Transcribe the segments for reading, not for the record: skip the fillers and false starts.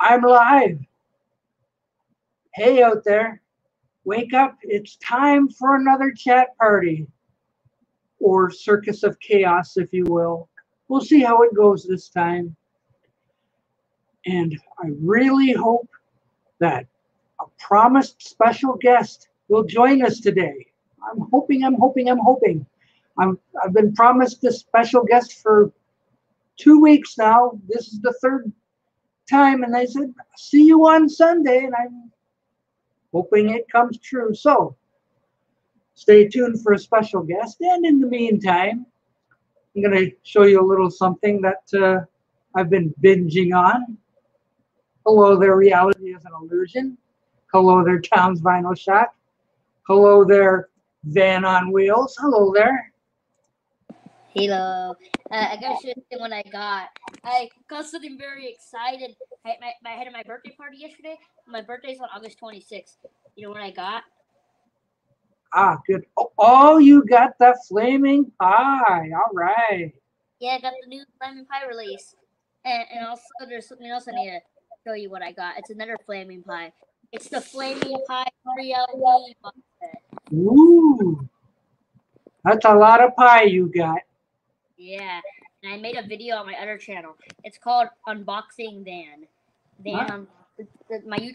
I'm live. Hey out there, wake up. It's time for another chat party, or circus of chaos, if you will. We'll see how it goes this time. And I really hope that a promised special guest will join us today. I'm hoping. I've been promised this special guest for 2 weeks now. This is the third time, and they said, see you on Sunday, and I'm hoping it comes true. So stay tuned for a special guest. And in the meantime, I'm going to show you a little something that I've been binging on. Hello there, Reality is an Illusion. Hello there, Towns Vinyl Shop. Hello there, Van on Wheels. Hello there. Hello. I got to show you what I got. I got something very excited. I had my birthday party yesterday. My birthday's on August 26th. You know what I got? Ah, good. Oh, you got the flaming pie. All right. Yeah, I got the new flaming pie release. And also, there's something else I need to show you what I got. It's another flaming pie. It's the flaming pie 3LP box set. Ooh. That's a lot of pie you got. Yeah, and I made a video on my other channel. It's called Unboxing Van. My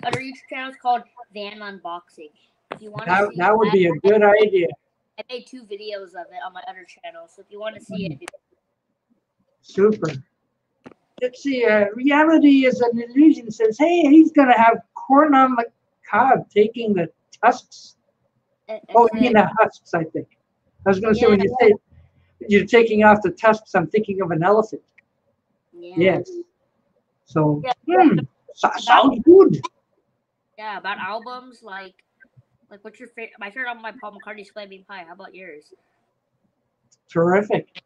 other YouTube channel is called Van Unboxing. If you want to see that would be a good idea. I made 2 videos of it on my other channel, so if you want to see it, super. Let's see. Reality is an Illusion says, hey, he's gonna have corn on the cob, taking the tusks. You mean the husks? I think. I was gonna say when you say you're taking off the tusks, I'm thinking of an elephant. Yeah. Yes. So, sounds good. Yeah, about albums, like what's your favorite? My favorite album by Paul McCartney's Flaming Pie. How about yours? Terrific.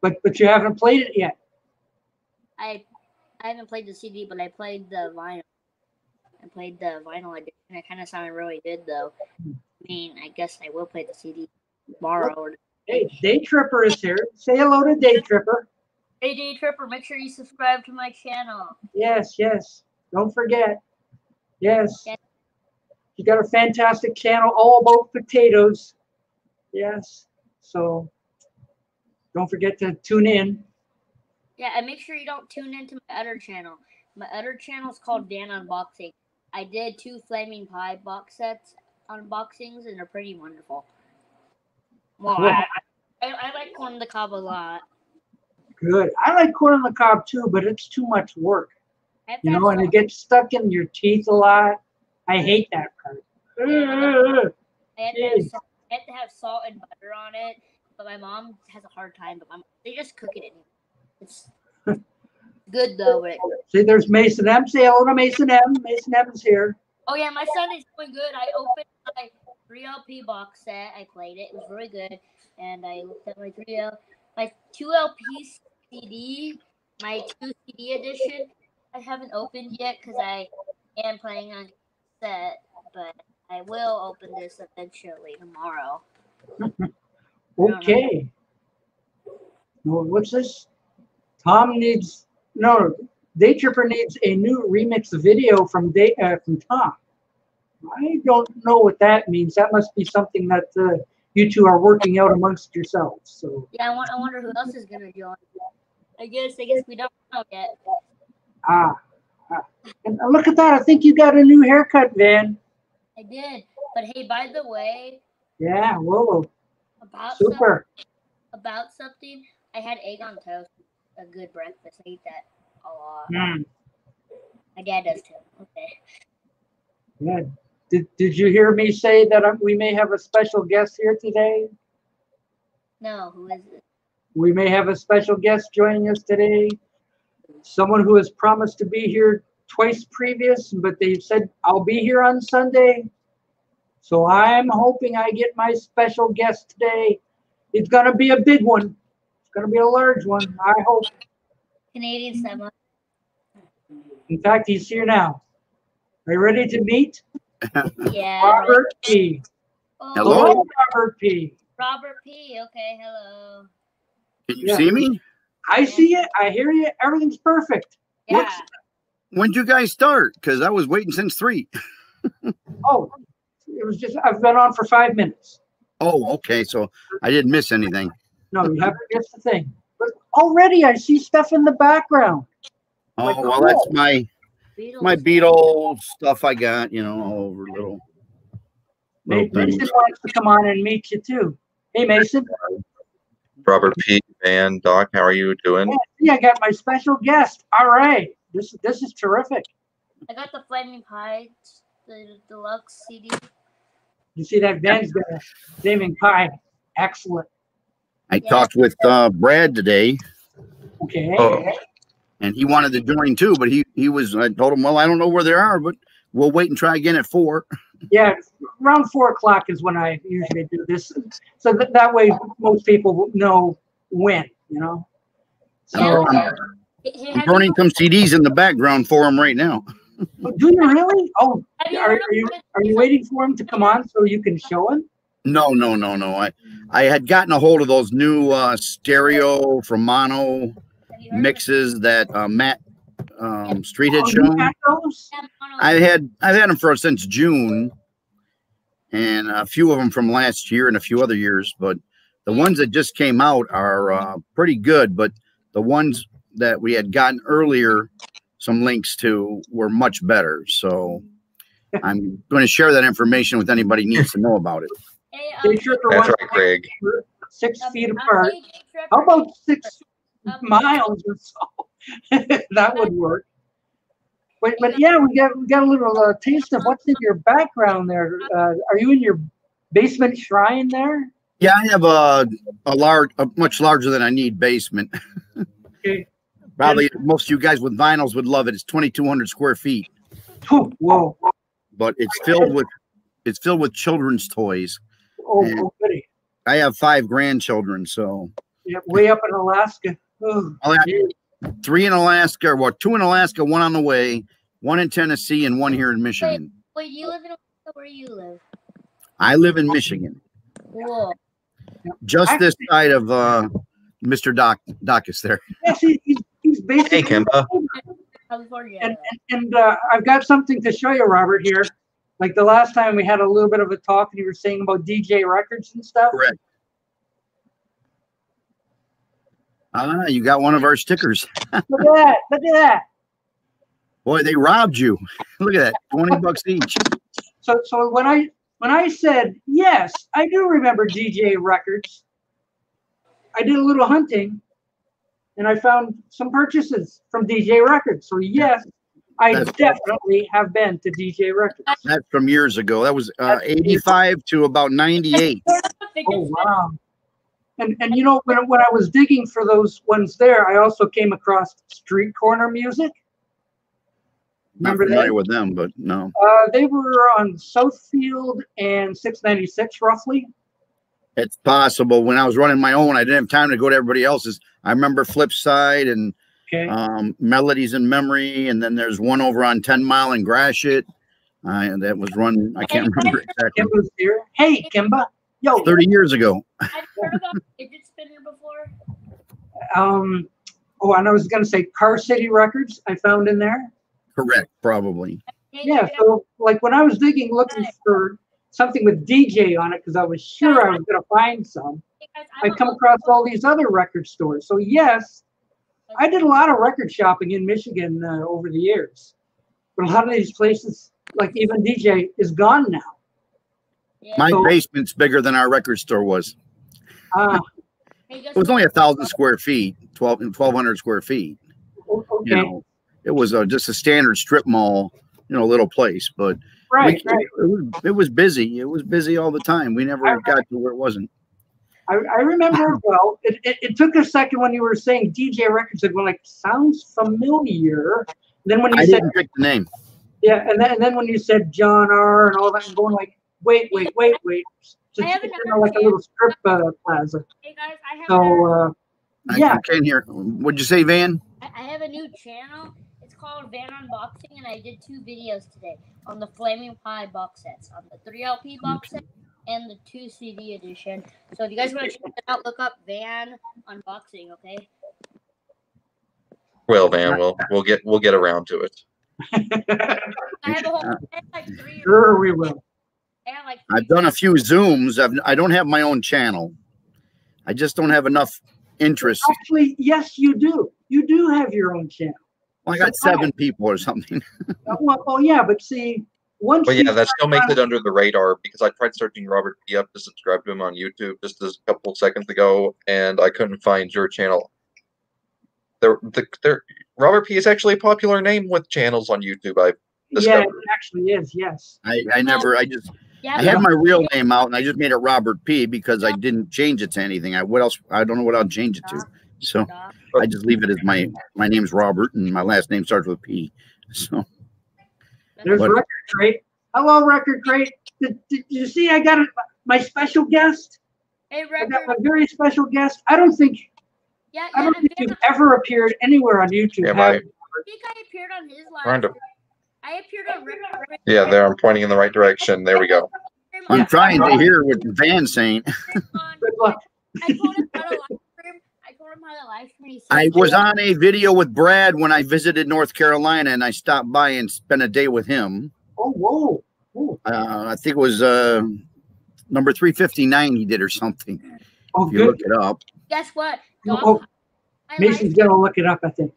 But you haven't played it yet. I haven't played the CD, but I played the vinyl. I played the vinyl edition. It kind of sounded really good, though. I mean, I guess I will play the CD tomorrow. Hey, Day Tripper is here. Say hello to Day Tripper. Hey, Day Tripper, make sure you subscribe to my channel. Yes. Don't forget. Yes. You got a fantastic channel all about potatoes. Yes. So don't forget to tune in. Yeah, and make sure you don't tune into my other channel. My other channel is called Dan Unboxing. I did 2 Flaming Pie box sets unboxings, and they're pretty wonderful. Well, cool. I like corn on the cob a lot. Good. I like corn on the cob too, but it's too much work. You know, and it gets stuck in your teeth a lot. I hate that part. Yeah, I had to have salt and butter on it, but my mom has a hard time. But they just cook it in. It's good though. See, there's Mason M. Say hello to Mason M. Mason M is here. Oh yeah, my Sunday's going good. I opened my 3LP box set. I played it. It was really good. And I looked at my 2LP CD, my 2 CD edition. I haven't opened yet because I am planning on set, but I will open this eventually tomorrow. Okay. Well, what's this? Day Tripper needs a new remix video from Tom. I don't know what that means. That must be something that you two are working out amongst yourselves. So yeah, I wonder who else is gonna join. I guess we don't know yet. And look at that! I think you got a new haircut, Van. I did, but hey, by the way. Yeah. Whoa. About something. I had egg on toast. A good breakfast. I eat that a lot. My dad does too. Okay. Yeah. Did you hear me say that we may have a special guest here today? No, who is it? We may have a special guest joining us today. Someone who has promised to be here twice previous, but they've said, I'll be here on Sunday. So I'm hoping I get my special guest today. It's going to be a big one. It's going to be a large one, I hope. Canadian Summer. In fact, he's here now. Are you ready to meet? Yeah. Robert P. Oh, hello, Robert P. Robert P. Okay, hello. Can you see me? I see it. I hear you. Everything's perfect. Yeah. When'd you guys start? Because I was waiting since 3. Oh, it was just, I've been on for 5 minutes. Oh, okay. So I didn't miss anything. No, you haven't missed the thing. But already I see stuff in the background. Oh, Like, well, cool. that's my Beatle stuff I got, you know, all over little Mason things. wants to come on and meet you too. Hey, Mason. Robert P. Van, Doc, how are you doing? Yeah, I got my special guest. All right. This is terrific. I got the Flaming Pie, the deluxe CD. You see that Van's got a Flaming Pie. Excellent. I talked with Brad today. Okay. Oh. And he wanted to join too, but he was, I told him, well, I don't know where they are, but we'll wait and try again at 4. Yeah, around 4 o'clock is when I usually do this. So that way most people know when, you know. So I'm burning some CDs in the background for him right now. do you really? Oh, are you waiting for him to come on so you can show him? No. I had gotten a hold of those new stereo from mono mixes that Matt Street had shown. I've had them since June, and a few of them from last year and a few other years. But the ones that just came out are pretty good. But the ones that we had gotten earlier, some links to, were much better. So I'm going to share that information with anybody who needs to know about it. That's right, Craig. 6 feet apart. How about 6 miles or so? That would work. But yeah, we got a little taste of what's in your background there. Are you in your basement shrine there? Yeah, I have a much larger than I need basement. Okay. Probably most of you guys with vinyls would love it. It's 2,200 square feet. Whoa! But it's filled with children's toys. Oh, goody! I have 5 grandchildren, so yeah, way up in Alaska. Oh, 3 in Alaska, well, 2 in Alaska, 1 on the way, 1 in Tennessee, and 1 here in Michigan. Wait, you live in Alaska? Where do you live? I live in Michigan. Cool. Just this side of Mr. Doc is there. Yes, he's basically. Hey, Kimba. And I've got something to show you, Robert, here. Like the last time we had a little bit of a talk and you were saying about DJ records and stuff. Correct. You got one of our stickers. Look at that. Boy, they robbed you. Look at that, $20 each. So when I said, yes, I do remember DJ records, I did a little hunting and I found some purchases from DJ records. So yes, I definitely have been to DJ records. That's from years ago. That was 85 to about 98. Oh, wow. And you know, when I was digging for those ones there, I also came across street corner music. Remember Not familiar with them, but no. They were on Southfield and 696 roughly. It's possible. When I was running my own, I didn't have time to go to everybody else's. I remember Flipside and Melodies in Memory, and then there's one over on 10 Mile and Gratiot. That was run. I can't remember exactly. Kimba's here. Hey, Kimba. Yo. 30 years ago. I've heard about Fidget Spinner before. Oh, and I was going to say Car City Records I found in there. Correct, probably. Yeah, so like when I was digging, looking for something with DJ on it, because I was sure I was going to find some, I come across all these other record stores. So yes, I did a lot of record shopping in Michigan over the years. But a lot of these places, like even DJ, is gone now. My basement's bigger than our record store was. It was only 1,000 square feet, 1,200 square feet. Okay. You know, it was just a standard strip mall, you know, little place. But right. It was busy. It was busy all the time. We never got to where it wasn't. I remember well. It took a second when you were saying DJ records. It went like sounds familiar. Then when you said didn't pick the name. Yeah, and then when you said John R. and all that, I'm going like, wait. It's like a little strip plaza. Hey guys, I can't hear. What'd you say, Van? I have a new channel. It's called Van Unboxing, and I did 2 videos today on the Flaming Pie box sets, on the 3 LP box set and the 2 CD edition. So if you guys want to check it out, look up Van Unboxing, okay? Well, Van, we'll get around to it. I have a whole. I have like 3. Sure, we will. I have like. I've done a few Zooms. I don't have my own channel. I just don't have enough interest. Actually, yes, you do. You do have your own channel. Well, I got 7 people or something. Well, yeah, but see, once. But yeah, that still makes it under the radar because I tried searching Robert P up to subscribe to him on YouTube just a couple seconds ago, and I couldn't find your channel. Robert P is actually a popular name with channels on YouTube. I've discovered. Yeah, it actually is. Yes. I Yeah, had my real name out and I just made it Robert P because I didn't change it to anything. What else? I don't know what I'll change it to. So I just leave it as my name's Robert and my last name starts with P. So there's Record Crate. Hello, Record Crate. Did you see I got my special guest? Hey, I Record. got my very special guest. I don't think you've ever appeared anywhere on YouTube. Yeah, I think I appeared on his live. I appeared on Record. Yeah, there. I'm pointing in the right direction. There we go. I'm trying to hear what Van's saying. Good luck. I told him how to live stream. I was on a video with Brad when I visited North Carolina, and I stopped by and spent a day with him. Oh, whoa. I think it was number 359 he did or something. Oh, if you look it up. Guess what? Mason's going to look it up, I think.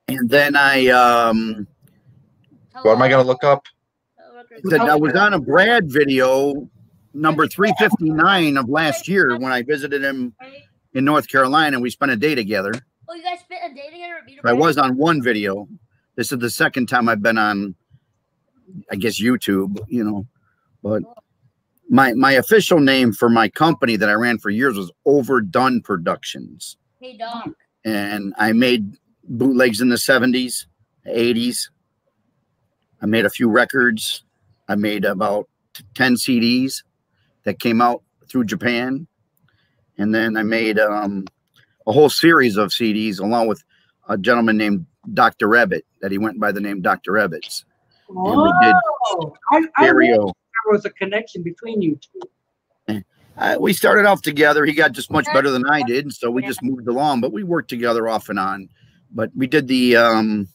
And then What am I going to look up? I was on a Brad video, number 359 of last year when I visited him in North Carolina. We spent a day together. Oh, you guys spent a day together at Beatle I Brad? was on one video. This is the second time I've been on, I guess, YouTube, you know. But my official name for my company that I ran for years was Overdone Productions. Hey, Doc. And I made bootlegs in the 70s, 80s. I made a few records. I made about 10 CDs that came out through Japan. And then I made a whole series of CDs along with a gentleman named Dr. Ebbett, that he went by the name Dr. Ebbets. And we did stereo. There was a connection between you two. We started off together. He got just much better than I did, so we just moved along. But we worked together off and on. But we did the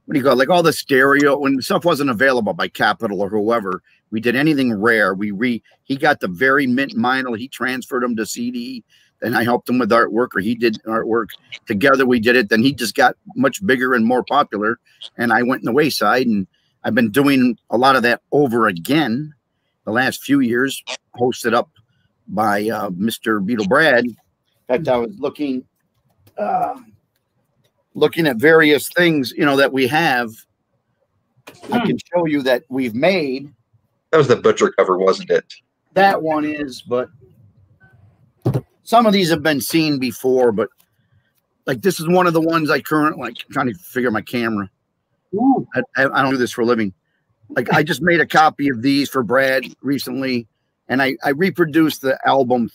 what do you call it? Like all the stereo when stuff wasn't available by Capitol or whoever. We did anything rare. He got the very mint vinyl. He transferred them to CD. Then I helped him with artwork, or he did artwork. Together we did it. Then he just got much bigger and more popular, and I went in the wayside. And I've been doing a lot of that over again the last few years, hosted up by Mr. Beatle Brad. In fact, I was looking at various things, you know, that we have. I can show you that we've made. That was the butcher cover, wasn't it? That one is, but some of these have been seen before, but like this is one of the ones I currently like trying to figure my camera. I don't do this for a living. Like I just made a copy of these for Brad recently, and I reproduced the album,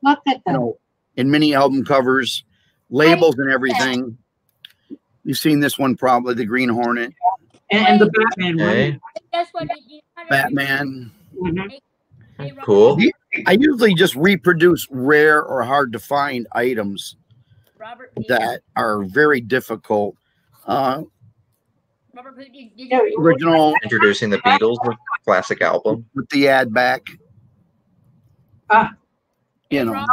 Look at you know, in mini album covers, labels and everything. You've seen this one probably, the Green Hornet. And the Batman one. Guess what? Batman. Mm-hmm. Cool. I usually just reproduce rare or hard to find items that are very difficult. Original. Introducing the Beatles with classic album. With the ad back. You know.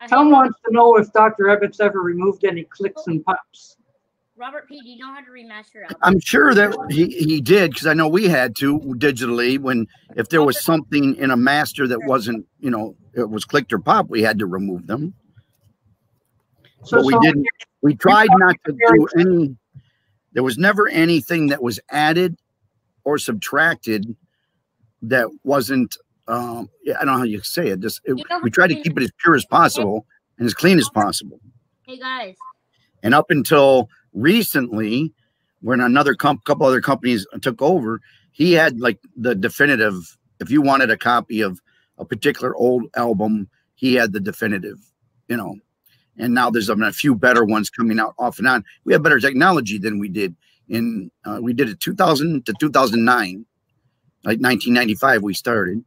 Tom wants to know if Dr. Ebbets ever removed any clicks and pops. Robert P., do you know how to remaster albums? I'm sure that he did, because I know we had to digitally when if there was something in a master that wasn't, you know, it was clicked or pop, we had to remove them. But we didn't. We tried not to do any. There was never anything that was added or subtracted that wasn't. I don't know how you say it. We tried to keep it as pure as possible and as clean as possible. Hey guys. And up until recently, when another couple other companies took over, he had like the definitive. If you wanted a copy of a particular old album, he had the definitive, you know. And now there's a few better ones coming out off and on. We have better technology than we did in. We did it 2000 to 2009, like 1995. We started.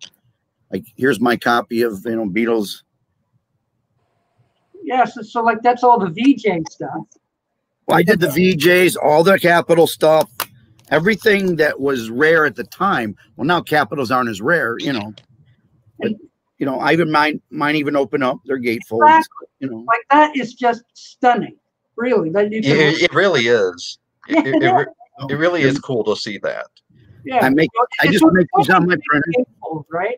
Like here's my copy of Beatles. Yes, so like that's all the VJ stuff. Well, I did the VJs, all the Capitol stuff, everything that was rare at the time. Well, now Capitals aren't as rare, you know. But, you know, I even mine even open up their gatefolds. Exactly. You know, Like that is just stunning. Really, that you can It really is. It really is cool to see that. yeah. I just make these on my printer. Gatefold, right?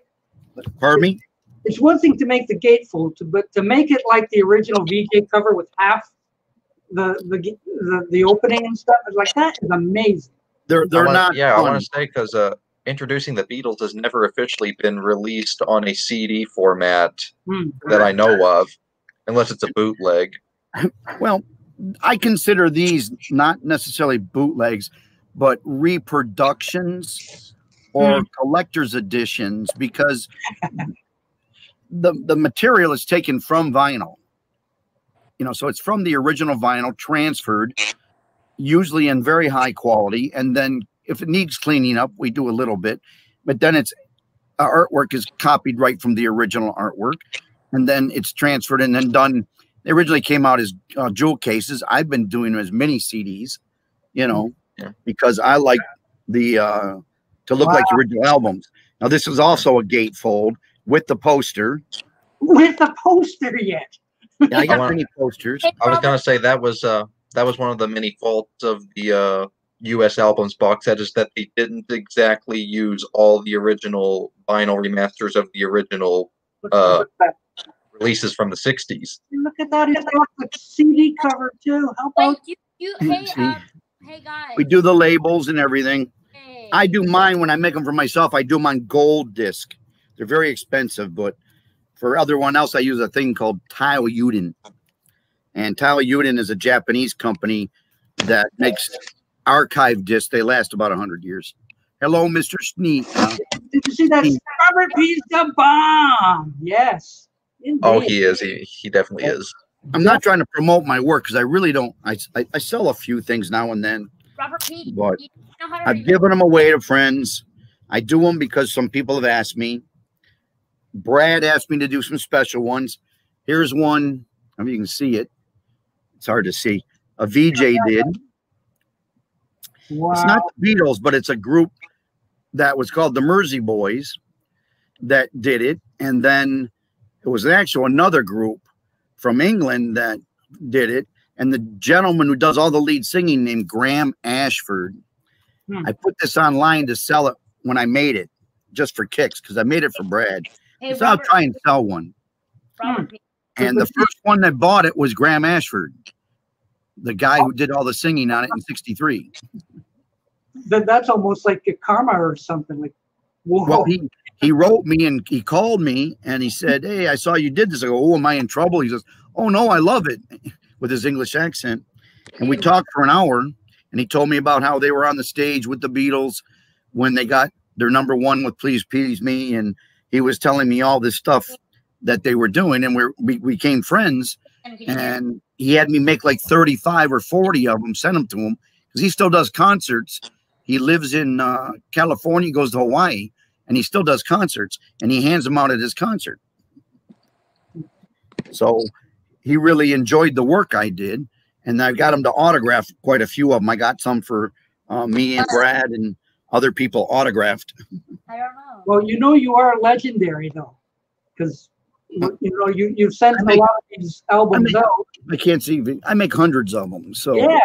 Pardon me? It's one thing to make the gatefold, but to make it like the original VJ cover with half the opening and stuff, like that is amazing. They're not. Yeah, I want to say because Introducing the Beatles has never officially been released on a CD format that I know of, unless it's a bootleg. Well, I consider these not necessarily bootlegs, but reproductions or collector's editions, because the material is taken from vinyl. You know, so it's from the original vinyl, transferred, usually in very high quality, and then if it needs cleaning up, we do a little bit, but then it's our artwork is copied right from the original artwork, and then it's transferred and then done. They originally came out as jewel cases. I've been doing them as mini CDs, you know, because I like the to look like the original albums. Now this is also a gatefold with the poster. With the poster yet? Yeah, I got many posters. I was gonna say that was one of the many faults of the U.S. albums box set, is that they didn't exactly use all the original vinyl remasters of the original releases from the 60s. Look at that. It's got the CD cover too. How about hey guys. We do the labels and everything. Hey. I do mine when I make them for myself. I do them on gold disc. They're very expensive, but for everyone else, I use a thing called Tile Yuden. And Tile Yuden is a Japanese company that makes archive discs. They last about 100 years. Hello, Mr. Schnee. Did you see that? Robert P's the bomb. Yes. Indeed. Oh, he is. He definitely is. I'm not trying to promote my work because I really don't. I sell a few things now and then. Robert P. But I've given them away to friends. I do them because some people have asked me. Brad asked me to do some special ones. Here's one. I mean, you can see it. It's hard to see. A VJ did. Wow. It's not the Beatles, but it's a group that was called the Mersey Boys that did it. And then it was actually another group from England that did it. And the gentleman who does all the lead singing named Graham Ashford. I put this online to sell it when I made it, just for kicks, because I made it for Brad. Hey, so I'll try and sell one. And the first one that bought it was Graham Ashford, the guy who did all the singing on it in '63. That's almost like a karma or something. Like, whoa. Well, he wrote me and he called me and he said, "Hey, I saw you did this." I go, "Oh, am I in trouble?" He says, "Oh no, I love it," with his English accent. And we talked for an hour, and he told me about how they were on the stage with the Beatles when they got their #1 with "Please Please Me," and he was telling me all this stuff that they were doing, and we became friends. And he had me make like 35 or 40 of them, send them to him, because he still does concerts. He lives in California, goes to Hawaii, and he still does concerts, and he hands them out at his concert. So he really enjoyed the work I did, and I got him to autograph quite a few of them. I got some for me and Brad and other people autographed. I don't know. Well, you know you are legendary though, because you've sent a lot of these albums out. I can't see. I make hundreds of them. So yeah.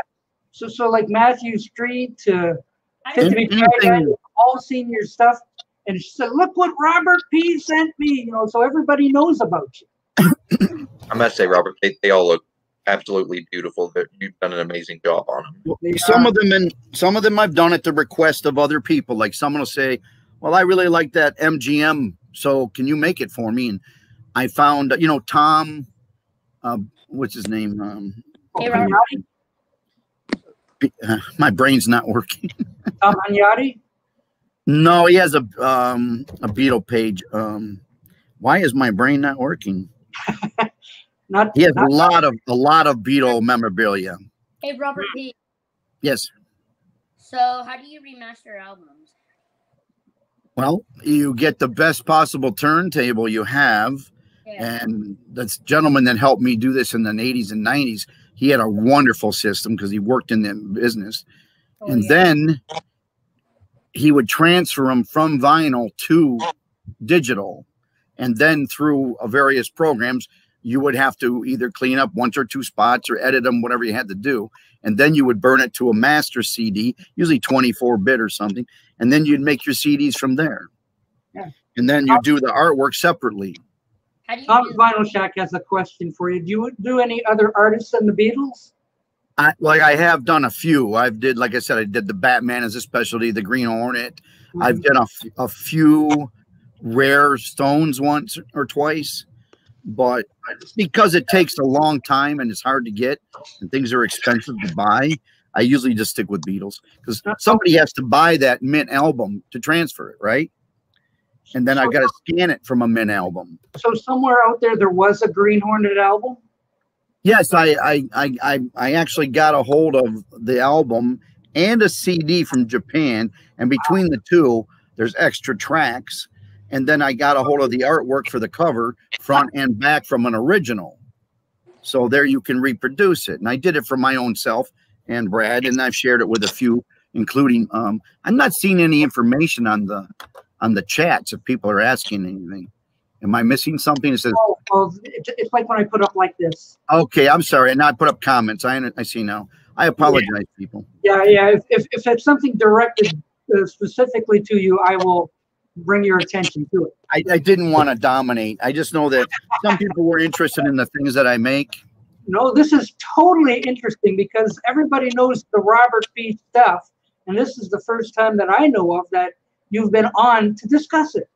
So like Matthew Street to 50 all seen your stuff, and she said, "Look what Robert P sent me." You know, so everybody knows about you. I must say, Robert, they all look absolutely beautiful. You've done an amazing job on them. Well, some of them I've done at the request of other people. Like someone will say, "Well, I really like that MGM, so can you make it for me?" And I found, Tom, what's his name? Hey, Robert. My brain's not working. Tom Agnotti? No, he has a Beatle page. Why is my brain not working? He has a lot of Beatle memorabilia. Hey, Robert P. Yes. So, how do you remaster albums? Well, you get the best possible turntable you have. Yeah. And that's gentleman that helped me do this in the 80s and 90s He had a wonderful system because he worked in the business. Oh, And yeah. then he would transfer them from vinyl to digital. And then through various programs, you would have to either clean up 1 or 2 spots or edit them, whatever you had to do. And then you would burn it to a master CD, usually 24-bit or something. And then you'd make your CDs from there. Yeah. And then you do the artwork separately. How do you Tom do Vinyl Shack has a question for you. Do you do any other artists than the Beatles? I have done a few. Like I said, I did the Batman as a specialty, the Green Hornet. Mhm. I've done a few rare Stones once or twice, but because it takes a long time and it's hard to get and things are expensive to buy, I usually just stick with Beatles because somebody has to buy that mint album to transfer it, right? And then I got to scan it from a mint album. So somewhere out there was a Green Hornet album? Yes, I actually got a hold of the album and a CD from Japan, and between the two, there's extra tracks. And then I got a hold of the artwork for the cover, front and back, from an original. So there you can reproduce it. And I did it for my own self and Brad, and I've shared it with a few, including I'm not seeing any information on the chats if people are asking anything. Am I missing something? It says, oh, it's like when I put up like this. okay, I'm sorry. And I put up comments. I see now. I apologize, people. Yeah. If it's something directed specifically to you, I will bring your attention to it. I didn't want to dominate. I just know that some people were interested in the things that I make. No, this is totally interesting because everybody knows the Robert B stuff. And this is the first time that I know of that you've been on to discuss it.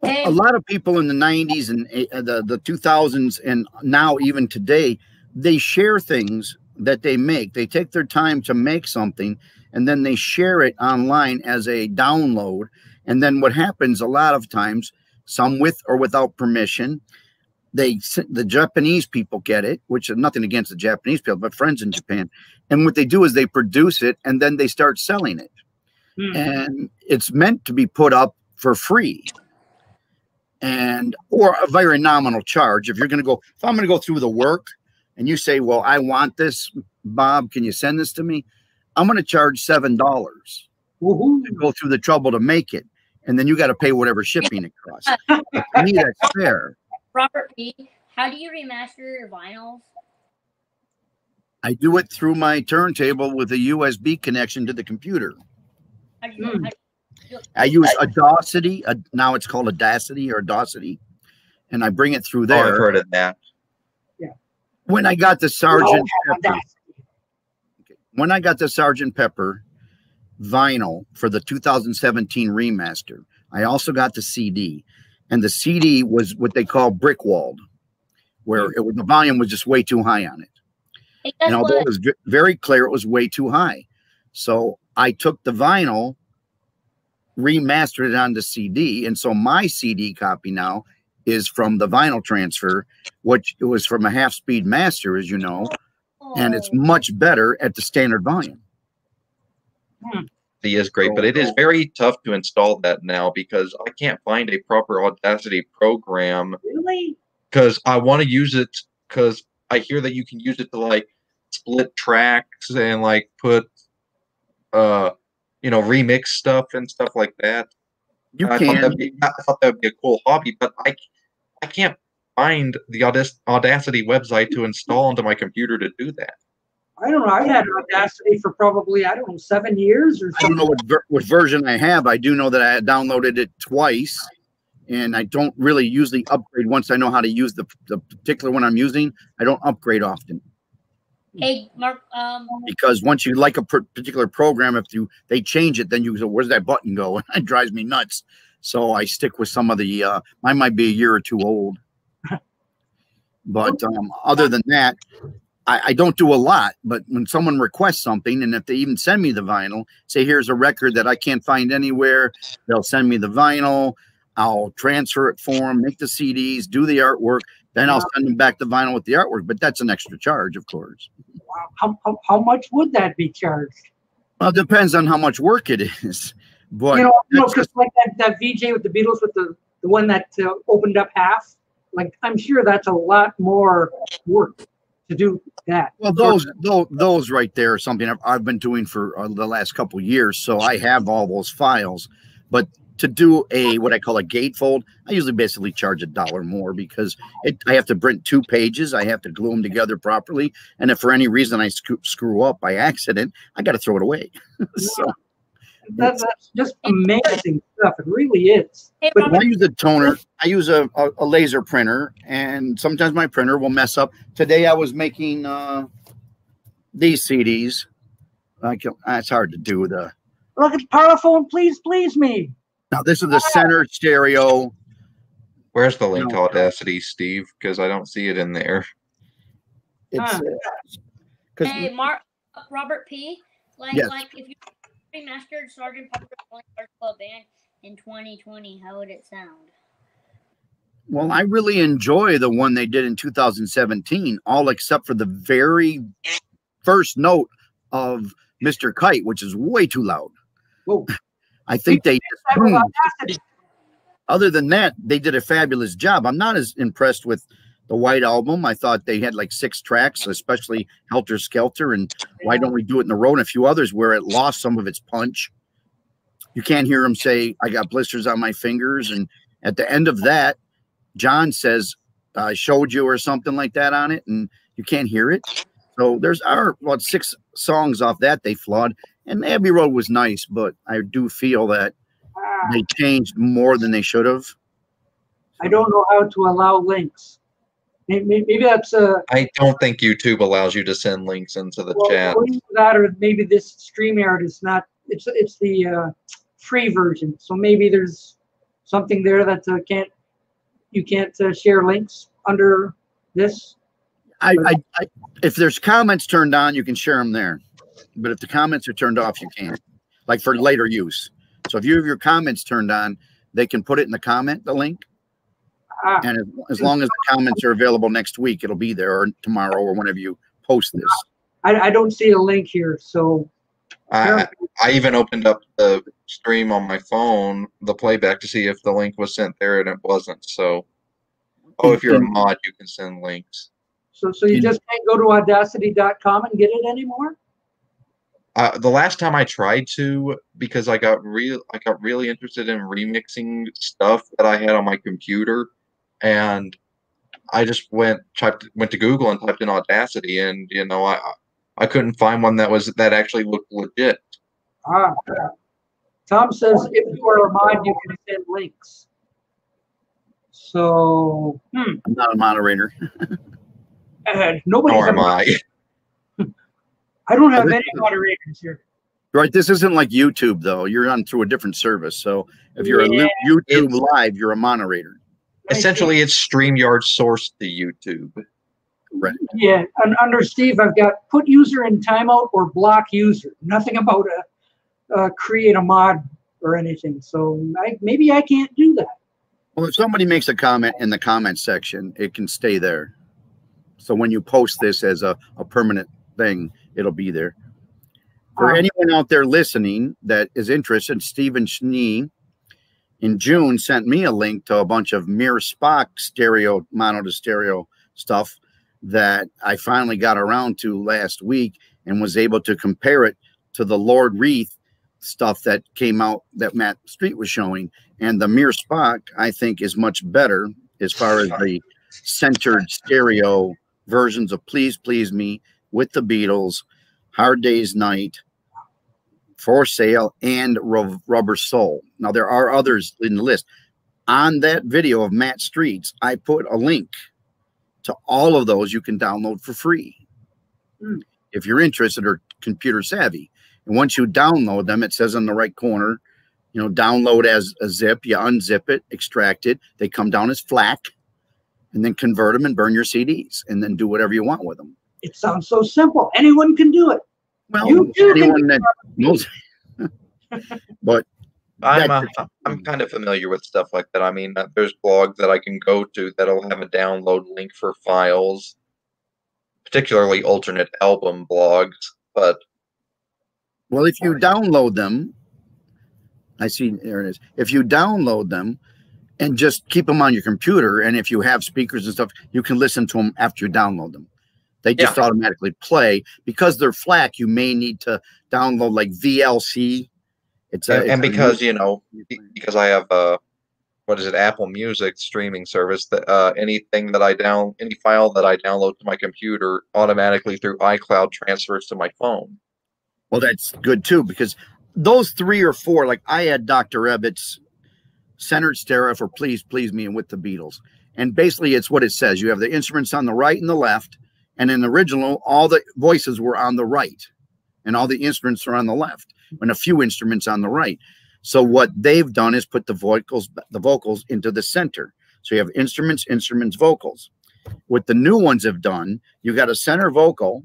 A lot of people in the 90s and the 2000s and now even today, they share things that they make. They take their time to make something and then they share it online as a download. And then what happens a lot of times, some with or without permission, the Japanese people get it, which is nothing against the Japanese people, but friends in Japan. And what they do is they produce it and then they start selling it. And it's meant to be put up for free. Or a very nominal charge. If I'm going to go through the work and you say, well, I want this, Bob, can you send this to me? I'm going to charge $7 to go through the trouble to make it. And then you got to pay whatever shipping it costs. To me, that's fair. Robert P., how do you remaster your vinyls? I do it through my turntable with a USB connection to the computer. How do you, I use Audacity. Now it's called Audacity or Audacity. And I bring it through there. I've heard of that. Yeah. When I got the Sergeant Pepper, when I got the Sergeant Pepper vinyl for the 2017 remaster, I also got the CD. And the CD was what they call brick-walled, where the volume was just way too high on it. And although it was very clear, it was way too high. So I took the vinyl, remastered it on the CD, and so my CD copy now is from the vinyl transfer, which it was from a half-speed master, as you know, and it's much better at the standard volume. It is great, but it is very tough to install that now because I can't find a proper Audacity program. Really? Because I want to use it because I hear that you can use it to like split tracks and like put remix stuff and stuff like that. I thought that would be a cool hobby, but I can't find the Audacity website to install onto my computer to do that. I don't know. I had Audacity for probably, 7 years or something. I don't know what version I have. I do know that I had downloaded it twice, and I don't really usually upgrade once I know how to use the particular one I'm using. I don't upgrade often. Hey, Mark. Because once you like a particular program, if they change it, then you go, where's that button go? And it drives me nuts. So I stick with some of the. Mine might be a year or two old, but other than that, I don't do a lot. But when someone requests something, and if they even send me the vinyl, say here's a record that I can't find anywhere, they'll send me the vinyl. I'll transfer it for them, make the CDs, do the artwork. Then I'll send them back the vinyl with the artwork, but that's an extra charge, of course. Wow. How much would that be charged? Well, it depends on how much work it is. But because like that VJ with the Beatles with the one that opened up half, like I'm sure that's a lot more work. to do that. Well, those right there are something I've been doing for the last couple of years. So I have all those files, but to do what I call a gatefold, I usually basically charge $1 more because I have to print 2 pages. I have to glue them together properly. And if for any reason I screw up by accident, I got to throw it away. So that's just amazing stuff. It really is. But I use a toner. I use a laser printer, and sometimes my printer will mess up. Today I was making these CDs. It's hard to do. Look, it's powerful and please me. Now this is the center stereo. Where's the link to Audacity, Steve? Because I don't see it in there. It's hey, Robert P. Like if you remastered Sgt. Pepper's Lonely Hearts Club Band in 2020, how would it sound? Well, I really enjoy the one they did in 2017, all except for the very first note of Mr. Kite, which is way too loud. Whoa. I think other than that, they did a fabulous job. I'm not as impressed with the White Album. I thought they had like 6 tracks, especially Helter Skelter, and Why Don't We Do It in the Road, and a few others where it lost some of its punch. You can't hear him say, I got blisters on my fingers. And at the end of that, John says, I showed you or something like that on it, and you can't hear it. So there's about 6 songs off that they flawed. And Abbey Road was nice, but I do feel that they changed more than they should have. I don't know how to allow links. Maybe that's I don't think YouTube allows you to send links into the chat. That, or maybe this StreamYard is not. It's the free version. So maybe there's something there that you can't share links under this. If there's comments turned on, you can share them there. But if the comments are turned off, you can't. Like for later use. So if you have your comments turned on, they can put it in the comment, the link. And as long as the comments are available next week, it'll be there, or tomorrow, or whenever you post this. I don't see a link here, so. I even opened up the stream on my phone, the playback, to see if the link was sent there, and it wasn't. So, if you're a mod, you can send links. So you just can't go to Audacity.com and get it anymore? The last time I tried to, because I got really interested in remixing stuff that I had on my computer, and I just went to Google and typed in Audacity, and I couldn't find one that actually looked legit. Tom says if you are a mod, you can send links. So I'm not a moderator. Nobody's Nor am I. I don't have any moderators here. Right, this isn't like YouTube though. You're on through a different service. So if you're a YouTube live, you're a moderator. Essentially, it's StreamYard sourced to YouTube. Right. Yeah, and under Steve, I've got put user in timeout or block user. Nothing about create a mod or anything. So maybe I can't do that. Well, if somebody makes a comment in the comment section, it can stay there. So when you post this as a permanent thing, it'll be there. For anyone out there listening that is interested, Stephen Schnee in June sent me a link to a bunch of MeanMrSpock stereo, mono to stereo stuff that I finally got around to last week and was able to compare it to the Lord Reith stuff that came out that Matt Street was showing. And the MeanMrSpock, I think, is much better as far as the centered stereo versions of Please Please Me, with the Beatles, Hard Day's Night, For Sale, and Rubber Soul. Now, there are others in the list. On that video of Matt Street's, I put a link to all of those you can download for free if you're interested or computer savvy. And once you download them, it says on the right corner, download as a zip. You unzip it, extract it. They come down as FLAC, and then convert them and burn your CDs, and then do whatever you want with them. It sounds so simple. Anyone can do it. Well, anyone that knows. But I'm kind of familiar with stuff like that. I mean, there's blogs that I can go to that'll have a download link for files, particularly alternate album blogs. But well, if you download them, I see there it is. If you download them and just keep them on your computer, and if you have speakers and stuff, you can listen to them after you download them. They just automatically play. Because they're FLAC, you may need to download like VLC. And because, you know, because I have what is it, Apple Music streaming service, that anything that any file that I download to my computer automatically through iCloud transfers to my phone. Well, that's good too, because those 3 or 4, like I had Dr. Ebbitt's centered stereo for Please Please Me and With the Beatles. And basically it's what it says. You have the instruments on the right and the left. And in the original, all the voices were on the right and all the instruments are on the left and a few instruments on the right. So what they've done is put the vocals into the center. So you have instruments, vocals. What the new ones have done, you got a center vocal,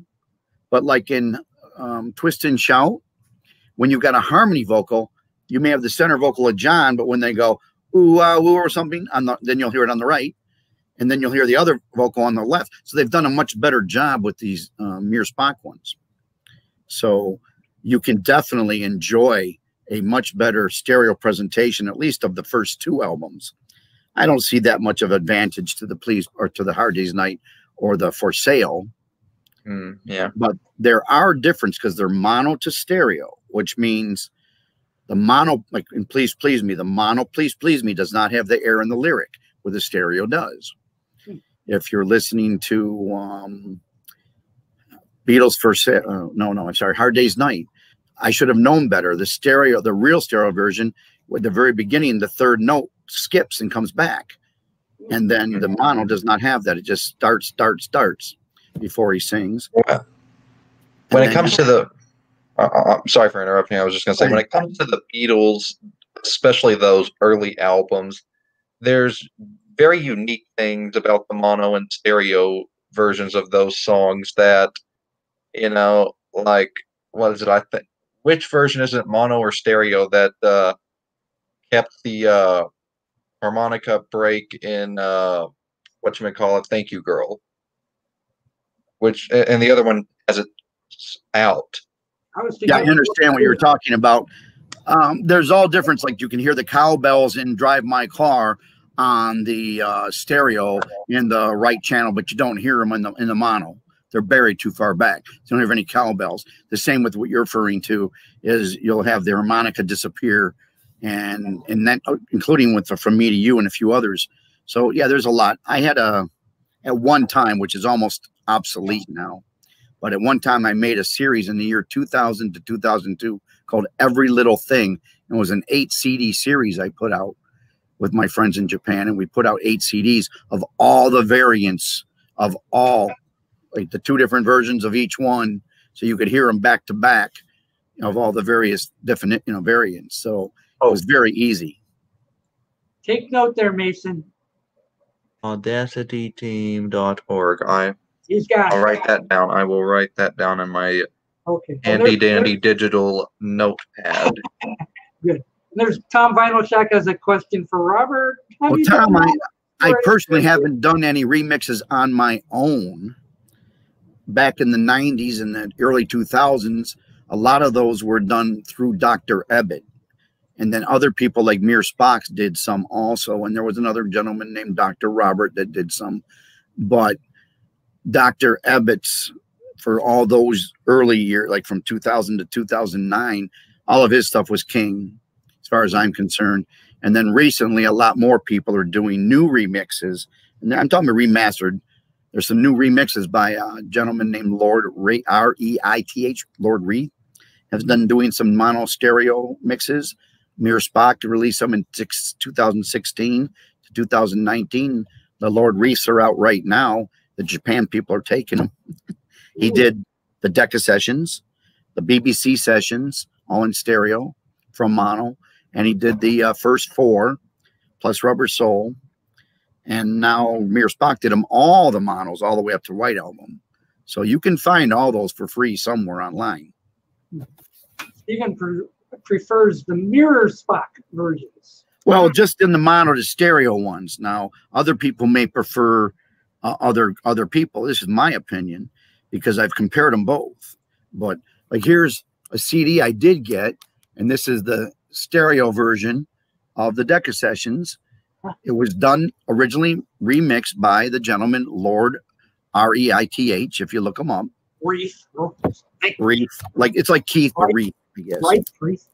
but like in Twist and Shout, when you've got a harmony vocal, you may have the center vocal of John, but when they go ooh, woo or something, then you'll hear it on the right, and then you'll hear the other vocal on the left. So they've done a much better job with these MeanMrSpock ones. So you can definitely enjoy a much better stereo presentation, at least of the first 2 albums. I don't see that much of advantage to the Please or to the Hard Day's Night or the For Sale. Yeah, but there are differences because they're mono to stereo, which means the mono, like in Please Please Me, the mono Please Please Me does not have the air in the lyric, where the stereo does. If you're listening to Beatles For Sale, I'm sorry, Hard Day's Night, I should have known better. The stereo, the real stereo version, at the very beginning, the 3rd note skips and comes back. And then the mono does not have that. It just starts before he sings. When it comes to the, I'm sorry for interrupting. I was just going to say, when it comes to the Beatles, especially those early albums, there's very unique things about the mono and stereo versions of those songs that, you know, like, what is it? I think, which version is it, mono or stereo, that kept the harmonica break in whatchamacallit, Thank You Girl? Which, and the other one has it out. Yeah, I understand what you're talking about. There's all difference. Like you can hear the cowbells in Drive My Car on the stereo in the right channel, but you don't hear them in the mono. They're buried too far back. You don't have any cowbells. The same with what you're referring to is you'll have the harmonica disappear, and that including with the From Me to You and a few others. So yeah, there's a lot. I had at one time, which is almost obsolete now, but at one time I made a series in the year 2000 to 2002 called Every Little Thing. It was an 8 CD series I put out with my friends in Japan, and we put out 8 CDs of all the variants of all, like the 2 different versions of each one, so you could hear them back to back, of all the various different variants. So it was very easy. Take note there, Mason. AudacityTeam.org. I'll write that down. I will write that down in my handy dandy digital notepad. Good. There's Tom Vinylshack has a question for Robert. Well, Tom, I personally haven't done any remixes on my own. Back in the 90s and the early 2000s, a lot of those were done through Dr. Ebbitt. And then other people like MeanMrSpock did some also. And there was another gentleman named Dr. Robert that did some. But Dr. Ebbitt's, for all those early years, like from 2000 to 2009, all of his stuff was king, as far as I'm concerned. And then recently, a lot more people are doing new remixes. And I'm talking about remastered. There's some new remixes by a gentleman named Lord Reith, R-E-I-T-H, Lord Reith, has been doing some mono stereo mixes. MeanMrSpock released some in 2016 to 2019. The Lord Reiths are out right now. The Japan people are taking them. He did the Decca sessions, the BBC sessions, all in stereo from mono. And he did the first 4 plus Rubber Soul. And now MeanMrSpock did them all the monos all the way up to White Album. So you can find all those for free somewhere online. Stephen prefers the MeanMrSpock versions. Well, just in the mono to stereo ones. Now, other people may prefer other people. This is my opinion because I've compared them both. But like here's a CD I did get, and this is the stereo version of the Decca sessions. It was done originally remixed by the gentleman Lord Reith, if you look them up. Reith. Reith. Like, it's like Keith, but Reith, I guess. Right, Reith.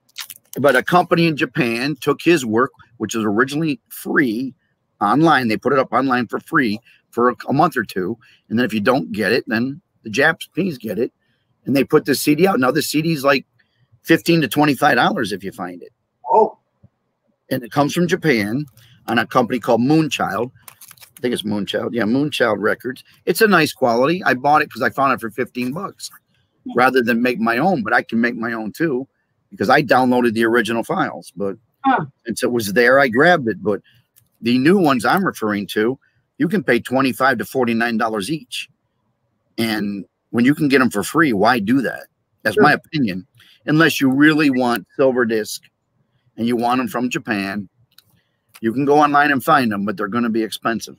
But a company in Japan took his work, which was originally free, online. They put it up online for free for a month or two. And then if you don't get it, then the Japanese get it. And they put the CD out. Now the CD's like $15 to $25 if you find it. Oh. And it comes from Japan on a company called Moonchild. I think it's Moonchild. Yeah, Moonchild Records. It's a nice quality. I bought it because I found it for 15 bucks rather than make my own. But I can make my own too because I downloaded the original files. But since it was there, I grabbed it. But the new ones I'm referring to, you can pay $25 to $49 each. And when you can get them for free, why do that? That's my opinion. Unless you really want silver disc and you want them from Japan, you can go online and find them, but they're going to be expensive.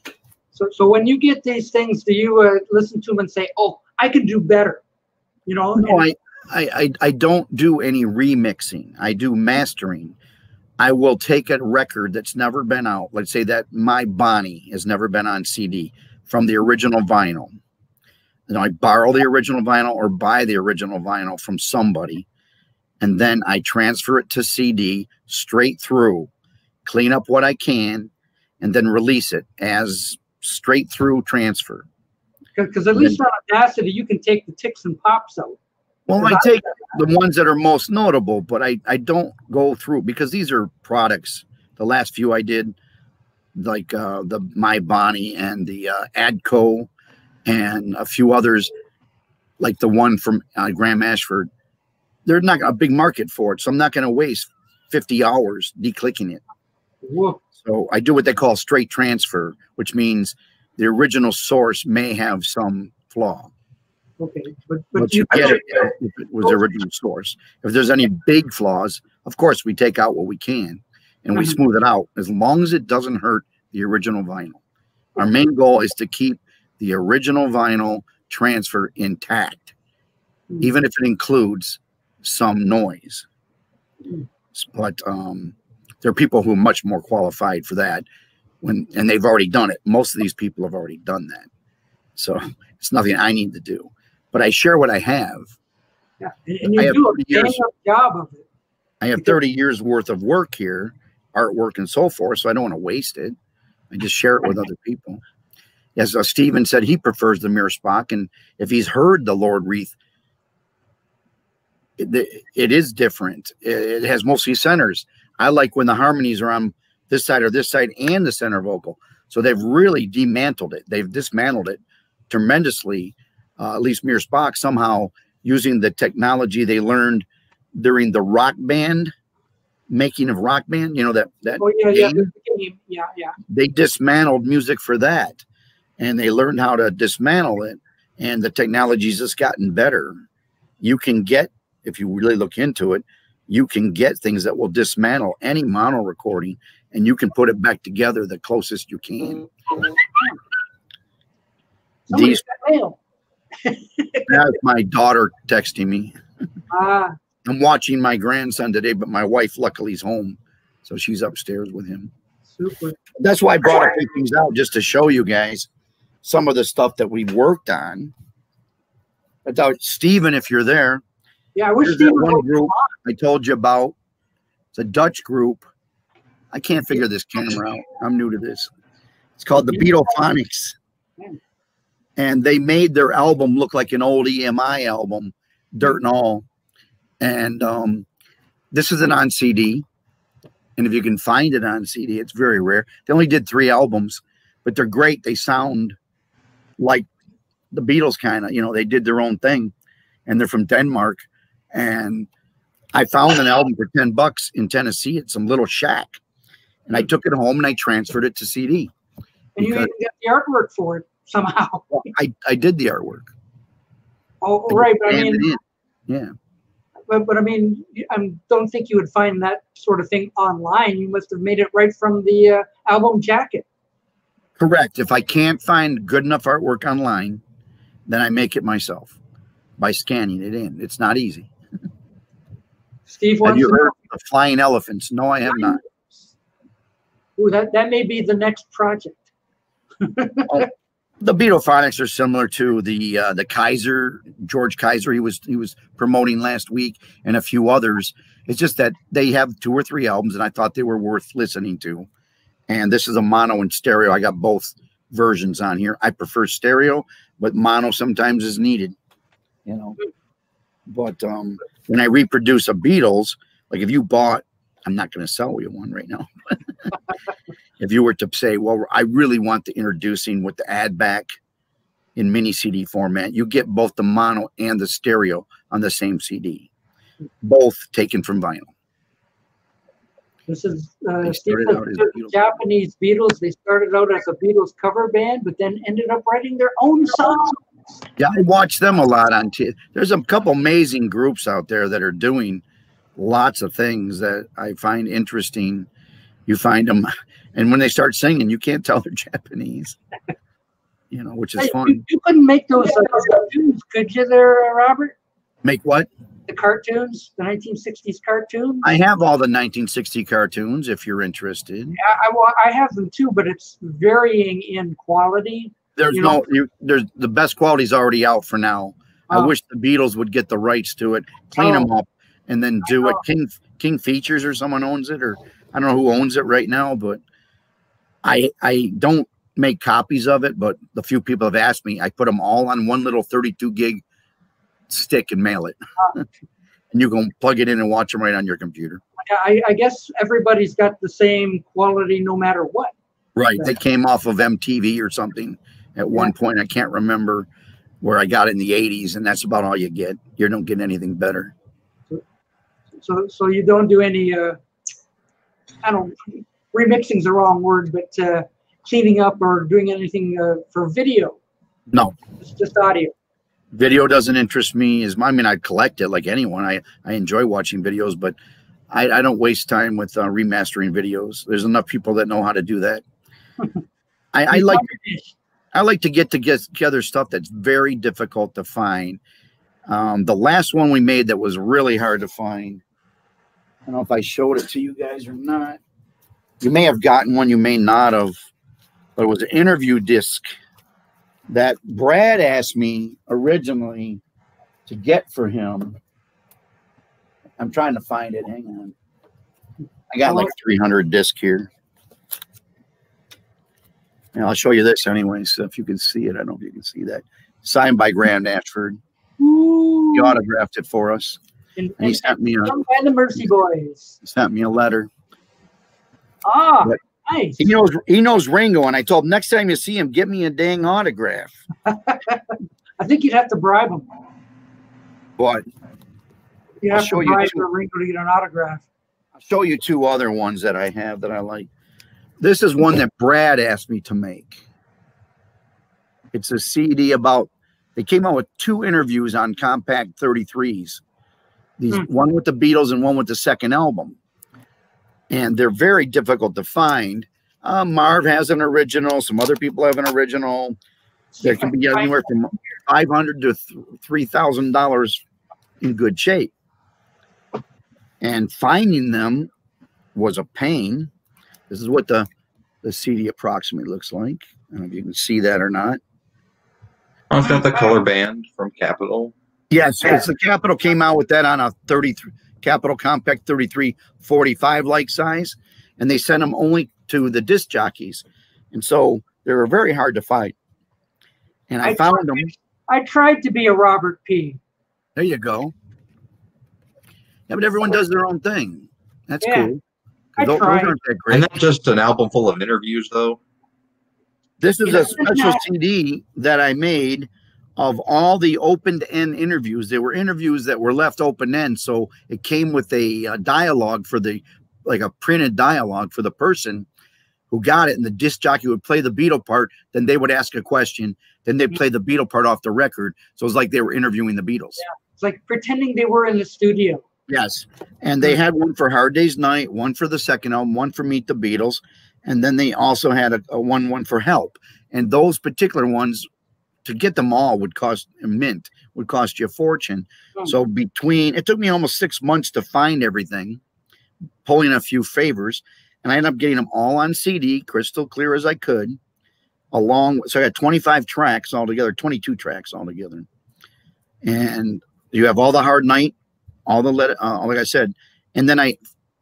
So when you get these things, do you listen to them and say, "Oh, I can do better"? You know? No, I don't do any remixing. I do mastering. I will take a record that's never been out. Let's say that My Bonnie has never been on CD from the original vinyl. And I borrow the original vinyl or buy the original vinyl from somebody. And then I transfer it to CD straight through, clean up what I can, and then release it as straight through transfer. Because at least on Audacity, you can take the ticks and pops out. Well, I take the ones that are most notable, but I don't go through because these are products. The last few I did, like the My Bonnie and the Adco and a few others, like the one from Graham Ashford. They're not a big market for it, so I'm not going to waste 50 hours declicking it. Whoa. So I do what they call straight transfer, which means the original source may have some flaw. Okay, but you get it if it was the original source. If there's any big flaws, of course we take out what we can and we smooth it out as long as it doesn't hurt the original vinyl. Our main goal is to keep the original vinyl transfer intact, even if it includes some noise. But there are people who are much more qualified for that and they've already done it. Most of these people have already done that. So it's nothing I need to do. But I share what I have. Yeah, and you do a damn job of it. I have 30 years worth of work here, artwork and so forth, so I don't want to waste it. I just share it with other people. As Stephen said, he prefers the MeanMrSpock, and if he's heard the Lord Reith, it is different. It has mostly centers. I like when the harmonies are on this side or this side and the center vocal. So they've really dismantled it. They've dismantled it tremendously. At least MeanMrSpock somehow using the technology they learned during the Rock Band, making of Rock Band, you know, that game. They dismantled music for that, and they learned how to dismantle it, and the technology's just gotten better. You can get, if you really look into it, you can get things that will dismantle any mono recording, and you can put it back together the closest you can. Somebody's got mail. That's my daughter texting me. I'm watching my grandson today, but my wife luckily is home, so she's upstairs with him. Super. That's why I brought a few things out, just to show you guys some of the stuff that we worked on. I thought, Stephen, if you're there, I wish Stephen one group I told you about. It's a Dutch group. I can't figure this camera out. I'm new to this. It's called the Beatle Phonics. And they made their album look like an old EMI album, Dirt and All. And this isn't on CD. And if you can find it on CD, it's very rare. They only did 3 albums, but they're great. They sound like the Beatles kind of, you know, they did their own thing. And they're from Denmark. And I found an album for $10 in Tennessee at some little shack. And I took it home and I transferred it to CD. And you even got the artwork for it somehow. Well, I did the artwork. Oh, right. But I mean, yeah. But I mean, I don't think you would find that sort of thing online. You must have made it right from the album jacket. Correct. If I can't find good enough artwork online, then I make it myself by scanning it in. It's not easy. Steve, have you heard of the flying elephants? No, I have not. Ooh, that may be the next project. Oh, The Beatlephonics are similar to the Kaiser, George Kaiser. He was promoting last week, and a few others. It's just that they have 2 or 3 albums, and I thought they were worth listening to. And this is a mono and stereo. I got both versions on here. I prefer stereo, but mono sometimes is needed. You know. But when I reproduce a Beatles, like if you bought, I'm not going to sell you one right now. If you were to say, well, I really want the introducing with the add back in mini CD format, you get both the mono and the stereo on the same CD, both taken from vinyl. This is Japanese Beatles. They started out as a Beatles cover band, but then ended up writing their own songs. Yeah, I watch them a lot on TV. There's a couple amazing groups out there that are doing lots of things that I find interesting. You find them, and when they start singing, you can't tell they're Japanese. You know, which is fun. You couldn't make those cartoons, could you, there, Robert? Make what? The cartoons, the 1960s cartoons. I have all the 1960 cartoons. If you're interested, I have them too, but it's varying in quality. There's there's the best quality's already out for now. I wish the Beatles would get the rights to it, clean them up, and then do it. King Features or someone owns it, or I don't know who owns it right now, but I don't make copies of it. But the few people have asked me, I put them all on one little 32 gig stick and mail it, and you can plug it in and watch them right on your computer. I guess everybody's got the same quality no matter what. Right, they came off of MTV or something. At one point, I can't remember where I got it in the 80s, and that's about all you get. You don't get anything better. So you don't do any, remixing's the wrong word, but cleaning up or doing anything for video? No. It's just audio. Video doesn't interest me. I collect it like anyone. I enjoy watching videos, but I don't waste time with remastering videos. There's enough people that know how to do that. I like to get together stuff that's very difficult to find. The last one we made that was really hard to find. I don't know if I showed it to you guys or not. You may have gotten one, you may not have. But it was an interview disc that Brad asked me originally to get for him. I'm trying to find it. Hang on. I got like 300 discs here. And I'll show you this anyway, so if you can see it. I don't know if you can see that. Signed by Graham Ashford. Ooh. He autographed it for us. And he sent me by the Mercy Boys. He sent me a letter. But nice. He knows Ringo, and I told him next time you see him, get me a dang autograph. I think you'd have to bribe him. What? You have to bribe Ringo to get an autograph. I'll show you 2 other ones that I have that I like. This is one that Brad asked me to make. It's a CD about, they came out with 2 interviews on compact 33s. One with the Beatles and one with the second album. And they're very difficult to find. Marv has an original. Some other people have an original. There can be anywhere from $500 to $3,000 in good shape. And finding them was a pain. This is what the CD approximately looks like. I don't know if you can see that or not. Oh, is that the color band from Capitol? Yes, it's the Capitol came out with that on a 33 Capitol Compact 3345 like size, and they sent them only to the disc jockeys, and so they were very hard to find. And I found them. I tried to be a Robert P. There you go. Yeah, but everyone does their own thing. That's cool. Those aren't that great. And that's just an album full of interviews, though. This is a special CD that I made of all the open-end interviews. There were interviews that were left open-end, so it came with a dialogue for like a printed dialogue for the person who got it, and the disc jockey would play the Beatle part, then they would ask a question, then they'd play the Beatle part off the record. So it was like they were interviewing the Beatles. Yeah, it's like pretending they were in the studio. Yes, and they had one for Hard Day's Night, one for the second album, one for Meet the Beatles, and then they also had a one for Help. And those particular ones, to get them all would cost a mint, would cost you a fortune. So it took me almost 6 months to find everything, pulling a few favors, and I ended up getting them all on CD, crystal clear as I could, along. So I got 25 tracks altogether, 22 tracks altogether. And you have all the Hard Night, all the like I said. And then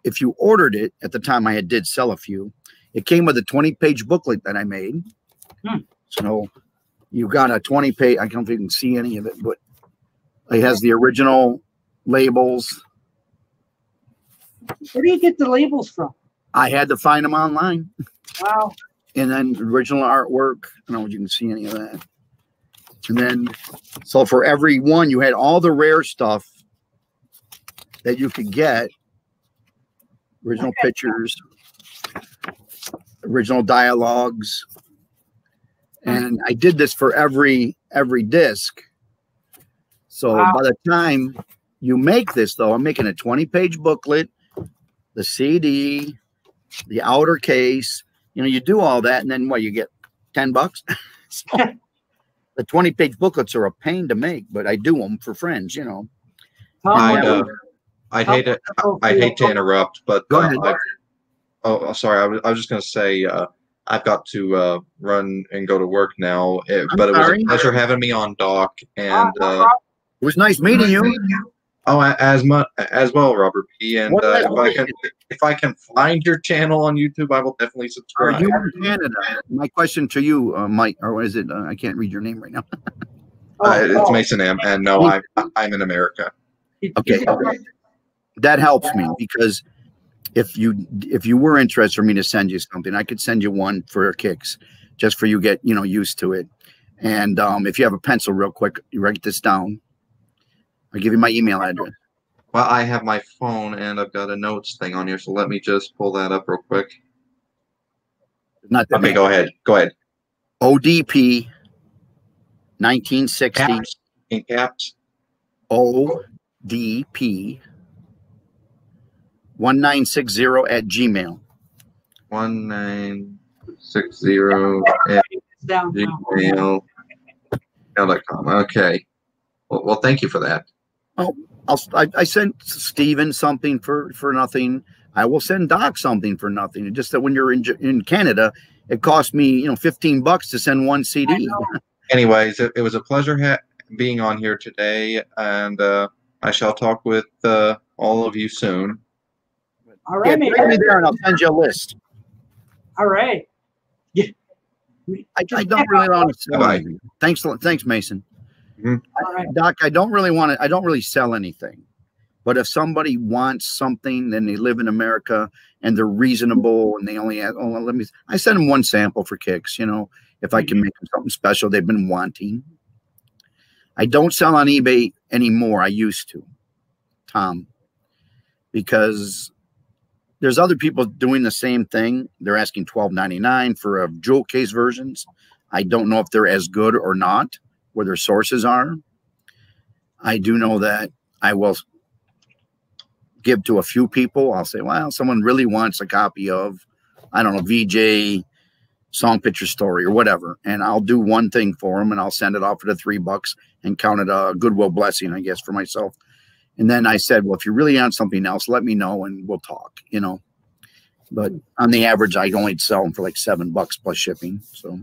if you ordered it at the time, I did sell a few. It came with a 20-page booklet that I made. So you got a 20-page. I don't know if you can see any of it, but it has the original labels. Where do you get the labels from? I had to find them online. Wow. And then original artwork. I don't know if you can see any of that. And then, so for every one, you had all the rare stuff that you could get. Original pictures, original dialogues. And I did this for every disc. So by the time you make this, though, I'm making a 20-page booklet, the CD, the outer case. You know, you do all that, and then what, you get $10? So, the 20-page booklets are a pain to make, but I do them for friends, you know. I hate to interrupt, but go ahead. Sorry. I was just going to say I've got to run and go to work now. But it was a pleasure having me on, Doc. And it was nice meeting you. Oh, as well, Robert P. And if I can find your channel on YouTube, I will definitely subscribe. Are you in Canada? My question to you, Mike, or is it? I can't read your name right now. It's Mason M. And no, I'm in America. Okay, that helps me, because if you were interested for me to send you something, I could send you one for kicks, just for you get used to it. And if you have a pencil, real quick, you write this down. I'll give you my email address. Well, I have my phone and I've got a notes thing on here, so let me just pull that up real quick. Not that okay, go ahead. Go ahead. ODP 1960. Caps. In caps. ODP 1960 at Gmail. 1960 at gmail.com. Okay. Well, thank you for that. Oh, I sent Steven something for nothing. I will send Doc something for nothing. Just that when you're in Canada, it cost me $15 to send one CD. Anyways, it was a pleasure being on here today, and I shall talk with all of you soon. All right, yeah, bring me there, and I'll send you a list. All right. Yeah. I don't really want to sell anything. Thanks, Mason. Mm-hmm. Doc, I don't really sell anything. But if somebody wants something and they live in America and they're reasonable and they only have, I send them one sample for kicks, if I can make them something special they've been wanting. I don't sell on eBay anymore. I used to, Tom, because there's other people doing the same thing. They're asking $12.99 for jewel case versions. I don't know if they're as good or not, where their sources are. I do know that I will give to a few people. I'll say, well, someone really wants a copy of, I don't know, VJ Song Picture Story or whatever. And I'll do one thing for them and I'll send it off for the $3 and count it a goodwill blessing, I guess, for myself. And then I said, well, if you really want something else, let me know and we'll talk, But on the average, I only sell them for like $7 plus shipping. So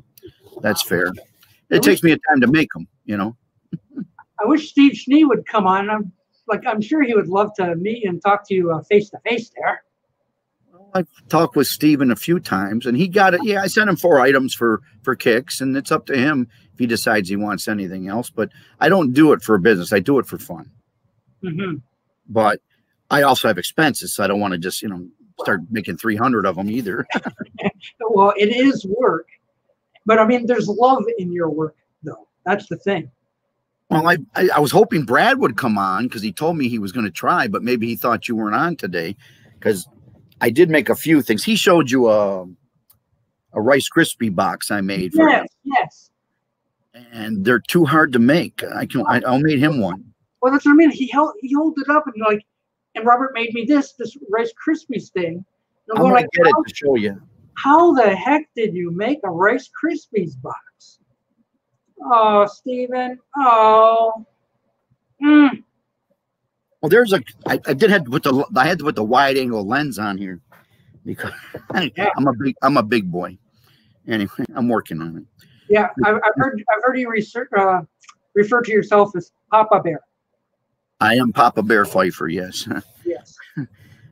that's fair. It takes me a time to make them, I wish Steve Schnee would come on. I'm sure he would love to meet and talk to you face to face there. Well, I've talked with Steven a few times, and he got it. Yeah, I sent him 4 items for kicks, and it's up to him if he decides he wants anything else. But I don't do it for business. I do it for fun. Mm-hmm. But I also have expenses, so I don't want to just, start making 300 of them either. Well, it is work. But, I mean, there's love in your work, though. That's the thing. Well, I was hoping Brad would come on because he told me he was going to try, but maybe he thought you weren't on today because I did make a few things. He showed you a Rice Krispie box I made for him. Yes. And they're too hard to make. I'll made him one. Well, that's what I mean. He held it up and Robert made me this Rice Krispies thing. I'm going to get it to show you. How the heck did you make a Rice Krispies box? Oh, Steven. Oh. Mm. Well, I had to put the wide angle lens on here because I'm a big boy, Anyway, I'm working on it. Yeah, I've heard you refer to yourself as Papa Bear. I am Papa Bear Pfeiffer, yes. Yes.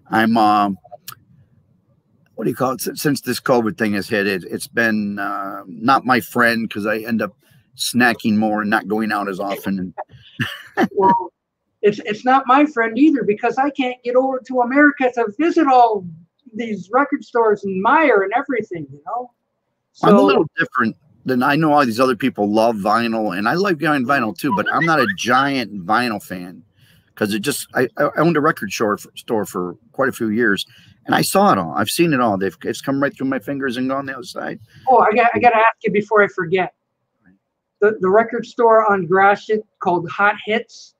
I'm what do you call it? Since this COVID thing has hit, it's been not my friend because I end up snacking more and not going out as often. Well, it's not my friend either because I can't get over to America to visit all these record stores and Meyer and everything, you know. So, I'm a little different than I know all these other people love vinyl, and I like going vinyl too, but I'm not a giant vinyl fan because I owned a record store for quite a few years, and I saw it all. I've seen it all. It's come right through my fingers and gone the other side. Oh, I got to ask you before I forget. The record store on Gratiot called Hot Hits.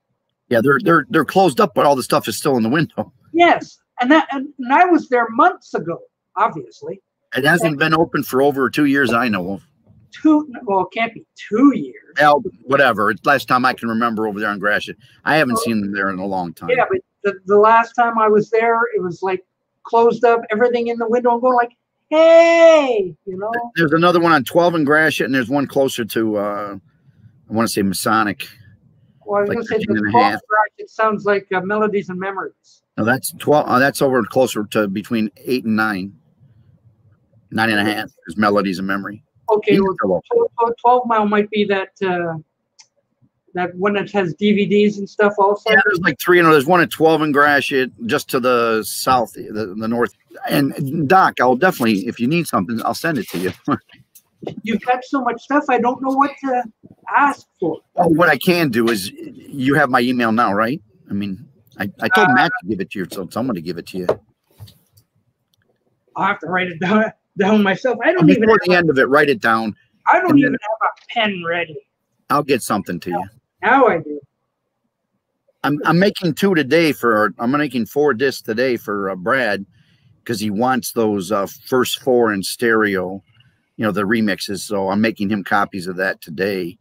Yeah, they're closed up, but all the stuff is still in the window. Yes, and I was there months ago. Obviously, it hasn't been open for over 2 years. I know of. Well, it can't be 2 years. Well, whatever. It's last time I can remember over there on Gratiot. I haven't seen them there in a long time. Yeah, but the last time I was there, it was like closed up, everything in the window, and going like, hey, you know. There's another one on 12 in Gratiot, and there's one closer to, I want to say Masonic. Well, I was like going to say the 12 Gratiot sounds like Melodies and Memories. No, that's 12. That's over closer to between 8 and 9. 9.5 is Melodies and Memory. Okay, well, 12 Mile might be that one that has DVDs and stuff also. Yeah, there's like 3. You know, there's one at 12 in Gratiot, just to the south, the north. And Doc, I'll definitely, if you need something, I'll send it to you. You've got so much stuff, I don't know what to ask for. Well, what I can do is, you have my email now, right? I mean, I told Matt to give it to you, so someone to give it to you. I'll have to write it down myself. I don't even. Before the end of it, write it down. I don't even have a pen ready. I'll get something to you. Now I do. I'm making 2 today I'm making 4 discs today for Brad because he wants those first 4 in stereo, you know, the remixes. So I'm making him copies of that today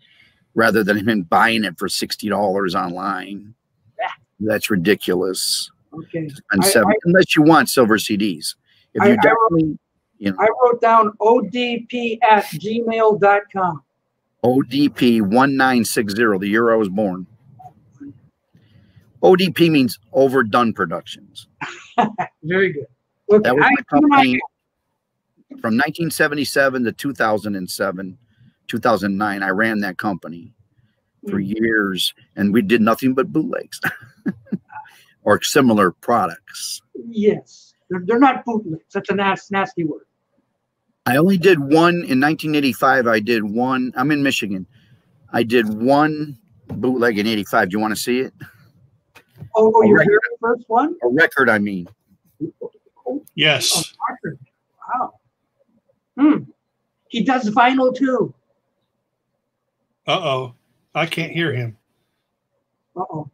rather than him buying it for $60 online. Yeah. That's ridiculous. Okay. Unless you want silver CDs. If you definitely, you know. I wrote down odp@gmail.com. ODP 1960, the year I was born. ODP means Overdone Productions. Very good. Okay, that was my company from 1977 to 2007, 2009. I ran that company for years, and we did nothing but bootlegs or similar products. Yes, they're not bootlegs. That's a nasty word. I only did one in 1985. I did one. I'm in Michigan. I did one bootleg in 85. Do you want to see it? Oh, your very first one? A record, I mean. Yes. Oh, wow. He does vinyl too. Uh-oh. I can't hear him. Uh-oh.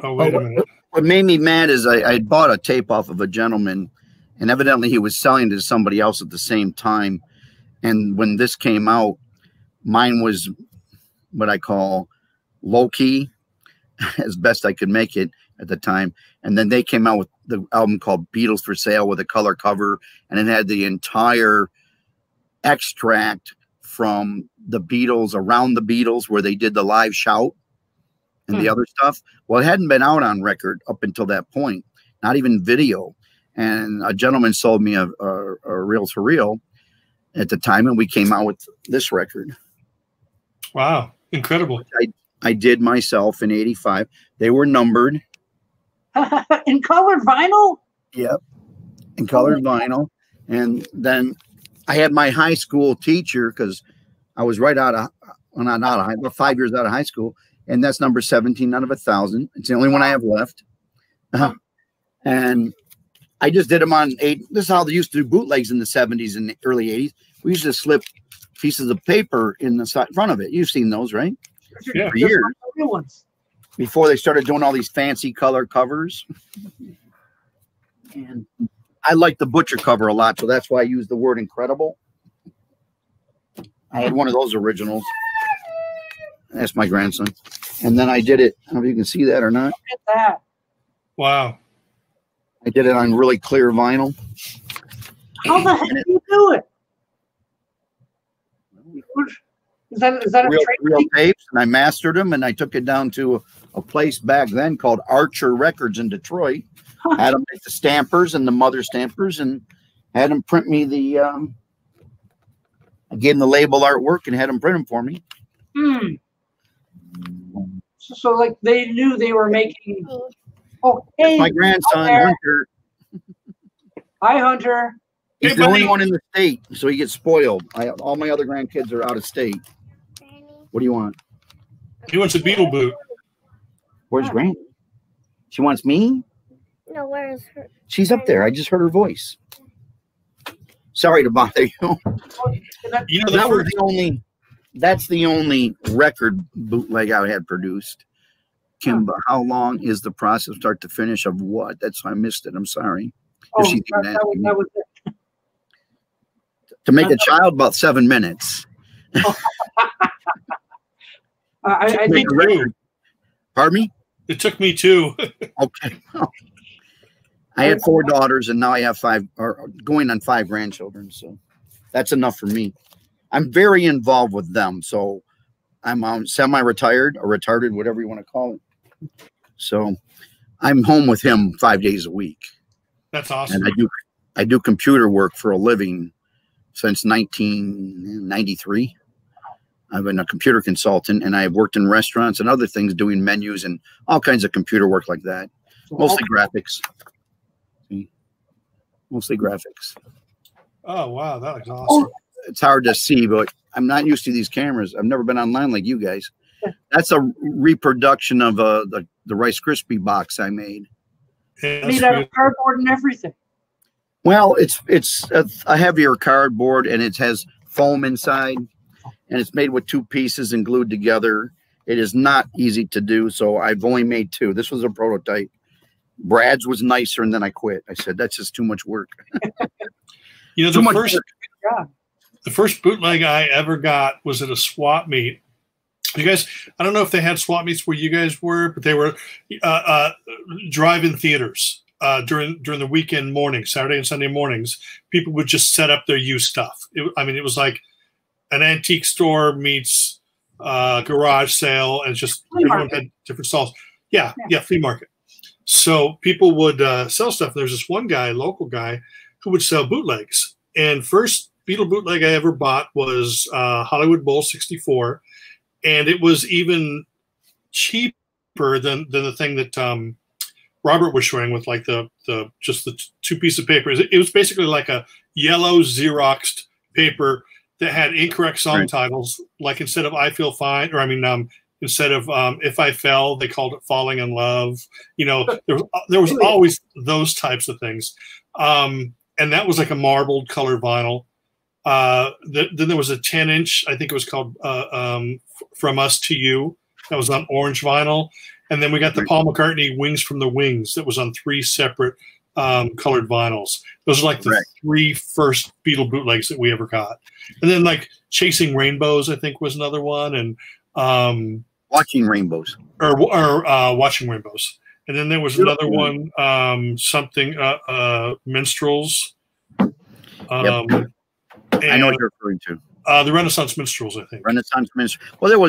Oh, wait a minute. What made me mad is I bought a tape off of a gentleman, and evidently he was selling it to somebody else at the same time. And when this came out, mine was what I call low-key, as best I could make it at the time. And then they came out with the album called Beatles for Sale with a color cover, and it had the entire extract from the Beatles, around the Beatles, where they did the live shout and the other stuff. Well, it hadn't been out on record up until that point, not even video. And a gentleman sold me a reel-to-reel at the time, and we came out with this record. Wow, incredible. I did myself in 85. They were numbered. In colored vinyl? Yep, in colored vinyl. And then I had my high school teacher, because I was right out of, well, not out of high, but 5 years out of high school, and that's number 17 out of 1,000. It's the only one I have left. And I just did them on 8. This is how they used to do bootlegs in the 70s and the early 80s. We used to slip pieces of paper in the front of it. You've seen those, right? Yeah. For years. Before they started doing all these fancy color covers. And I like the butcher cover a lot, so that's why I use the word incredible. I had one of those originals. That's my grandson. And then I did it. I don't know if you can see that or not. Look at that. Wow. I did it on really clear vinyl. How the heck do you do it? Is that real tapes, and I mastered them, and I took it down to a place back then called Archer Records in Detroit. Had them make the stampers and the mother stampers, and had them print me the. I gave them the label artwork and had them print them for me. Hmm. So like they knew they were making. Oh, hey, my grandson Hunter. Hi, Hunter. He's the only one in the state, so he gets spoiled. All my other grandkids are out of state. What do you want? He wants a Beatle boot. Where's Granny? She wants me? No, where is her? She's up there. I just heard her voice. Sorry to bother you. You know, That was the only. That's the only record bootleg I had produced. Kimba, how long is the process start to finish of what? That's I missed it. I'm sorry. Oh, that was it. To make a child, about 7 minutes. I think. Pardon me? It took me 2. Okay. I had 4 daughters, and now I have 5, or going on 5 grandchildren. So that's enough for me. I'm very involved with them. So I'm semi-retired or retarded, whatever you want to call it. So I'm home with him 5 days a week. That's awesome. And I do computer work for a living since 1993. I've been a computer consultant, and I've worked in restaurants and other things doing menus and all kinds of computer work like that. Mostly graphics. Mostly graphics. Oh, wow. That looks awesome. It's hard to see, but I'm not used to these cameras. I've never been online like you guys. That's a reproduction of the Rice Krispie box I made. Yeah, made out of cardboard and everything. Well, it's a heavier cardboard, and it has foam inside, and it's made with 2 pieces and glued together. It is not easy to do, so I've only made 2. This was a prototype. Brad's was nicer, and then I quit. I said, that's just too much work. You know, the first bootleg I ever got was at a swap meet. You guys, I don't know if they had swap meets where you guys were, but they were drive-in theaters during the weekend mornings, Saturday and Sunday mornings. People would just set up their used stuff. It was like an antique store meets garage sale, and just everyone had different stalls. Yeah, flea market. So people would sell stuff. There's this one guy, local guy, who would sell bootlegs. And first Beatle bootleg I ever bought was Hollywood Bowl 64. And it was even cheaper than the thing that Robert was showing with like the 2 pieces of paper. It was basically like a yellow Xeroxed paper that had incorrect song titles. Like instead of I Feel Fine, or instead of If I Fell, they called it Falling in Love. You know, there was always those types of things. And that was like a marbled color vinyl. Then there was a 10-inch, I think it was called From Us to You. That was on orange vinyl. And then we got the Paul McCartney Wings from the Wings that was on 3 separate colored vinyls. Those are like the 3 first Beatle bootlegs that we ever got. And then like Chasing Rainbows, I think, was another one. And Watching Rainbows. Or Watching Rainbows. And then there was another one, Minstrels. I know what you're referring to. The Renaissance Minstrels, I think. Renaissance Minstrels. Well, there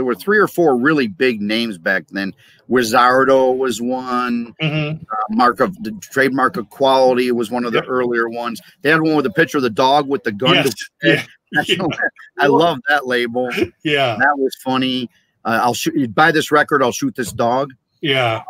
were 3 or 4 really big names back then. Wizardo was one. The trademark of quality was one of the earlier ones. They had one with a picture of the dog with the gun. Yes. I love that label. Yeah, that was funny. I'll shoot. Buy this record, I'll shoot this dog. Yeah,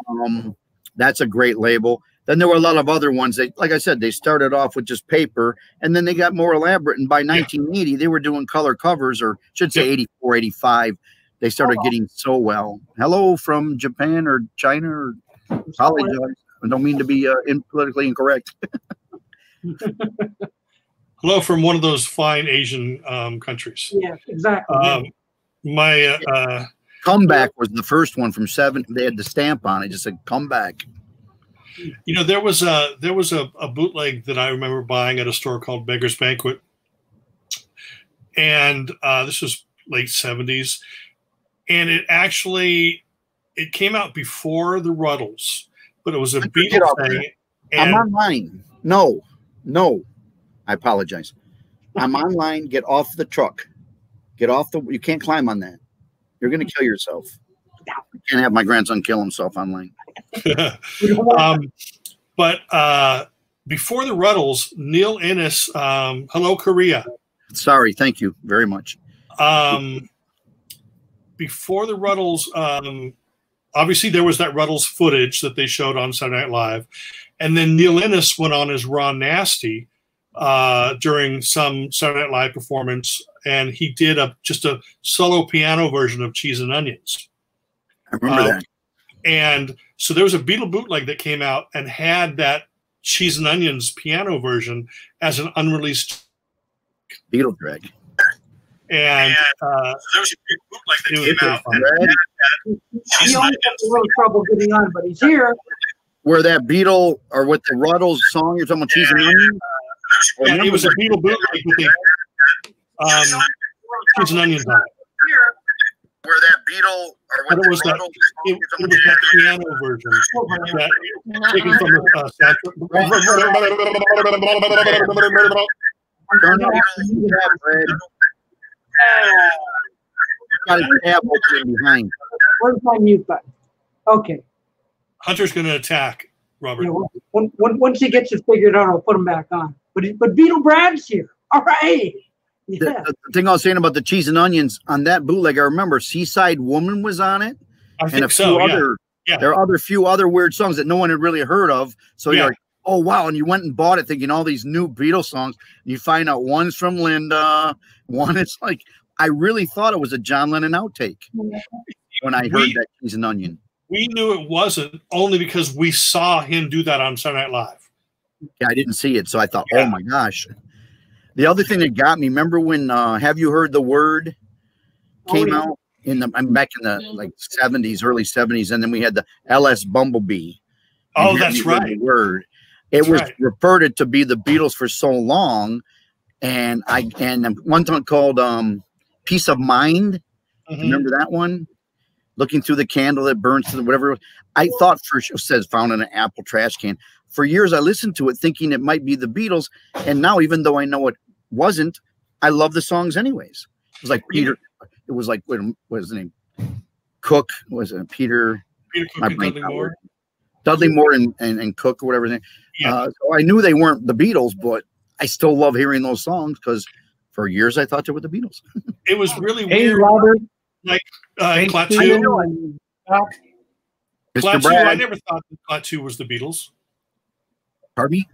that's a great label. Then there were a lot of other ones. They, like I said, they started off with just paper, and then they got more elaborate. And by 1980, they were doing color covers, or should say 84, 85. They started getting so well. Hello from Japan or China. Or apologize. I don't mean to be politically incorrect. Hello from one of those fine Asian countries. Yeah, exactly. My Comeback was the first one from 7. They had the stamp on it. Just said Comeback. You know, there was a bootleg that I remember buying at a store called Beggar's Banquet, and this was late 70s, and it came out before the Ruddles, but it was a Beatle thing. I'm on mine. No, I apologize. I'm online. Get off the truck. Get off the. You can't climb on that. You're gonna kill yourself. You can't have my grandson kill himself online. But before the Ruddles, Neil Innes, hello Korea. Sorry, thank you very much. Before the Ruddles, obviously there was that Ruddles footage that they showed on Saturday Night Live, and then Neil Innes went on as Ron Nasty during some Saturday Night Live performance, and he did just a solo piano version of Cheese and Onions. I remember that. And so there was a Beatle bootleg that came out and had that Cheese and Onions piano version as an unreleased Beatle drag. And so there was a big bootleg that came out. He always has a little trouble getting on, but he's here. Where that Beatle or with the Ruddles song you're talking about, Cheese and Onions? Yeah, it was a Beatle bootleg with Cheese and Onions on it. Where that Beatle or what was that? It was that piano version that taken from the soundtrack. Got a tab opening behind. Where's my mute button? Okay. Hunter's going to attack Robert. Yeah, once he gets it figured out, I'll put him back on. But Beatle Brad's here. All right. Yeah. The thing I was saying about the Cheese and Onions on that bootleg, I remember Seaside Woman was on it. I think so. There are few other weird songs that no one had really heard of. So you're like, oh wow, and you went and bought it thinking all these new Beatles songs. And you find out one's from Linda, one is like I really thought it was a John Lennon outtake when I heard that Cheese and Onion. We knew it wasn't only because we saw him do that on Saturday Night Live. Yeah, I didn't see it, so I thought, oh my gosh. The other thing that got me, remember when Have You Heard the Word came out back in the like 70s, early 70s, and then we had the LS Bumblebee. Oh, that's right. The Word. It was reported to be the Beatles for so long, and one song called Peace of Mind. Remember that one? Looking through the candle that burns to whatever. I thought first it says found in an Apple trash can. For years, I listened to it thinking it might be the Beatles. And now, even though I know it wasn't, I love the songs anyways. It was like Peter. It was like, what was his name? Cook. Was it Peter? Peter Cook and Dudley Moore. Dudley Moore and Cook or whatever. So I knew they weren't the Beatles, but I still love hearing those songs because for years I thought they were the Beatles. It was really hey, weird. Robert. Like Klaatu. I never thought that Klaatu was the Beatles. Pardon me?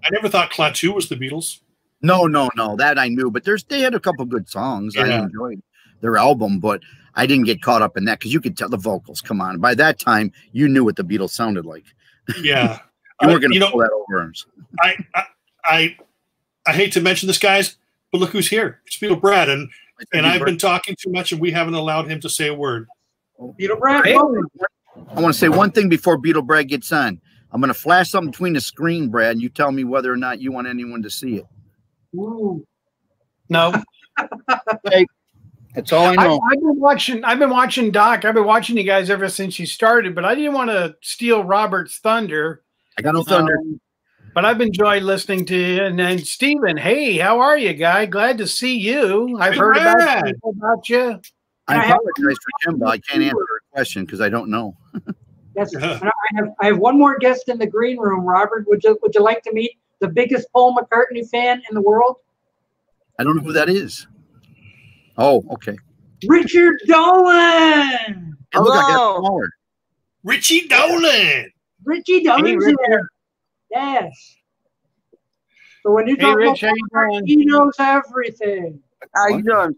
I never thought Klaatu was the Beatles. No. That I knew, but they had a couple good songs. Yeah. I enjoyed their album, but I didn't get caught up in that because you could tell the vocals. Come on, by that time you knew what the Beatles sounded like. Yeah, you weren't going to pull that over. I hate to mention this, guys, but look who's here. It's Beatle Brad, and I've been talking too much, and we haven't allowed him to say a word. Beatle Brad. Hey, I want to say one thing before Beatle Brad gets on. I'm going to flash something between the screen, Brad, and you tell me whether or not you want anyone to see it. Ooh. No. Okay. That's all I know. I've been watching Doc. I've been watching you guys ever since you started, but I didn't want to steal Robert's thunder. I got no thunder. But I've enjoyed listening to you. And then Stephen, hey, how are you, guy? Glad to see you. I've heard about you. I apologize for Kim, but I can't answer a question because I don't know. Yes, I have one more guest in the green room. Robert, would you like to meet the biggest Paul McCartney fan in the world? I don't know who that is. Oh, okay. Richard Dolin. Hello. Richie Dolin. Richie Dolin's here. Yes. So when you talk Rich, about he knows everything. How you doing?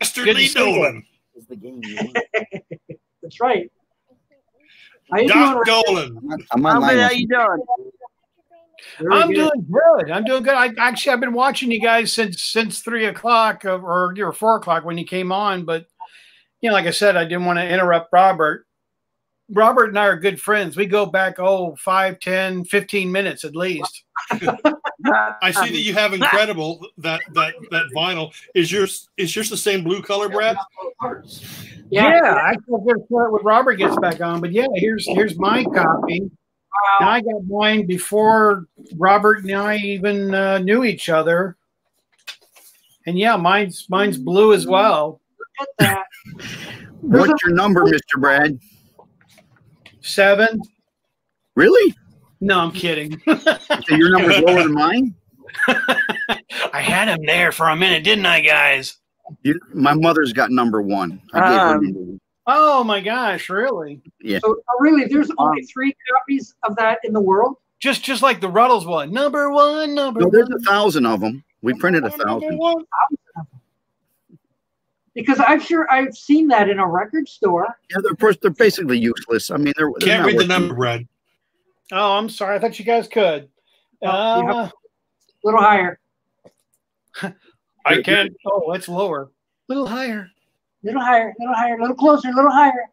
Mr. Lee Dolan. That's right. How you Doc doing, Dolan. How you doing? I'm doing good. I'm doing good. I've been watching you guys since 3 o'clock or 4 o'clock when you came on. But like I said, I didn't want to interrupt Robert. Robert and I are good friends. We go back 5, 10, 15 minutes at least. I see that you have Incredible. That vinyl is yours. Is yours the same blue color, Brad? Yeah. I will get it when Robert gets back on. But yeah, here's my copy. And I got mine before Robert and I even knew each other. And yeah, mine's blue as well. Look at that. What's your number, Mr. Brad? 7. Really? No, I'm kidding. So your number's lower than mine? I had him there for a minute, didn't I, guys? My mother's got number 1. I gave her number 1. Oh my gosh, really? Yeah. So really, there's only 3 copies of that in the world? Just like the Ruddles one. Number 1, number 1. There's 1,000 of them. We printed 1,000. Because I've seen that in a record store. Yeah, they're basically useless. I mean, they're Can't not read the working. number, Brad. Oh, I'm sorry. I thought you guys could. A little higher. I can't. Oh, it's lower. Little higher. Little higher, little higher, little closer, little higher.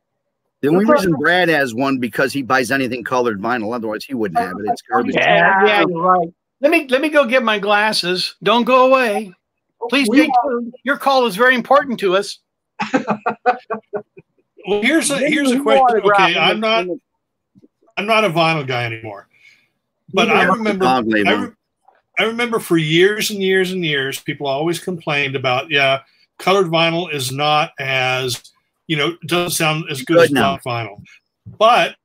The only reason Brad has one because he buys anything colored vinyl. Otherwise, he wouldn't have it. It's garbage. Yeah, you're right. Let me go get my glasses. Don't go away. Please stay tuned. Your call is very important to us. Well, here's a question. Okay, I'm not a vinyl guy anymore, but I remember for years and years and years, people always complained about colored vinyl is not as doesn't sound as good as black vinyl, but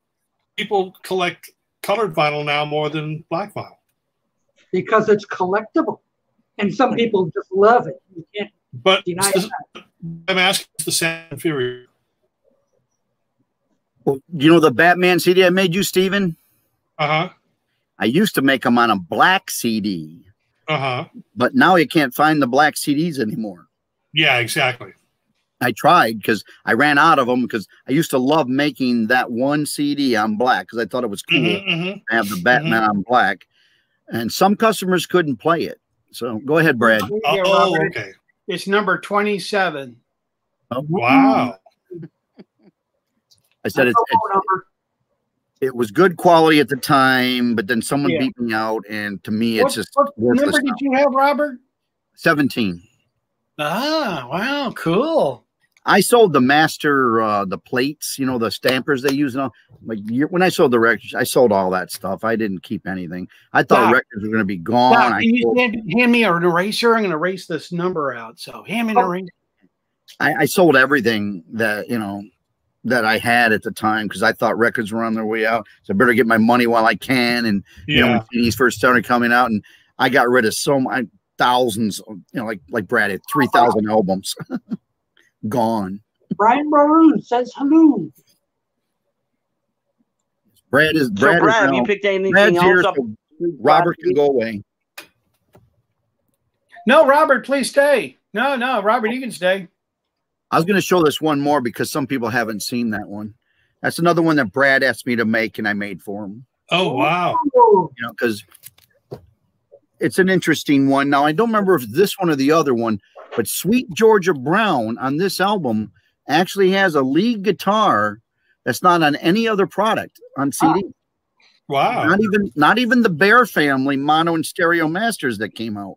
people collect colored vinyl now more than black vinyl because it's collectible, and some people just love it. You can't deny that. I'm asking the sound inferior. Well, the Batman CD I made you, Steven? Uh-huh. I used to make them on a black CD. Uh-huh. But now you can't find the black CDs anymore. Yeah, exactly. I tried because I ran out of them because I used to love making that one CD on black because I thought it was cool to have the Batman on black. And some customers couldn't play it. So go ahead, Brad. Okay. It's number 27. Oh, wow. I said it was good quality at the time, but then someone beat me out, and to me, it's just what number did you have, Robert? 17. Ah, wow, cool. I sold the master, the plates, the stampers they use. When I sold the records, I sold all that stuff. I didn't keep anything. I thought records were going to be gone. Can you hand me an eraser? I'm going to erase this number out. So hand me an eraser. I sold everything that, that I had at the time because I thought records were on their way out. So I better get my money while I can. And, when CDs first started coming out, and I got rid of thousands, like Brad had 3,000 albums gone. Brian Maroon says hello. Brad, have you picked anything else here, up? so Robert can go away. No, Robert, please stay. No, Robert, you can stay. I was going to show this one more because some people haven't seen that one. That's another one that Brad asked me to make, and I made for him. Oh, wow. Because it's an interesting one. Now, I don't remember if this one or the other one, but Sweet Georgia Brown on this album actually has a lead guitar that's not on any other product on CD. Wow. Not even the Bear family mono and stereo masters that came out.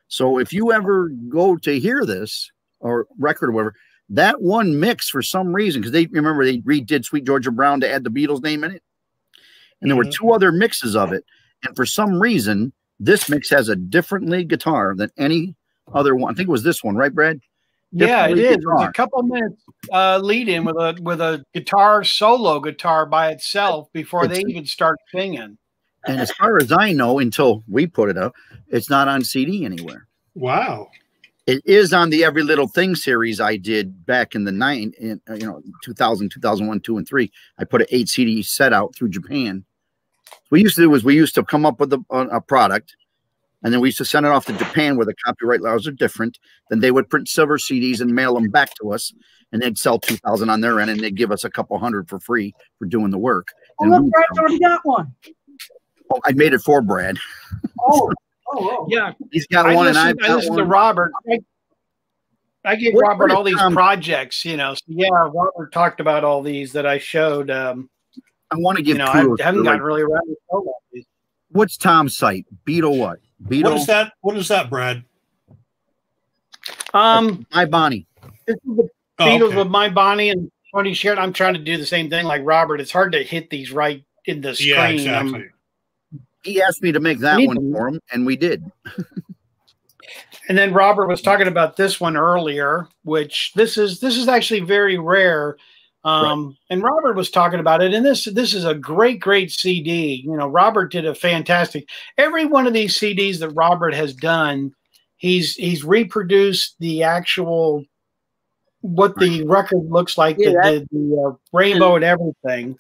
So if you ever go to hear this, or record or whatever, that one mix for some reason, because they redid Sweet Georgia Brown to add the Beatles name in it. And there were 2 other mixes of it. And for some reason, this mix has a different lead guitar than any other one. I think it was this one, right, Brad? Yeah, it is. It was a couple of minutes lead in with a guitar, solo guitar by itself before they even start singing. And as far as I know, until we put it up, it's not on CD anywhere. Wow. It is on the Every Little Thing series I did back in the 2000, 2001, 2, and 3. I put an 8 CD set out through Japan. What we used to come up with a product, and then we used to send it off to Japan where the copyright laws are different. Then they would print silver CDs and mail them back to us, and they'd sell 2,000 on their end, and they'd give us a couple hundred for free for doing the work. Oh, look, Brad's already got one. Oh, I made it for Brad. Oh. Yeah, he's got one, and I listened to Robert. I gave Robert all these projects, So yeah, Robert talked about all these that I showed. I want to give. I haven't gotten really around to tell all these. What's Tom's site? Beatle what? Beatle. What is that? What is that, Brad? My Bonnie. This is the Beatles with My Bonnie and Tony Sheridan. I'm trying to do the same thing like Robert. It's hard to hit these right in the screen. Yeah, exactly. He asked me to make that one for him, and we did. And then Robert was talking about this one earlier, which this is actually very rare. And Robert was talking about it, and this is a great CD. You know, Robert did a fantastic. Every one of these CDs that Robert has done, he's reproduced the actual what the record looks like, the rainbow and everything,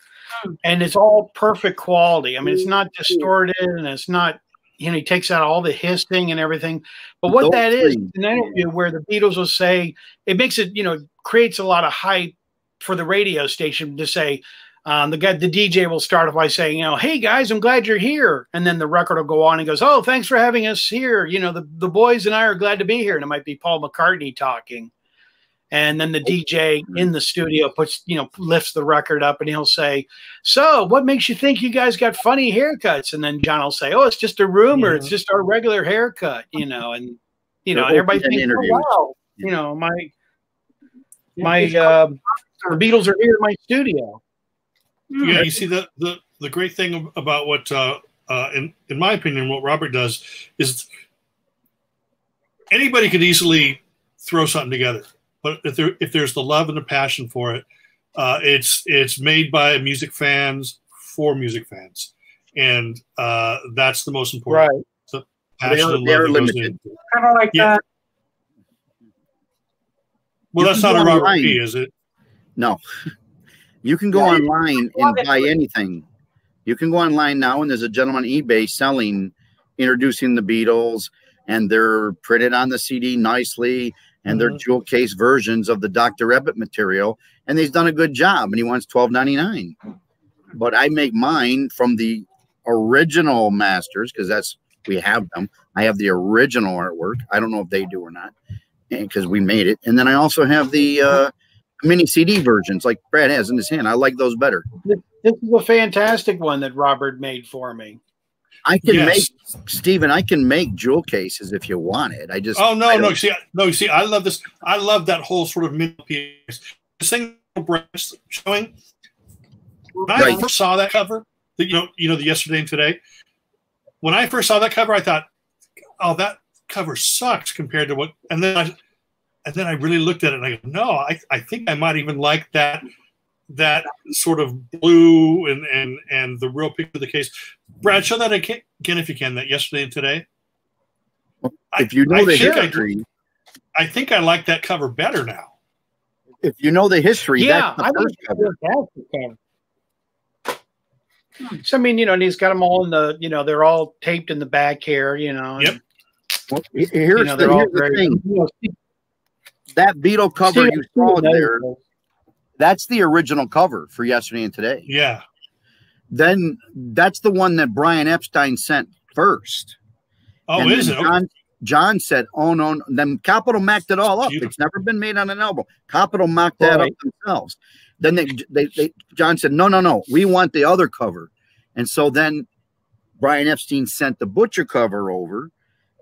and it's all perfect quality. I mean, it's not distorted, and it's not. You know, he takes out all the hissing and everything. But what that is an interview where the Beatles will say, it makes it, you know, creates a lot of hype for the radio station to say, the DJ will start off by saying, you know, hey guys, I'm glad you're here. And then the record will go on and goes, oh, thanks for having us here. You know, the boys and I are glad to be here. And it might be Paul McCartney talking. And then the DJ in the studio puts, you know, lifts the record up and he'll say, so what makes you think you guys got funny haircuts? And then John will say, oh, it's just a rumor. It's just our regular haircut, you know, and, you know, everybody thinks, oh, wow, you know, the Beatles are here in my studio. Yeah. You see the great thing about what, in my opinion, what Robert does is anybody could easily throw something together. But if there's the love and the passion for it, it's made by music fans for music fans, and that's the most important. Right. The passion and love that goes in. Kind of like that. Well, that's not a Robert P, is it? No. You can go online and buy anything. You can go online now, and there's a gentleman on eBay introducing the Beatles, and they're printed on the CD nicely. And they're jewel case versions of the Dr. Ebbett material, and he's done a good job. And he wants $12.99. But I make mine from the original masters because we have them. I have the original artwork. I don't know if they do or not because we made it. And then I also have the mini CD versions like Brad has in his hand. I like those better. This is a fantastic one that Robert made for me. I can make, Stephen, I can make jewel cases if you want it. No. See, I love this. I love that whole sort of middle piece. This thing Brad's showing. When I first saw that cover, you know, the yesterday and today. When I first saw that cover, I thought, oh, that cover sucks compared to what. And then I really looked at it and I go, no, I think I might even like that sort of blue and the real picture of the case. Brad, show that again if you can, that yesterday and today. If you know the history. I think I like that cover better now. If you know the history, that's the first cover. So, I mean, you know, and he's got them all in the, you know, they're all taped in the back here, you know. Yep. Well, here's the thing. That Beatle cover you saw there, that's the original cover for yesterday and today. Yeah. Then that's the one that Brian Epstein sent first. Oh, and is it? John said, oh, no. Then Capitol mocked it all up. It's never been made on an album. Capitol mocked that up themselves. Then John said, no. We want the other cover. And so then Brian Epstein sent the Butcher cover over.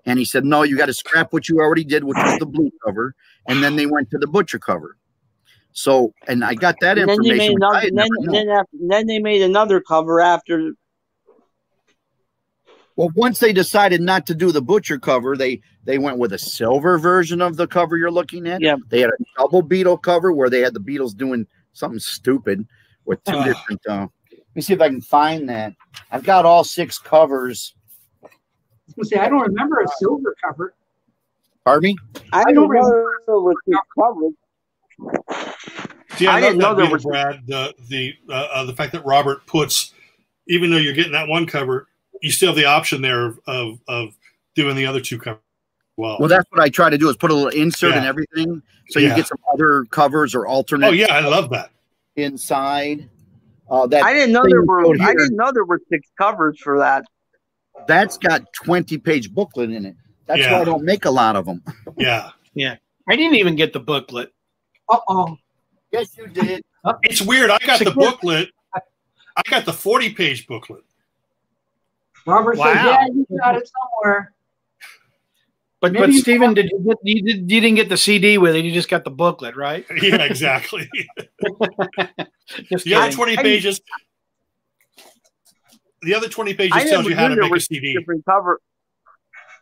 And he said, no, you got to scrap what you already did, which was the blue cover. And then they went to the Butcher cover. So, and I got that information. Then they made another cover after. Well, once they decided not to do the Butcher cover, they went with a silver version of the cover you're looking at. Yeah. They had a double Beatle cover where they had the Beatles doing something stupid with two different. Let me see if I can find that. I've got all 6 covers. I don't remember a silver cover. Pardon me? I don't remember with the cover. See, I didn't know there was Brad. The fact that Robert puts, even though you're getting that one cover, you still have the option there of doing the other 2 covers. Well, that's what I try to do is put a little insert in everything, so you get some other covers or alternate. Oh yeah, I love that inside. I didn't know there were 6 covers for that. That's got 20-page booklet in it. That's why I don't make a lot of them. Yeah. I didn't even get the booklet. Yes, you did. It's weird. I got the booklet. I got the 40-page booklet. Robert said, "Yeah, you got it somewhere." But Stephen, you didn't get the CD with it. You just got the booklet, right? Yeah, exactly. The other 20 pages. The other 20 pages tells you how to make a CD. Different cover.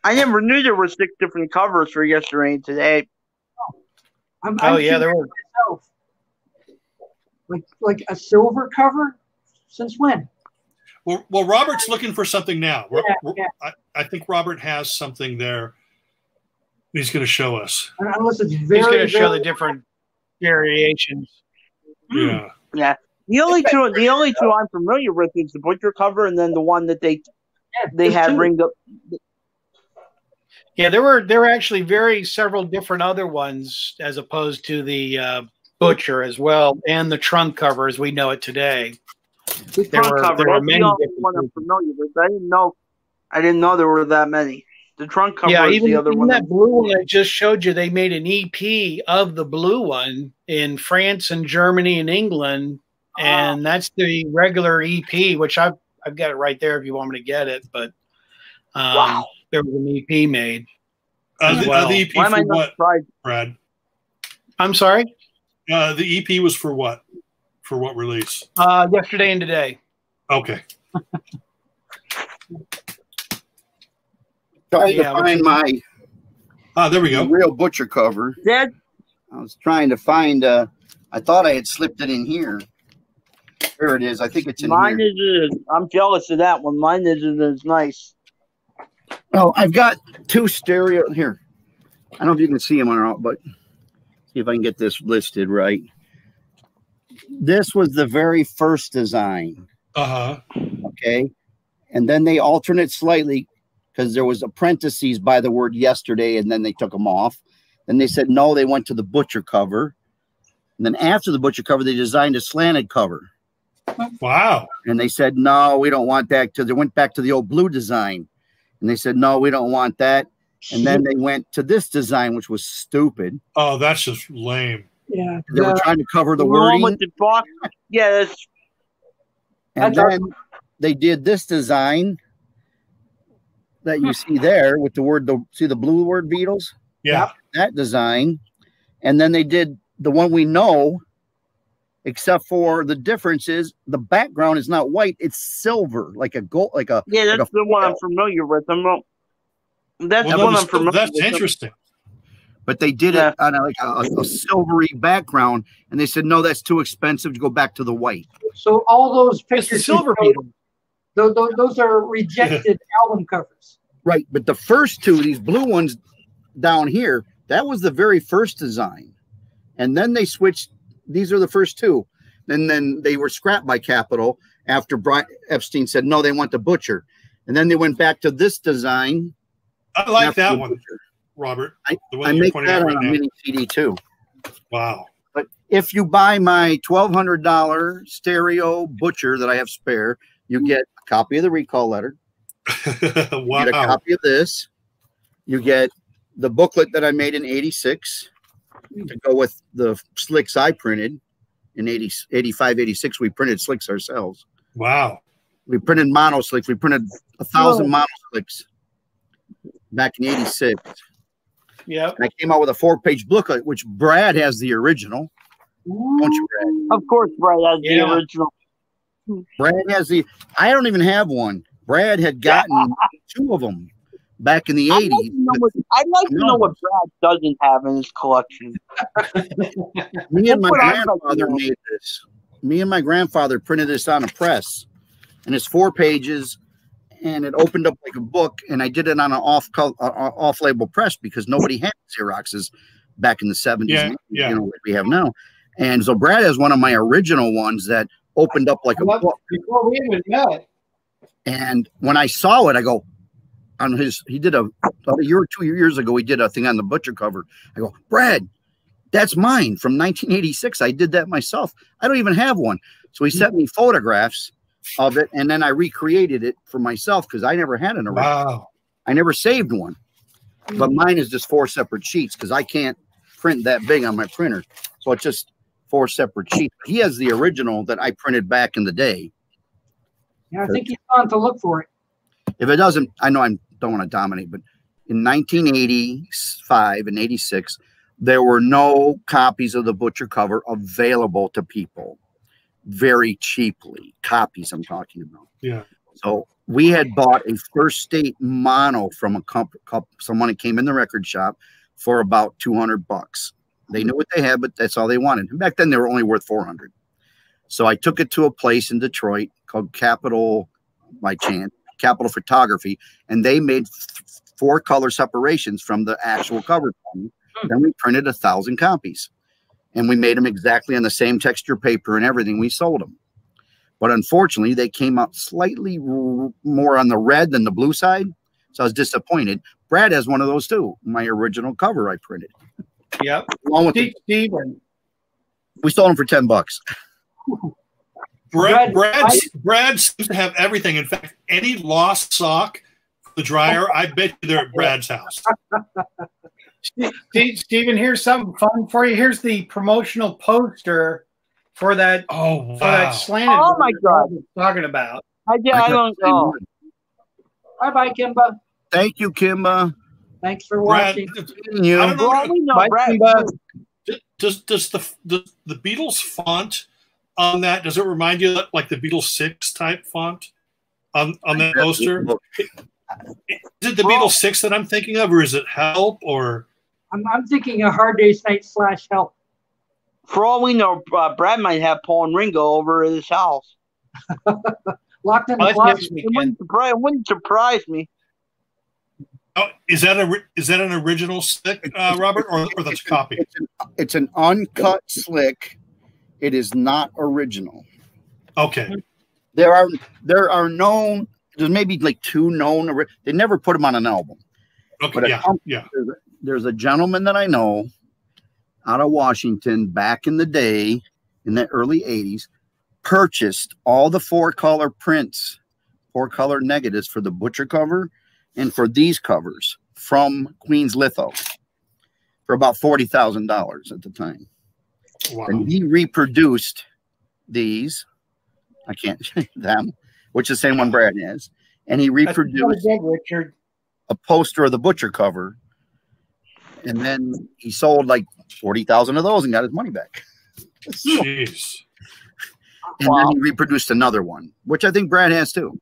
I never knew there were 6 different covers for Yesterday and Today. I'm yeah, there were. Myself. Like a silver cover? Since when? Well, Robert's looking for something now. Yeah. I think Robert has something there. He's going to show us. Unless it's He's going to show the different variations. Yeah. Yeah. The only two I'm familiar with is the Butcher cover, and then the one that they had ringed up. Yeah, there were actually several different other ones as opposed to the Butcher as well, and the trunk cover as we know it today. The trunk cover, that's the only one I'm familiar with. I didn't know there were that many. The trunk cover is the other one. That blue one I just showed you, they made an EP of the blue one in France and Germany and England, and that's the regular EP, which I've got it right there if you want me to get it. But wow, there was an EP made. The EP for what, Brad? I'm sorry? The EP was for what? For what release? Yesterday and Today. Okay. Trying to find my there we go. real Butcher cover. Dad? I was trying to find I thought I had slipped it in here. There it is. I think it's in Mine here. I'm jealous of that one. Mine isn't as nice. Oh, I've got 2 stereo here. I don't know if you can see them or not, but see if I can get this listed right. This was the very first design. Okay. And then they alternate slightly because there was parentheses by the word yesterday, and then they took them off. Then they said, no, they went to the Butcher cover. And then after the Butcher cover, they designed a slanted cover. Wow. And they said, no, we don't want that. Because they went back to the old blue design. And they said, no, we don't want that. And then they went to this design, which was stupid. Oh, that's just lame. Yeah. They were trying to cover the wording. With the box. Yes. And then they did this design that you see there with the word, see the blue word Beatles? Yeah. That design. And then they did the one we know, except for the difference is the background is not white, it's silver, like a gold, like a that's the one I'm familiar with. That's the one I'm familiar with. That's interesting. But they did it on a silvery background, and they said, no, that's too expensive to go back to the white. So all those pictures, silver people. Those are rejected album covers. Right, but the first 2, these blue ones down here, that was the very first design. And then they switched. These are the first 2. And then they were scrapped by Capitol after Brian Epstein said, no, they want the Butcher. And then they went back to this design. I like that one, Butcher. Robert. I make that on a mini CD too. Wow. But if you buy my $1,200 stereo Butcher that I have spare, you get a copy of the recall letter. Wow. You get a copy of this. You get the booklet that I made in '86 to go with the slicks I printed in 85, 86. We printed slicks ourselves. Wow. We printed mono slicks. We printed 1,000 mono slicks back in '86. Yeah. I came out with a 4-page booklet, which Brad has the original. Don't you, Brad? Of course, Brad has the original. Brad has the. I don't even have one. Brad had gotten 2 of them back in the 80s. I'd like to know what Brad doesn't have in his collection. Me and my grandfather made this. Me and my grandfather printed this on a press, and it's 4 pages, and it opened up like a book. And I did it on an off-label press because nobody had Xeroxes back in the 70s. Yeah. You know what we have now. And so Brad has one of my original ones that opened up like a book. Before we even met. And when I saw it, I go, on his, he did a year or 2 years ago, he did a thing on the Butcher cover. I go, Brad, that's mine from 1986. I did that myself. I don't even have one. So he sent me photographs of it, and then I recreated it for myself because I never had an original. Wow. I never saved one. But mine is just 4 separate sheets because I can't print that big on my printer. So it's just 4 separate sheets. He has the original that I printed back in the day. Yeah, I think he's on to look for it. If it doesn't, I know I don't want to dominate, but in 1985 and 86, there were no copies of the Butcher cover available to people very cheaply. Copies I'm talking about. Yeah. So we had bought a First State mono from someone that came in the record shop for about $200. They knew what they had, but that's all they wanted. And back then, they were only worth $400. So I took it to a place in Detroit called Capital Photography, and they made 4 color separations from the actual cover. Then we printed 1,000 copies, and we made them exactly on the same texture paper and everything. We sold them. But unfortunately, they came out slightly more on the red than the blue side. So I was disappointed. Brad has one of those too. My original cover I printed. Yep. Along with Steven. We sold them for $10. Brad seems to have everything. In fact, any lost sock for the dryer, I bet you they're at Brad's house. Steven, here's something fun for you. Here's the promotional poster for that. Oh, wow. For that slanted. Oh my God! Talking about. I don't know. Bye, Kimba. Thank you, Kimba. Thanks for watching. Does the Beatles font on that? Does it remind you of like the Beatles 6 type font on that poster? Is it the Beatles 6 that I'm thinking of, or is it Help? Or I'm thinking a Hard Day's Night / Help. For all we know, Brad might have Paul and Ringo over at his house. Locked in the closet. It wouldn't surprise me. Oh, is that an original slick, Robert, or that's a copy? It's an uncut slick. It is not original. Okay. There are known. There's maybe like 2 known. They never put them on an album. Okay. But there's a gentleman that I know out of Washington back in the day, in the early 80s, purchased all the 4-color prints, 4-color negatives for the Butcher cover and for these covers from Queen's Litho for about $40,000 at the time. Wow. And he reproduced these. I can't them, which is the same one Brad has. And he reproduced a poster of the Butcher cover. And then he sold like 40,000 of those and got his money back. Jeez. And then he reproduced another one, which I think Brad has too.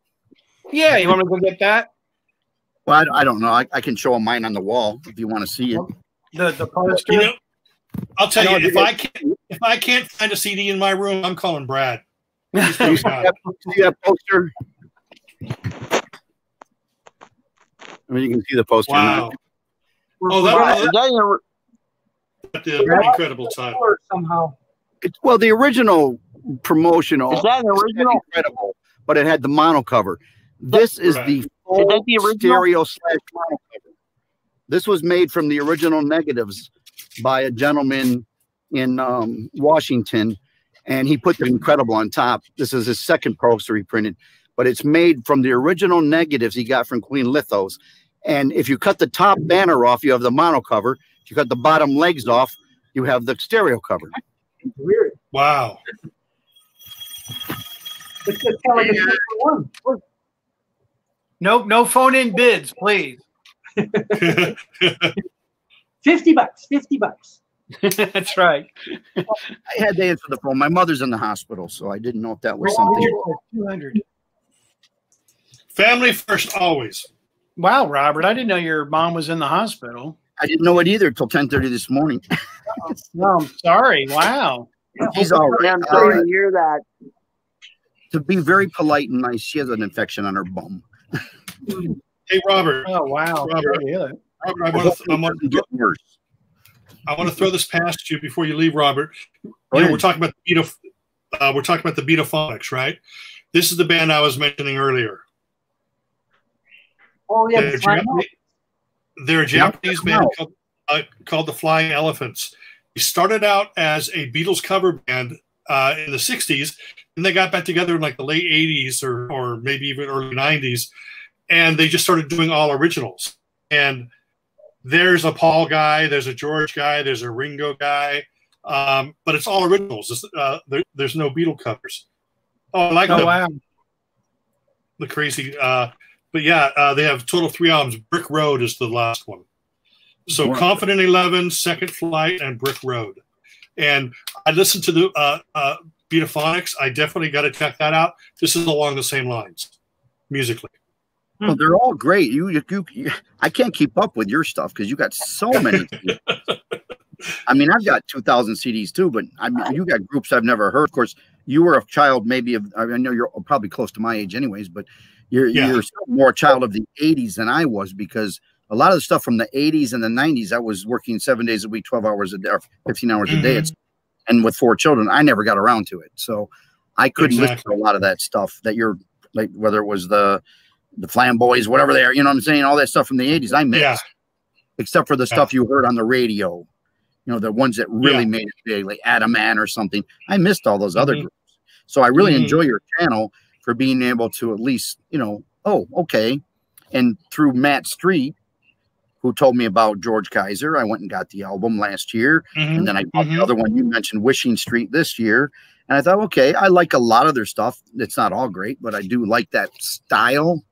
Yeah, you want to go get that? Well, I don't know. I can show him mine on the wall if you want to see it. The poster. You know, I'll tell you, if I can't find a CD in my room, I'm calling Brad. You see that poster? I mean, you can see the poster. Wow. Oh, the incredible title. Somehow. Well, the original promotional. Is that an original? Incredible, but it had the mono cover. This is the full stereo / mono cover. This was made from the original negatives by a gentleman in Washington, and he put the Incredible on top. This is his second poster he printed, but it's made from the original negatives he got from Queen Lithos. And if you cut the top banner off, you have the mono cover. If you cut the bottom legs off, you have the stereo cover. Weird. Wow. It's kind of like a 2-for-1. No phone-in bids, please. $50. That's right. I had to answer the phone. My mother's in the hospital, so I didn't know if that was something. 200. Family first, always. Wow, Robert, I didn't know your mom was in the hospital. I didn't know it either until 10:30 this morning. No, I'm sorry. Wow. She's all right. I'm sorry to hear that. To be very polite and nice, she has an infection on her bum. Hey, Robert. Oh, wow. Robert, I want to throw this past you before you leave, Robert. We're talking about the Beatophonics, right? This is the band I was mentioning earlier. Oh yeah, they're a Japanese band called the Flying Elephants. They started out as a Beatles cover band in the 60s, and they got back together in like the late 80s or maybe even early 90s, and they just started doing all originals. And there's a Paul guy, there's a George guy, there's a Ringo guy, but it's all originals. There's no Beatle covers. Oh, I like the crazy. But yeah, they have total 3 albums. Brick Road is the last one. So Confident 11, Second Flight, and Brick Road. And I listened to the Beatophonics. I definitely got to check that out. This is along the same lines. musically. Well, they're all great. I can't keep up with your stuff because you got so many. I mean, I've got 2,000 CDs too, but I mean, you got groups I've never heard. Of course, you were a child, maybe of. I know you're probably close to my age, anyways. But you're still more a child of the '80s than I was, because a lot of the stuff from the '80s and the '90s, I was working 7 days a week, 12 hours a day, or 15 hours a day. And with 4 children, I never got around to it, so I couldn't listen to a lot of that stuff that you're like, whether it was the Flamboys, whatever they are, you know what I'm saying? All that stuff from the '80s, I missed, except for the stuff you heard on the radio. You know, the ones that really made it big, like Adam Ant or something. I missed all those other groups. So I really enjoy your channel for being able to at least, you know, oh, okay. And through Matt Street, who told me about George Kaiser, I went and got the album last year. And then I bought the other one you mentioned, Wishing Street, this year. And I thought, okay, I like a lot of their stuff. It's not all great, but I do like that style,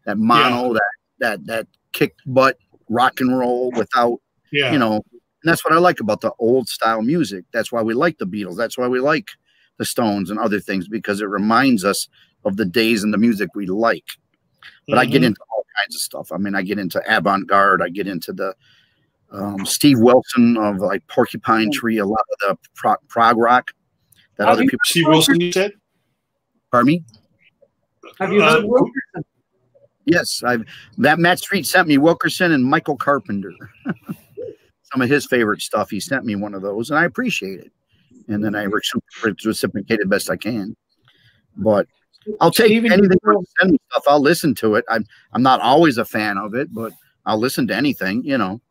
that mono, that kick butt rock and roll without, you know. And that's what I like about the old style music. That's why we like the Beatles. That's why we like the Stones and other things, because it reminds us of the days and the music we like. But I get into all kinds of stuff. I mean, I get into avant-garde. I get into the Steve Wilson of like Porcupine Tree, a lot of the prog rock that other people. Steve Wilson, you said? Pardon me? Have you heard Wilkerson? Yes, Matt Street sent me Wilkerson and Michael Carpenter. Some of his favorite stuff. He sent me one of those, and I appreciate it. And then I reciprocated best I can. But I'll take anything. Send me stuff. I'll listen to it. I'm not always a fan of it, but I'll listen to anything, you know,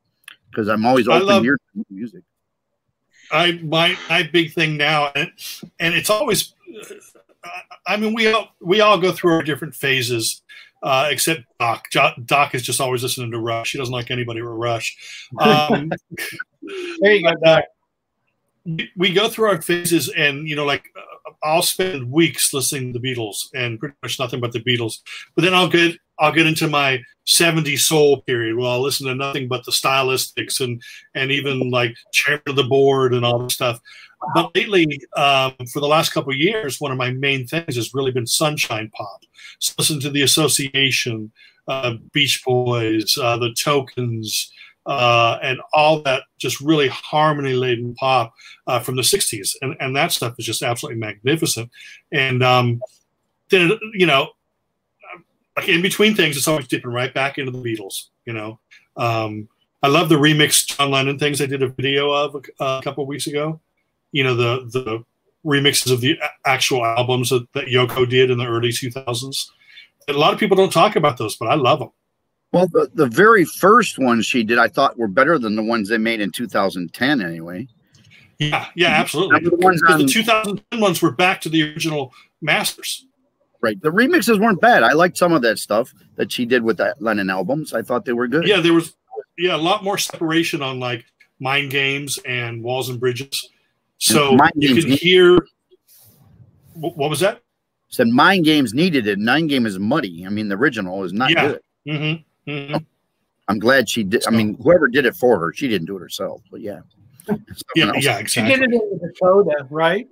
because I'm always open to music. My big thing now, and it's always. I mean, we all go through our different phases. Except Doc. Doc is just always listening to Rush. He doesn't like anybody with Rush. There you go, Doc. We go through our phases, and you know, like I'll spend weeks listening to the Beatles and pretty much nothing but the Beatles. But then I'll get into my '70s soul period where I'll listen to nothing but the Stylistics and even like Chairman of the Board and all this stuff. But lately, for the last couple of years, one of my main things has really been sunshine pop. So listen to the Association, Beach Boys, the Tokens, and all that just really harmony-laden pop from the 60s. And that stuff is just absolutely magnificent. And then, you know, like in between things, it's always dipping right back into the Beatles, you know. I love the remix John Lennon things I did a video of a couple of weeks ago. You know, the remixes of the actual albums that Yoko did in the early 2000s. And a lot of people don't talk about those, but I love them. Well, the very first ones she did, I thought were better than the ones they made in 2010 anyway. Yeah, absolutely. The 2010 ones were back to the original masters. Right. The remixes weren't bad. I liked some of that stuff that she did with that Lennon albums. I thought they were good. Yeah, there was a lot more separation on like Mind Games and Walls and Bridges. So you can hear. What was that? Said Mind Games needed it. Nine Game is muddy. I mean, the original is not good. I'm glad she did. I mean, whoever did it for her, she didn't do it herself. But yeah, exactly. She did it in Dakota, right?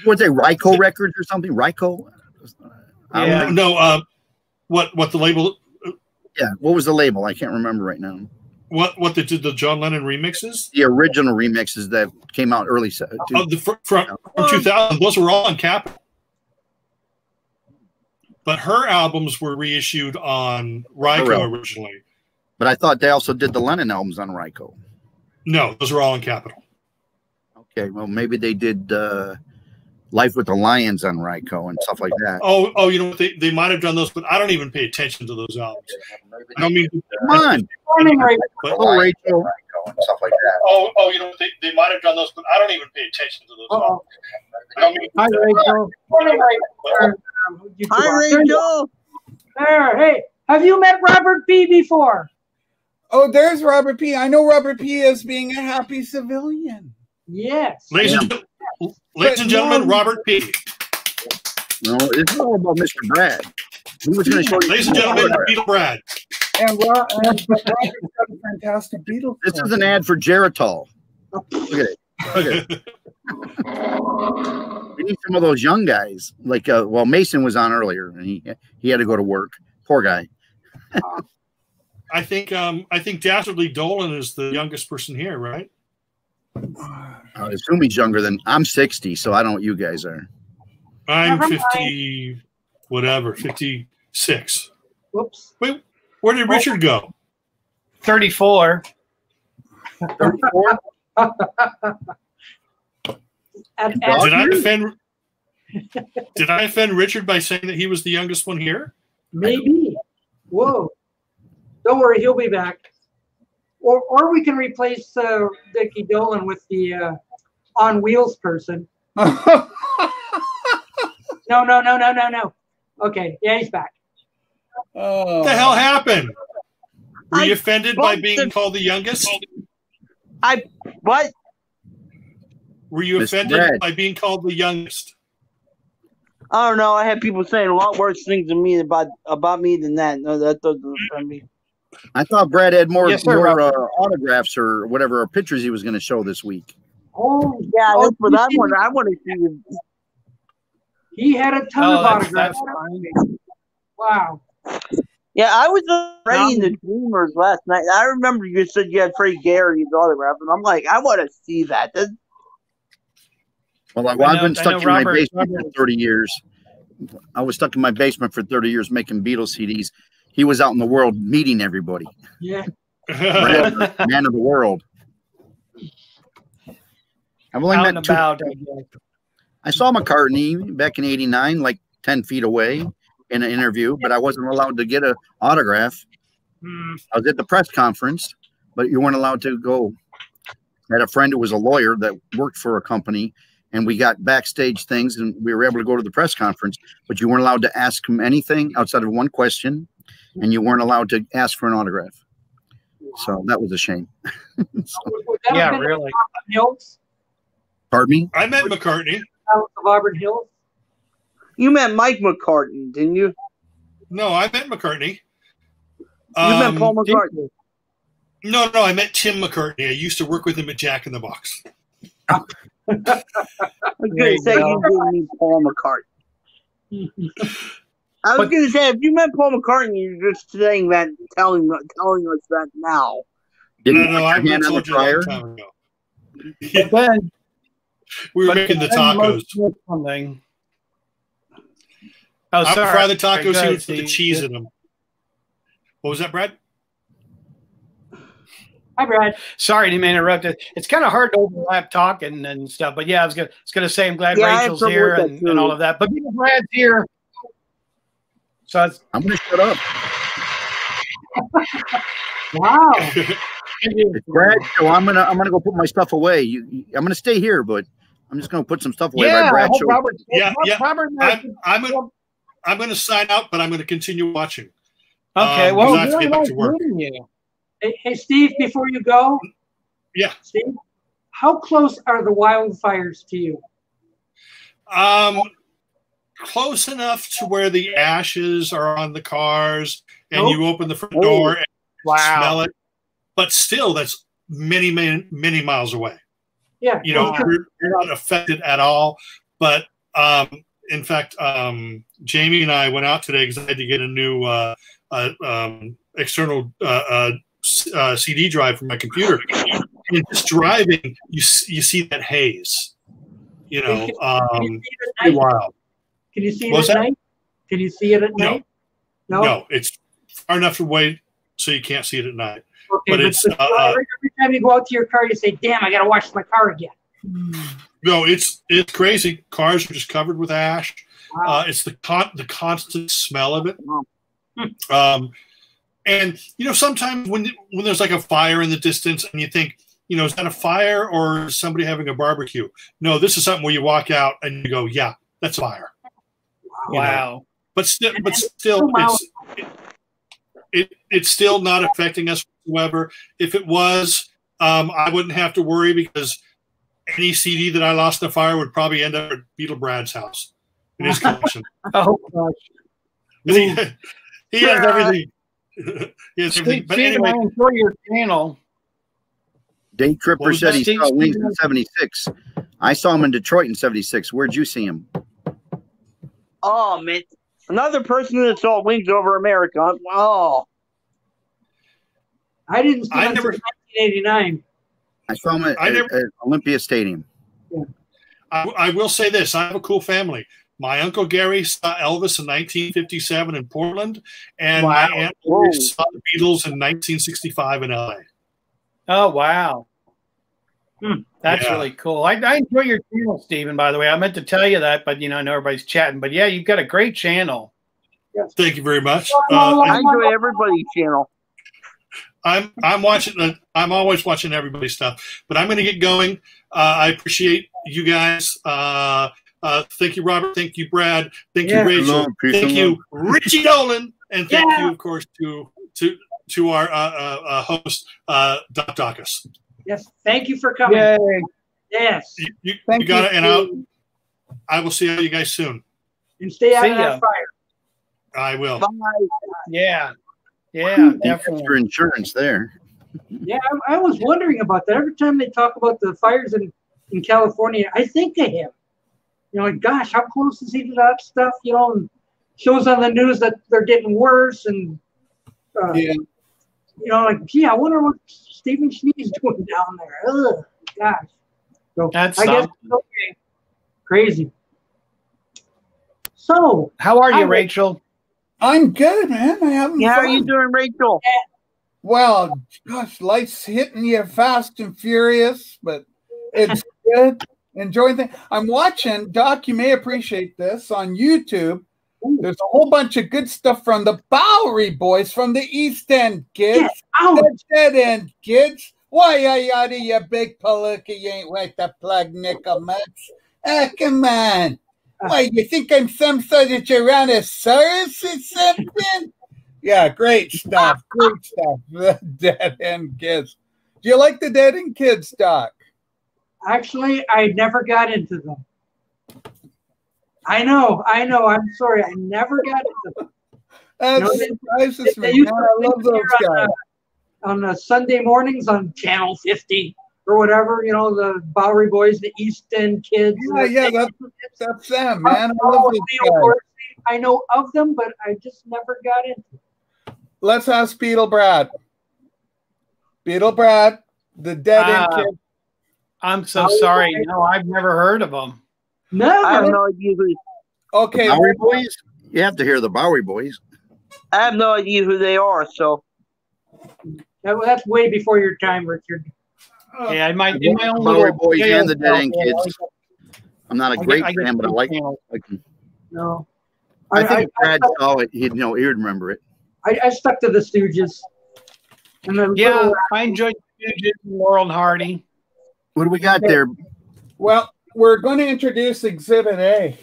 What's it, Ryko Records or something? Ryko? Yeah. No. What the label? Yeah. What was the label? I can't remember right now. What they did the John Lennon remixes? The original remixes that came out early. From 2000, those were all on Capitol. But her albums were reissued on Ryko originally. But I thought they also did the Lennon albums on Ryko. No, those were all on Capitol. Okay, well maybe they did Life with the Lions on Ryko and stuff like that. Oh, you know what? They might have done those, but I don't even pay attention to those albums. I mean, come on. Rachel. And stuff like that. Oh, you know what? They might have done those, but I don't even pay attention to those albums. I mean, hi, Rachel. Hi, Rachel. There. Hey, have you met Robert P. before? Oh, there's Robert P. I know Robert P. as being a happy civilian. Yes. Ladies and gentlemen, Robert P. No, it's all about Mr. Brad. He was going to show you. Ladies and gentlemen, Beatle Brad. And Robert's got a fantastic Beatles. This is an ad for Geritol. Look at it. We need some of those young guys. Like, well, Mason was on earlier, and he had to go to work. Poor guy. I think Dastardly Dolan is the youngest person here, right? I assume he's younger than I'm 60, so I don't know what you guys are. I'm 50, whatever, 56. Whoops. Wait, where did Richard go? 34. 34? Did I offend Richard by saying that he was the youngest one here? Maybe. Whoa. Don't worry, he'll be back. Or we can replace Dickie Dolan with the on wheels person. No. Okay, yeah, he's back. What the hell happened? Were you offended by being called the youngest? What? Were you offended by being called the youngest? I don't know. I had people saying a lot worse things to me about me than that. No, that doesn't offend me. I thought Brad had more autographs or whatever, or pictures he was going to show this week. Oh, yeah, that's what I want to see. He had a ton of autographs. Wow. Yeah, I was already in the Dreamers last night. I remember you said you had Freddie Gary's autograph, and I'm like, I want to see that. Well, I've been stuck in my basement for 30 years. I was stuck in my basement for 30 years making Beatles CDs. He was out in the world meeting everybody. Yeah. Man of the world. I've only met two. I saw McCartney back in '89, like 10 feet away in an interview, but I wasn't allowed to get an autograph. I was at the press conference, but you weren't allowed to go. I had a friend who was a lawyer that worked for a company, and we got backstage things, and we were able to go to the press conference, but you weren't allowed to ask him anything outside of one question, and you weren't allowed to ask for an autograph. So that was a shame. Yeah, really. Pardon me? I met McCartney. Of Auburn Hills. You met Mike McCartney, didn't you? No, I met McCartney. You met Paul McCartney. No, I met Tim McCartney. I used to work with him at Jack in the Box. I was going to say you didn't meet Paul McCartney. I was going to say, if you met Paul McCartney, you're just saying that, telling us that now. No, I told you a long time ago. Yeah. Ben, we were making the tacos. Oh, I sorry. fry the tacos. He would put the cheese in them. What was that, Brad? Hi, Brad. Sorry to interrupt. It's kind of hard to overlap talking and stuff, but yeah, I was gonna say I'm glad Rachel's here and all of that. But Brad's here, so I'm gonna shut up. Wow. Brad, so I'm gonna go put my stuff away. I'm gonna stay here, but I'm just gonna put some stuff away. Yeah, Brad Robert, I'm going to sign out, but I'm going to continue watching. Okay, well, I have to get back to work. Hey, Steve, before you go. Yeah. Steve, how close are the wildfires to you? Close enough to where the ashes are on the cars, and you open the front door and smell it. But still, that's many, many, many miles away. Yeah. You're not affected at all. But in fact, Jamie and I went out today because I had to get a new external CD drive for my computer. And just driving, you see that haze. Pretty wild. Can you see it at night? Can you see it at night? No, it's far enough away so you can't see it at night. Okay, but it's every time you go out to your car, you say, "Damn, I got to wash my car again." No, it's crazy. Cars are just covered with ash. Wow. It's the constant smell of it. And sometimes when there's like a fire in the distance, and you think, is that a fire or is somebody having a barbecue? No, this is something where you walk out and you go, yeah, that's a fire. Wow. But still, it's still not affecting us whatsoever. If it was, I wouldn't have to worry because any CD that I lost in the fire would probably end up at Beatle Brad's house in his collection. Oh gosh. He has everything. He has everything. But anyway, I enjoy your channel. Day Tripper said he saw Wings in 76. I saw him in Detroit in 76. Where'd you see him? Oh, man. Another person that saw Wings over America. Oh. I didn't see him until 1989. I saw him at Olympia Stadium. Yeah. I will say this. I have a cool family. My Uncle Gary saw Elvis in 1957 in Portland, and my Aunt Lori saw the Beatles in 1965 in LA. Oh, wow. That's really cool. I enjoy your channel, Stephen, by the way. I meant to tell you that, but, you know, I know everybody's chatting. But, yeah, you've got a great channel. Yes. Thank you very much. I enjoy everybody's channel. I'm watching. I'm always watching everybody's stuff. But I'm going to get going. I appreciate you guys. Thank you, Robert. Thank you, Brad. Thank you, Rachel. Thank you, Richie Dolin, and thank you, of course, to our host, Doc Dacus. Yes, thank you for coming. Yay. Yes, you got it. And I will see you guys soon. And stay out of that fire. I will. Bye. Yeah, definitely. For insurance there. Yeah, I was wondering about that. Every time they talk about the fires in California, I think of him. You know, like, gosh, how close is he to that stuff? You know, and shows on the news that they're getting worse, and you know, like, gee, I wonder what Stephen Schnee is doing down there. Ugh, gosh. So That's I guess it's okay. Crazy. So, how are you, Rachel? I'm good, man. I haven't. How are you doing, Rachel? Well, gosh, life's hitting you fast and furious, but it's good. Enjoying things. I'm watching, Doc, you may appreciate this, on YouTube. There's a whole bunch of good stuff from the Bowery Boys from the East End kids. The Dead End kids. Why, yada, you big palooka, you ain't like the plug nickel much. Ah, come on. Why, you think I'm some sort of Tyrannosaurus or something? Yeah, great stuff. Great stuff. The Dead End kids. Do you like the Dead End kids, Doc? Actually, I never got into them. I know. I'm sorry. I never got into them. That surprises me. Man, I love those guys. On Sunday mornings on Channel 50 or whatever, you know, the Bowery Boys, the East End kids. Yeah, that's them, man. I love those guys. I know of them, but I just never got into them. Let's ask Beatle Brad. Beatle Brad, the Dead End kids. I'm so sorry. No, I've never heard of them. No, I have no idea who. Okay, Bowery Boys. You have to hear the Bowery Boys. I have no idea who they are. So that's way before your time, Richard. Yeah, in my own Bowery little Boys and the Dead End kids. I'm not a great fan, but I like them. No, I think if Brad saw it, he'd remember it. I stuck to the Stooges. And yeah, I enjoyed the Stooges and Laurel and Hardy. What do we got there? Well, we're going to introduce Exhibit A.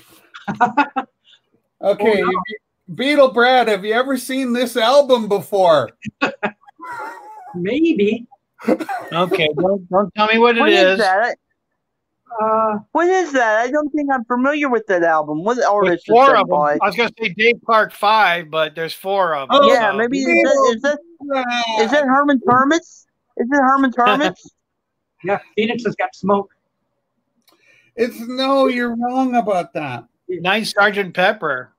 Okay, Beatle Brad, have you ever seen this album before? Maybe. Okay, don't tell me what it is. That? What is that? I don't think I'm familiar with that album. What artist is four that of them. by? I was going to say Dave Clark 5, but there's four of them. Oh, yeah, maybe is that Herman's Hermits? Is it Herman's Hermits? Yeah, Phoenix has got smoke. No, you're wrong about that. Nice Sgt. Pepper.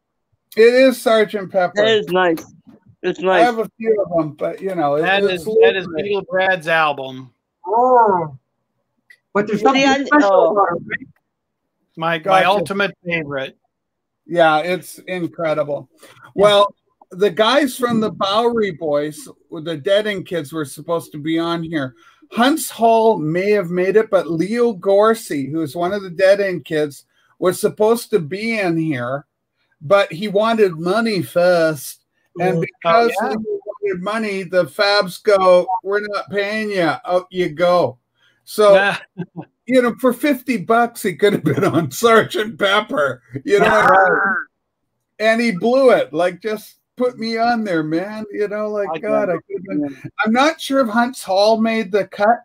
It is Sgt. Pepper. That is nice. It's nice. I have a few of them, but you know, that is Beatle Brad's album. Oh, but there's something special about it, right? My ultimate favorite. Yeah, it's incredible. Well, the guys from the Bowery Boys, the Dead End kids, were supposed to be on here. Hunts Hall may have made it, but Leo Gorsey, who is one of the Dead End kids, was supposed to be in here, but he wanted money first. And because he wanted money, the Fabs go, we're not paying you. Out you go. So, you know, for $50, he could have been on Sgt. Pepper, you know, and he blew it. Like, just put me on there, man. You know, like, God, I couldn't. I'm not sure if Hunts Hall made the cut.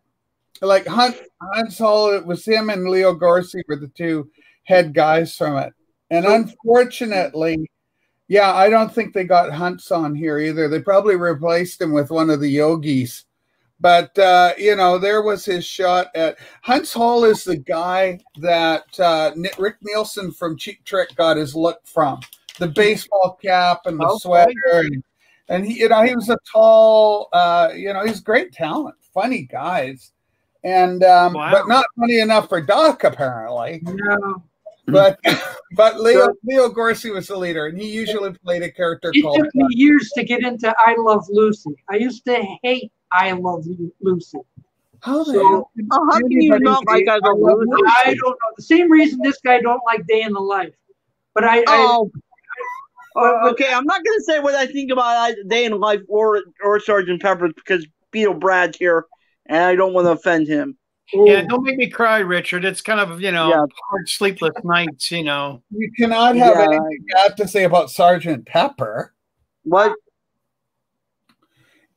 Like, Hunts Hall, it was him and Leo Gorsey were the two head guys from it. And unfortunately, yeah, I don't think they got Hunts on here either. They probably replaced him with one of the yogis. But you know, there was his shot at Hunts Hall is the guy that Rick Nielsen from Cheap Trick got his look from. The baseball cap and the sweater, and he, you know, he was a tall, you know, he's great talent, funny guys, and but not funny enough for Doc apparently. No. But Leo Gorcey was the leader, and he usually played a character called. It took me years to get into I Love Lucy. I used to hate I Love Lucy. How can you not like I Love Lucy? I don't know. The same reason this guy don't like Day in the Life. But okay, I'm not gonna say what I think about Day in the Life or Sergeant Pepper because Beatle Brad's here, and I don't want to offend him. Yeah, don't make me cry, Richard. It's kind of, you know, hard sleepless nights, you know. You cannot have anything bad to say about Sergeant Pepper. What?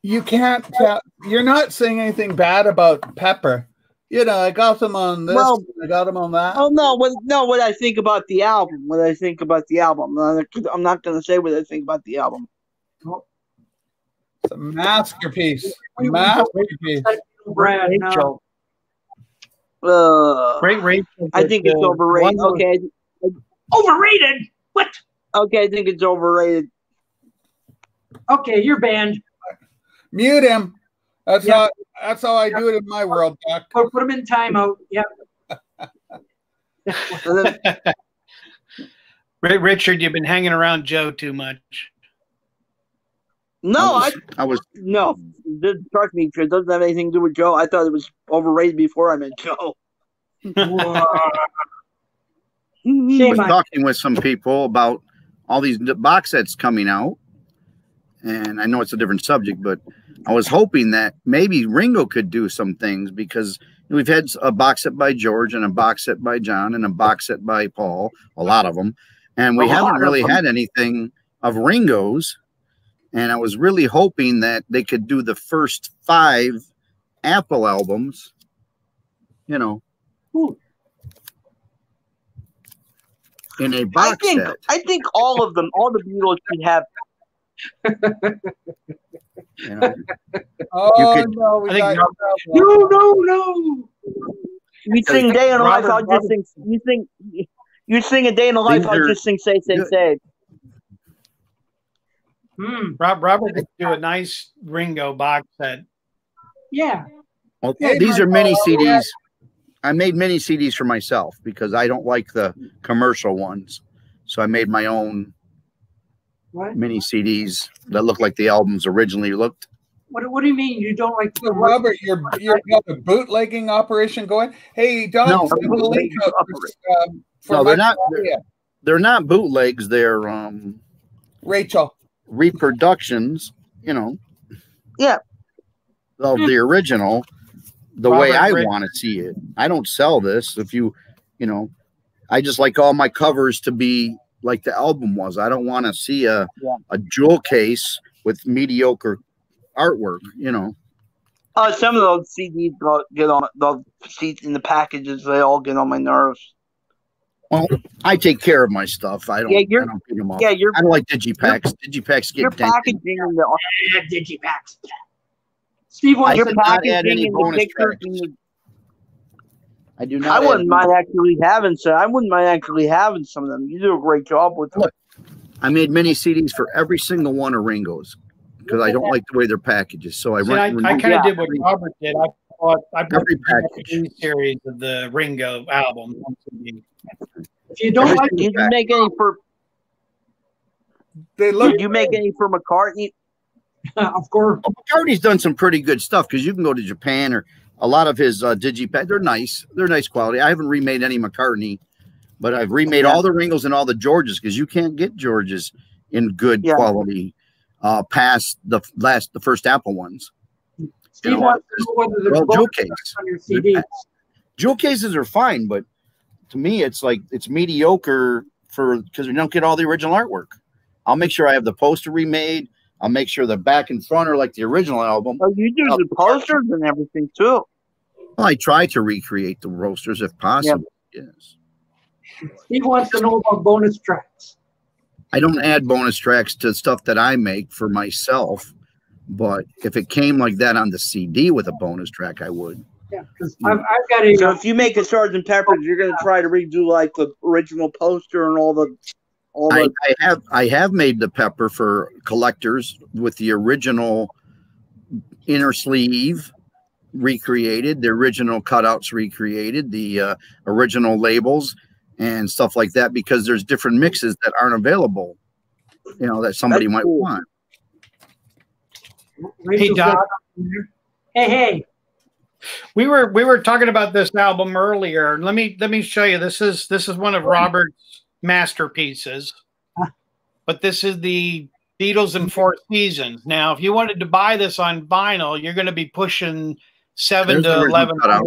You can't. You're not saying anything bad about Pepper. You know, I got them on this. Well, I got them on that. Oh no! What I think about the album? What I think about the album? I'm not going to say what I think about the album. It's a masterpiece. Masterpiece. Brad, no. Great Rachel. I think it's overrated. Okay. Overrated? What? Okay, I think it's overrated. Okay, you're banned. Mute him. That's how I do it in my world, Doc. Put him in timeout. Yep. Richard, you've been hanging around Joe too much. No, no. Trust me, it doesn't have anything to do with Joe. I thought it was overrated before I met Joe. I was talking with some people about all these box sets coming out, and I know it's a different subject, but I was hoping that maybe Ringo could do some things because we've had a box set by George and a box set by John and a box set by Paul, a lot of them, and we haven't really had anything of Ringo's. And I was really hoping that they could do the first 5 Apple albums, you know, in a box set. I think all of them, all the Beatles should have. You know, no. You sing Day in the Life, I'll just sing. You sing A Day in the Life, I'll just sing Say, Say, Say. Robert could do a nice Ringo box set. Yeah. Well, these are mini CDs. I made mini CDs for myself because I don't like the commercial ones. So I made my own mini CDs that look like the albums originally looked. What do you mean you don't like the Robert? You got a bootlegging operation going. Hey, Don, no, they're not. They're not bootlegs. They're Rachel reproductions. You know. Yeah. Of the original, the way I want to see it. I don't sell this. If you know, I just like all my covers to be like the album was. I don't want to see a jewel case with mediocre artwork, you know. Some of those CDs get on those seats in the packages. They all get on my nerves. Well, I take care of my stuff. I don't. I don't pick them up. I don't like digipacks. Digipacks get packaging in the digipacks. Steve, you're packaging in the pictures. I do not. I wouldn't mind actually having some. I wouldn't mind actually having some of them. You do a great job with them. Look, I made mini CDs for every single one of Ringo's because I don't like the way they're packages. So I kind of did what Robert did. I bought every package series of the Ringo album. If you don't like, did you make any for? Did you make any for McCartney? Of course. Well, McCartney's done some pretty good stuff because you can go to Japan or a lot of his digipack. They're nice. They're nice quality. I haven't remade any McCartney, but I've remade all the Ringos and all the Georges because you can't get Georges in good quality past the first Apple ones. Steve wants to know whether there's jewel case on your CDs. Jewel cases are fine, but to me, it's like it's mediocre because we don't get all the original artwork. I'll make sure I have the poster remade. I'll make sure the back and front are like the original album. Oh, you do the posters and everything too. Well, I try to recreate the roasters if possible. Yes. He wants to know about bonus tracks. I don't add bonus tracks to stuff that I make for myself. But if it came like that on the CD with a bonus track, I would. Yeah, because I've got a. So if you make a Sgt. Pepper's, you're going to try to redo like the original poster and all the. I have made the pepper for collectors with the original inner sleeve recreated, the original cutouts recreated, the original labels and stuff like that, because there's different mixes that aren't available, you know, that somebody might want. Hey, Doc. Hey. We were talking about this album earlier. Let me show you. This is one of Robert's masterpieces, but this is the Beatles in 4 Seasons. Now, if you wanted to buy this on vinyl, you're going to be pushing $700 to $1,100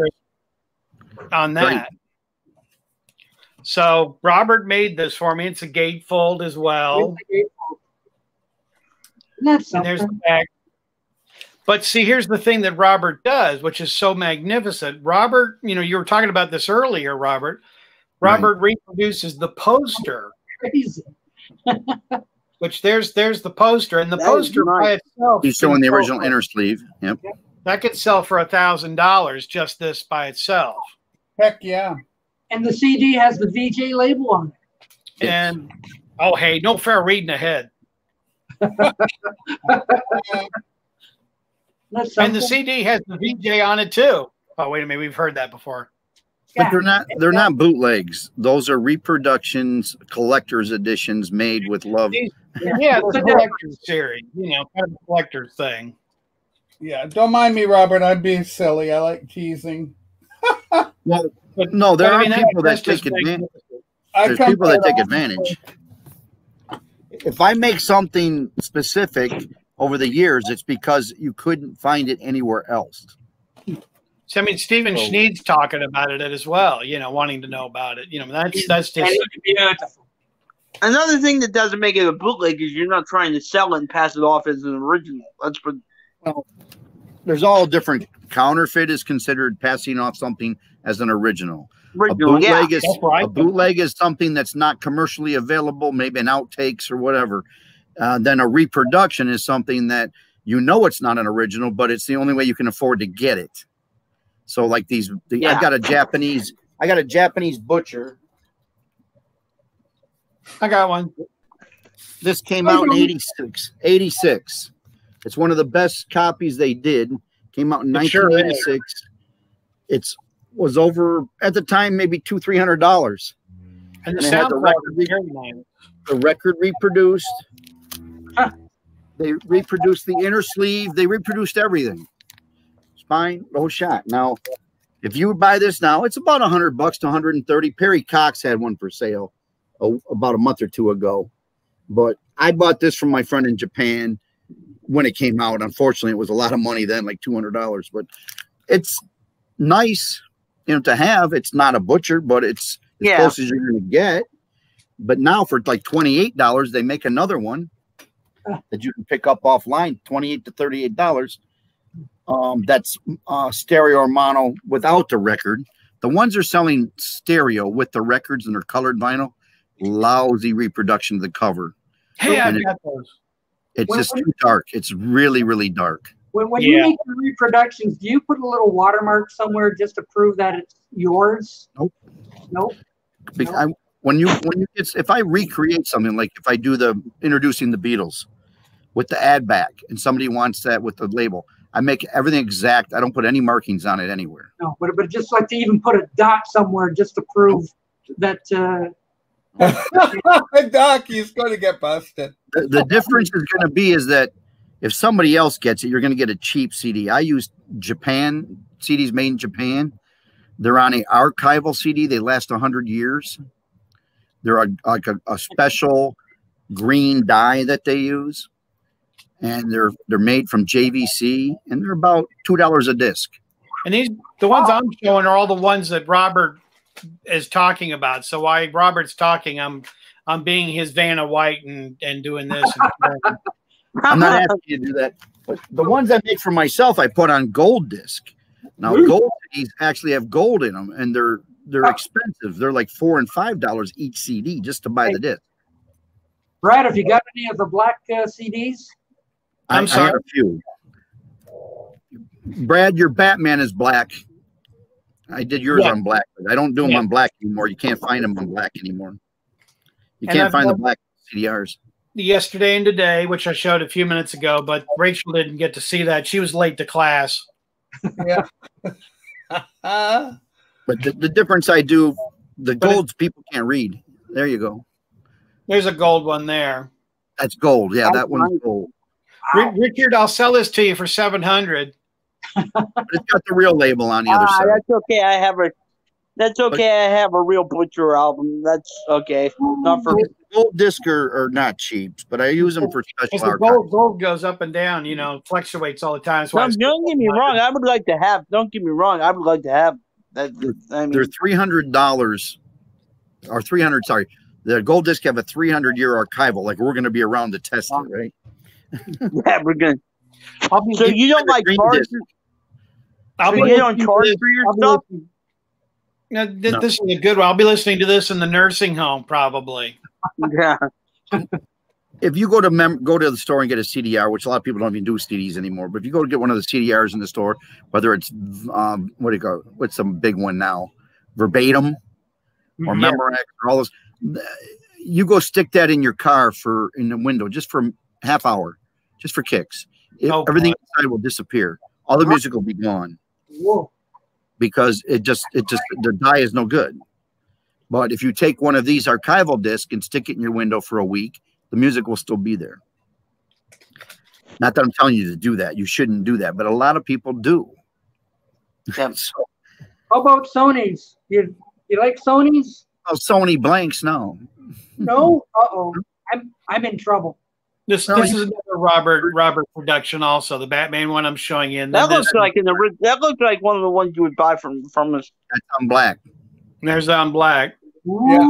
on that. Right. So Robert made this for me. It's a gatefold as well. And there's the back. But see, here's the thing that Robert does, which is so magnificent. Robert, you know, you were talking about this earlier, Robert. Robert reproduces the poster. Crazy. Which there's the poster, and the poster by itself. He's showing the original inner sleeve. Yep. That could sell for $1,000, just this by itself. Heck yeah. And the CD has the VJ label on it. And oh, hey, no fair reading ahead. And the CD has the VJ on it too. Oh, wait a minute, we've heard that before. But they're not bootlegs. Those are reproductions, collector's editions made with love. Yeah, it's a collector's series, you know, kind of a collector's thing. Yeah, don't mind me, Robert. I'd be silly. I like teasing. Well, no, there are people that take advantage. There's people that take advantage. If I make something specific over the years, it's because you couldn't find it anywhere else. So I mean, Stephen Schnee's talking about it as well. You know, wanting to know about it. You know, that's just beautiful. Another thing that doesn't make it a bootleg is you're not trying to sell it and pass it off as an original. That's for. Well, there's all different. Counterfeit is considered passing off something as an original. A bootleg is something that's not commercially available, maybe an outtakes or whatever. Then a reproduction is something that you know it's not an original, but it's the only way you can afford to get it. So like these, I got a Japanese butcher. I got one. This came out in 86. It's one of the best copies they did. Came out in 1986. It was over at the time, maybe $200-300. And the record reproduced. Huh. They reproduced the inner sleeve. They reproduced everything. Spine, the whole shot. Now, if you would buy this now, it's about $100 to $130. Perry Cox had one for sale about a month or two ago. But I bought this from my friend in Japan when it came out. Unfortunately, it was a lot of money then, like $200. But it's nice, you know, to have. It's not a butcher, but it's as close as you're going to get. But now for like $28, they make another one that you can pick up offline, $28 to $38. That's stereo or mono without the record. The ones are selling stereo with the records and they're colored vinyl. Lousy reproduction of the cover. Hey, I got those. It's just too dark. It's really, really dark. When you make the reproductions, do you put a little watermark somewhere just to prove that it's yours? Nope. If I recreate something, like if I do the introducing the Beatles with the ad back and somebody wants that with the label, I make everything exact. I don't put any markings on it anywhere. No, but just like to even put a dot somewhere just to prove that. Doc, he's going to get busted. The difference is going to be is that if somebody else gets it, you're going to get a cheap CD. I use Japan CDs made in Japan. They're on an archival CD. They last 100 years. They're like a special green dye that they use, and they're made from JVC, and they're about $2 a disc. And the ones I'm showing are all the ones that Robert is talking about. So while Robert's talking, I'm being his Vanna White and doing this. I'm not asking you to do that, but the ones I make for myself, I put on gold disc. Now gold CDs actually have gold in them, and they're expensive. They're like $4 and $5 each CD just to buy the disc. Brad, have you got any of the black CDs? I'm sorry. I have a few. Brad, your Batman is black. I did yours on black, but I don't do them on black anymore. You can't find them on black anymore. You can't find the black CDRs. Yesterday and today, which I showed a few minutes ago, but Rachel didn't get to see that. She was late to class. Yeah. But the difference I do, the golds people can't read. There you go. There's a gold one there. That's gold. Yeah, that one's gold. Richard, I'll sell this to you for $700. But it's got the real label on the other side. That's okay. I have a real Butcher album. That's okay. Not for gold discs are not cheap, but I use them for special the gold goes up and down, you know, fluctuates all the time. Don't get me wrong. I would like to have. Don't get me wrong. I would like to have that. I mean, they're $300 or 300. Sorry, the gold disc have a 300-year archival. Like we're going to be around to test it, right? Yeah, we're good. So you don't like charge? You don't charge for your stuff? No, this is a good one. I'll be listening to this in the nursing home, probably. Yeah. If you go to the store and get a CDR, which a lot of people don't even do CDs anymore, but if you go to get one of the CDRs in the store, whether it's what's some big one now, Verbatim or Memorex or all those, you go stick that in your car in the window just for half hour, just for kicks. Everything inside will disappear. All the music will be gone. Whoa. Because it just the dye is no good. But if you take one of these archival discs and stick it in your window for a week, the music will still be there. Not that I'm telling you to do that. You shouldn't do that, but a lot of people do. Yeah. So, how about Sony's? You like Sony's? Oh, Sony blanks, no. No? Uh-oh. I'm in trouble. This is another Robert production also, the Batman one I'm showing you. And that looks like one of the ones you would buy from us. That's on black. There's on black. Yeah.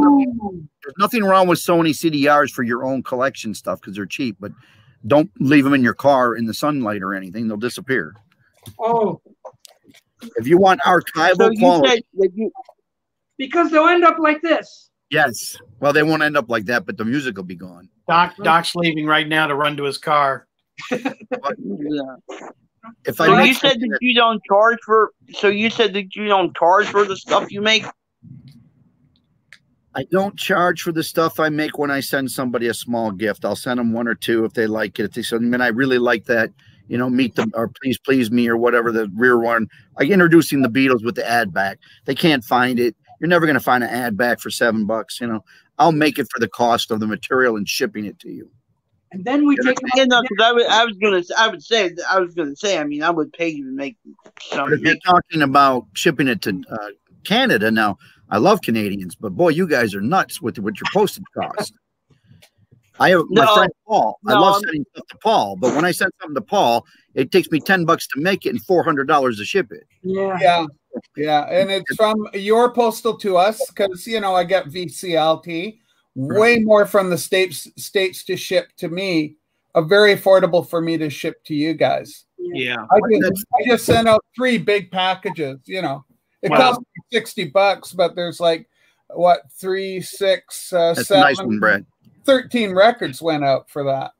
There's nothing wrong with Sony CDRs for your own collection stuff because they're cheap, but don't leave them in your car in the sunlight or anything. They'll disappear. Oh. If you want archival quality. Because they'll end up like this. Yes. Well, they won't end up like that, but the music will be gone. Doc's leaving right now to run to his car. So you said that you don't charge for the stuff you make? I don't charge for the stuff I make when I send somebody a small gift. I'll send them one or two if they like it. If they say, man, I really like that, you know, meet them or please me or whatever, the rear one. Like introducing the Beatles with the ad back. They can't find it. You're never going to find an ad back for $7. You know, I'll make it for the cost of the material and shipping it to you. And then we take. Yeah, no, because I was gonna say. I mean, I would pay you to make some. If you're talking about shipping it to Canada now, I love Canadians, but boy, you guys are nuts with your postage cost. I have my friend Paul. I love sending stuff to Paul, but when I send something to Paul, it takes me $10 to make it and $400 to ship it. Yeah, and it's from your postal to us because you know I get VCLT. Way more from the states to ship to me. Very affordable for me to ship to you guys. Yeah, I just sent out 3 big packages. You know, it cost me $60, but there's like what 3, 6, That's 7, a nice one, Brad. 13 records went out for that.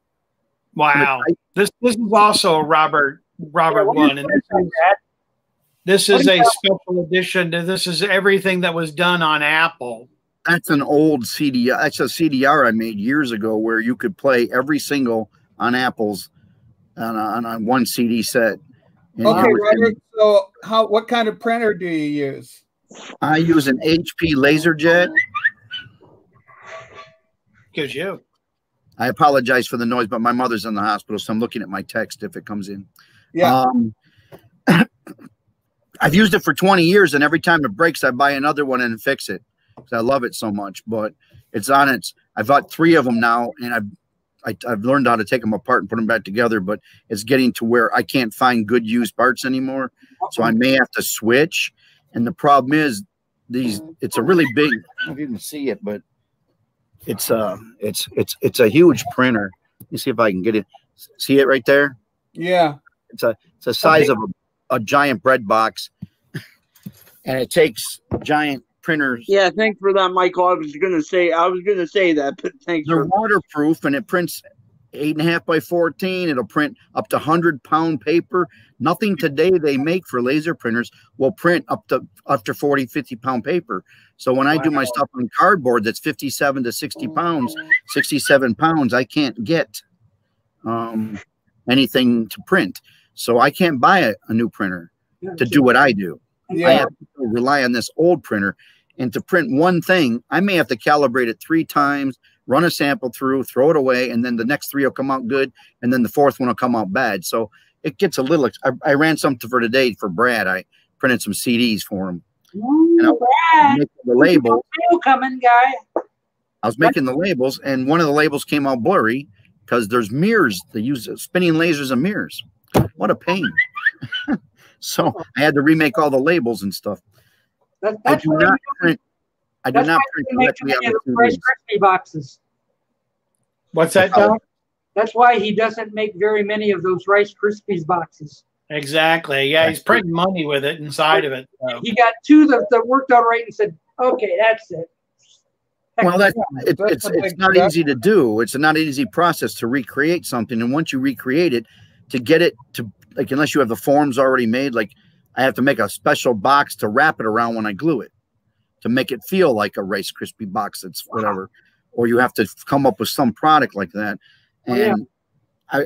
Wow, this is also a Robert one, and this is a special edition. This is everything that was done on Apple. That's an old CDR. That's a CDR I made years ago where you could play every single on Apple's on one CD set. And okay, Robert. So, what kind of printer do you use? I use an HP LaserJet. Good you. I apologize for the noise, but my mother's in the hospital, so I'm looking at my text if it comes in. Yeah. I've used it for 20 years, and every time it breaks, I buy another one and fix it. I love it so much, but it's on its. I've got 3 of them now, and I've learned how to take them apart and put them back together. But it's getting to where I can't find good used parts anymore, so I may have to switch. And the problem is it's a really big. I don't know if you can see it, but it's a huge printer. Let me see if I can get it. See it right there? Yeah. It's a size of a giant bread box, and it takes giant printers. Yeah, thanks for that, Michael. I was gonna say that, but thanks. They're waterproof and it prints 8.5 by 14. It'll print up to 100-pound paper. Nothing today they make for laser printers will print up to 40, 50-pound paper. So when I do my stuff on cardboard that's 57 to 60 pounds, 67 pounds, I can't get anything to print. So I can't buy a new printer to do what I do. I have to rely on this old printer. And to print one thing, I may have to calibrate it 3 times, run a sample through, throw it away, and then the next 3 will come out good, and then the 4th one will come out bad. So it gets a little. I ran something for today for Brad. I printed some CDs for him. Ooh, and I was making the labels. Coming, guy. I was making the labels, and one of the labels came out blurry because there's mirrors. They use spinning lasers and mirrors. What a pain. So I had to remake all the labels and stuff. I do not print directly on the Rice Krispie boxes. What's that, Doc? That's why he doesn't make very many of those Rice Krispies boxes. Exactly. Yeah, he's printing money with it inside of it. So. He got 2 that worked out right and said, "Okay, that's it." Well, it's not easy to do. It's not an easy process to recreate something, and once you recreate it, to get it to like, unless you have the forms already made, like I have to make a special box to wrap it around when I glue it to make it feel like a Rice Krispie box. It's whatever, or you have to come up with some product like that. And I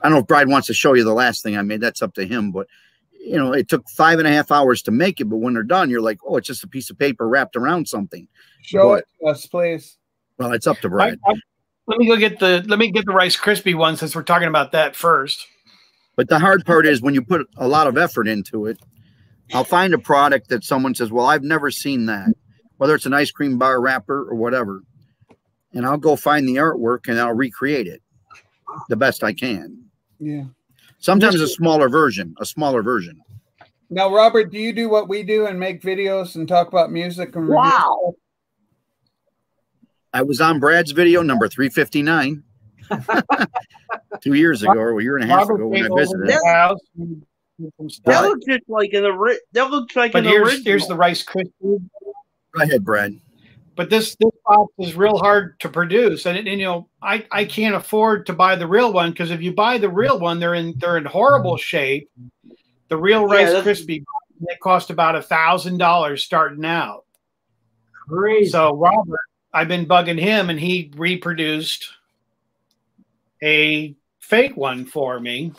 don't know if Brad wants to show you the last thing I made. That's up to him. But you know, it took 5.5 hours to make it. But when they're done, you're like, oh, it's just a piece of paper wrapped around something. Show it to us, please. Well, it's up to Brad. Let me get the Rice Krispie one since we're talking about that first. But the hard part is when you put a lot of effort into it, I'll find a product that someone says, well, I've never seen that, whether it's an ice cream bar wrapper or whatever. And I'll go find the artwork and I'll recreate it the best I can. Yeah. Sometimes a smaller version. Now, Robert, do you do what we do and make videos and talk about music? And wow. I was on Brad's video number 359 2 years ago or a year and a half ago when I visited. That looks just like that looks like an original. Here's the Rice Krispie. Go ahead, Brad. But this box is real hard to produce, and you know I can't afford to buy the real one because if you buy the real one, they're in horrible shape. The real Rice Krispie box, they cost about $1,000 starting out. Crazy. So Robert, I've been bugging him, and he reproduced a fake one for me.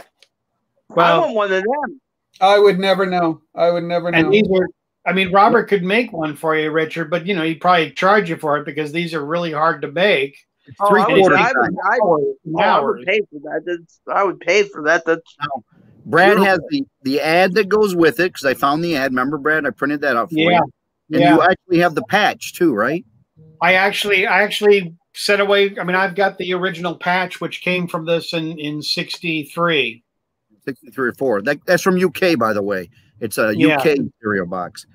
Well, I want one of them. I would never know. And these are. I mean, Robert could make one for you, Richard, but you know he'd probably charge you for it because these are really hard to make. I would pay for that. I would pay for that. That's Brad has the ad that goes with it because I found the ad. Remember, Brad? I printed that out for you. And you actually have the patch too, right? I actually set away. I mean, I've got the original patch which came from this in 63. 63 or 4. That's from UK, by the way. It's a UK cereal box.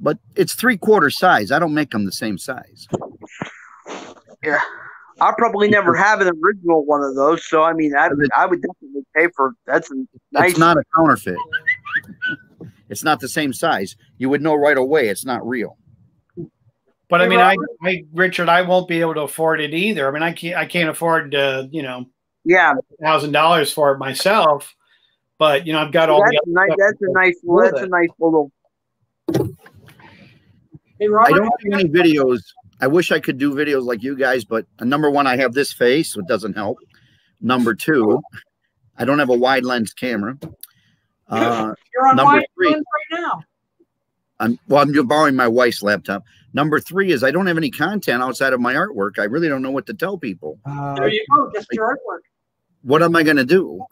But it's 3/4 size. I don't make them the same size. Yeah. I'll probably never have an original one of those. So, I mean, I would definitely pay for that's nice. It's not a counterfeit. It's not the same size. You would know right away it's not real. But I mean, Richard, I won't be able to afford it either. I mean, I can't afford to, $1,000 for it myself. But I've got all the other that's a nice little. Hey, Robert, I don't do any videos. I wish I could do videos like you guys, but number one, I have this face, so it doesn't help. Number two, I don't have a wide lens camera. You're on wide lens right now. I'm borrowing my wife's laptop. Number three is I don't have any content outside of my artwork. I really don't know what to tell people. There you go, just your artwork. What am I going to do?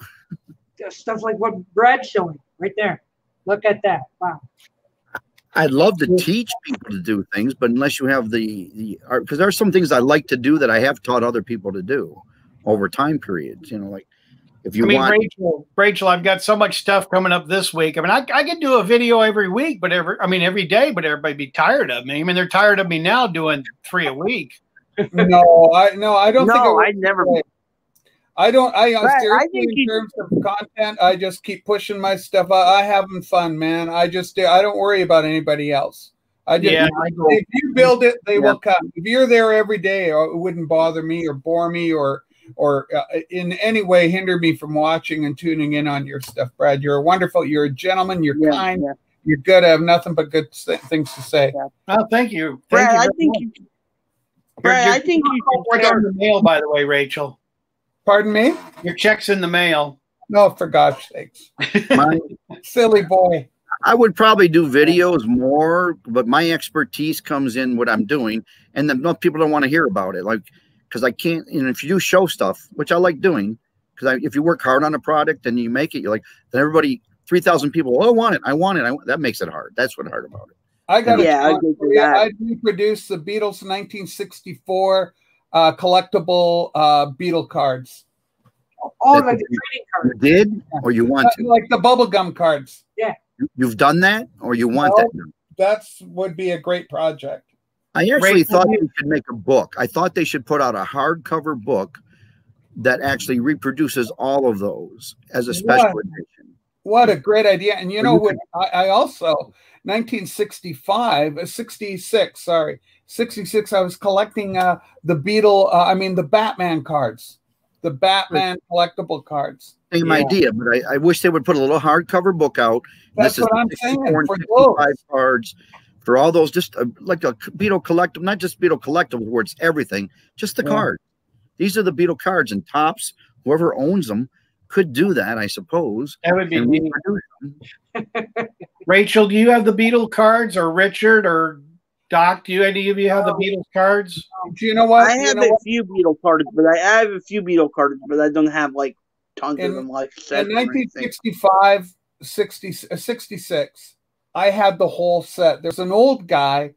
Just stuff like what Brad's showing right there. Look at that. Wow. I'd love to teach people to do things, but unless you have the art, because there are some things I like to do that I have taught other people to do over time periods. Like if you want. Rachel, I've got so much stuff coming up this week. I mean, I could do a video every week, but every day, but everybody be tired of me. I mean, they're tired of me now doing 3 a week. No, I don't think I'd never. I don't. I think in terms of content, I just keep pushing my stuff. I having fun, man. I don't worry about anybody else. If you build it, they will come. If you're there every day, it wouldn't bother me or bore me or in any way hinder me from watching and tuning in on your stuff, Brad. You're wonderful. You're a gentleman. You're kind. Yeah. You're good. I have nothing but good things to say. Yeah. Oh, thank you. Brad, thank you I think you. Brad, I think you should start in the mail. By the way, Rachel. Pardon me? Your check's in the mail. No, for God's sakes. Silly boy. I would probably do videos more, but my expertise comes in what I'm doing, and then most people don't want to hear about it. Like, because I can't, if you do show stuff, which I like doing, because if you work hard on a product and you make it, you're like, then everybody, 3,000 people, oh, I want it. That makes it hard. That's what's hard about it. I got I reproduced the Beatles 1964 collectible Beatle cards. Oh, like the trading cards. You did, or you want to? Like the bubblegum cards. Yeah. You've done that, or you want that? That would be a great project. I actually thought they should make a book. I thought they should put out a hardcover book that actually reproduces all of those as a special edition. What a great idea. And you know what? I also, 66, I was collecting the the Batman cards. The Batman collectible cards. Same idea, but I wish they would put a little hardcover book out. That's what I'm saying. For 65 cards for all those, just like a Beatle collectible, not just Beatle collectible where it's everything, just the card. These are the Beatle cards, and Topps, whoever owns them, could do that, I suppose. That would be neat. Rachel, do you have the Beatle cards, or Richard, or Doc? Do any of you have the Beatles cards? Do you know what? I have a few Beatle cards, but I don't have like tons of them. Like in 1965, 66, I had the whole set. There's an old guy.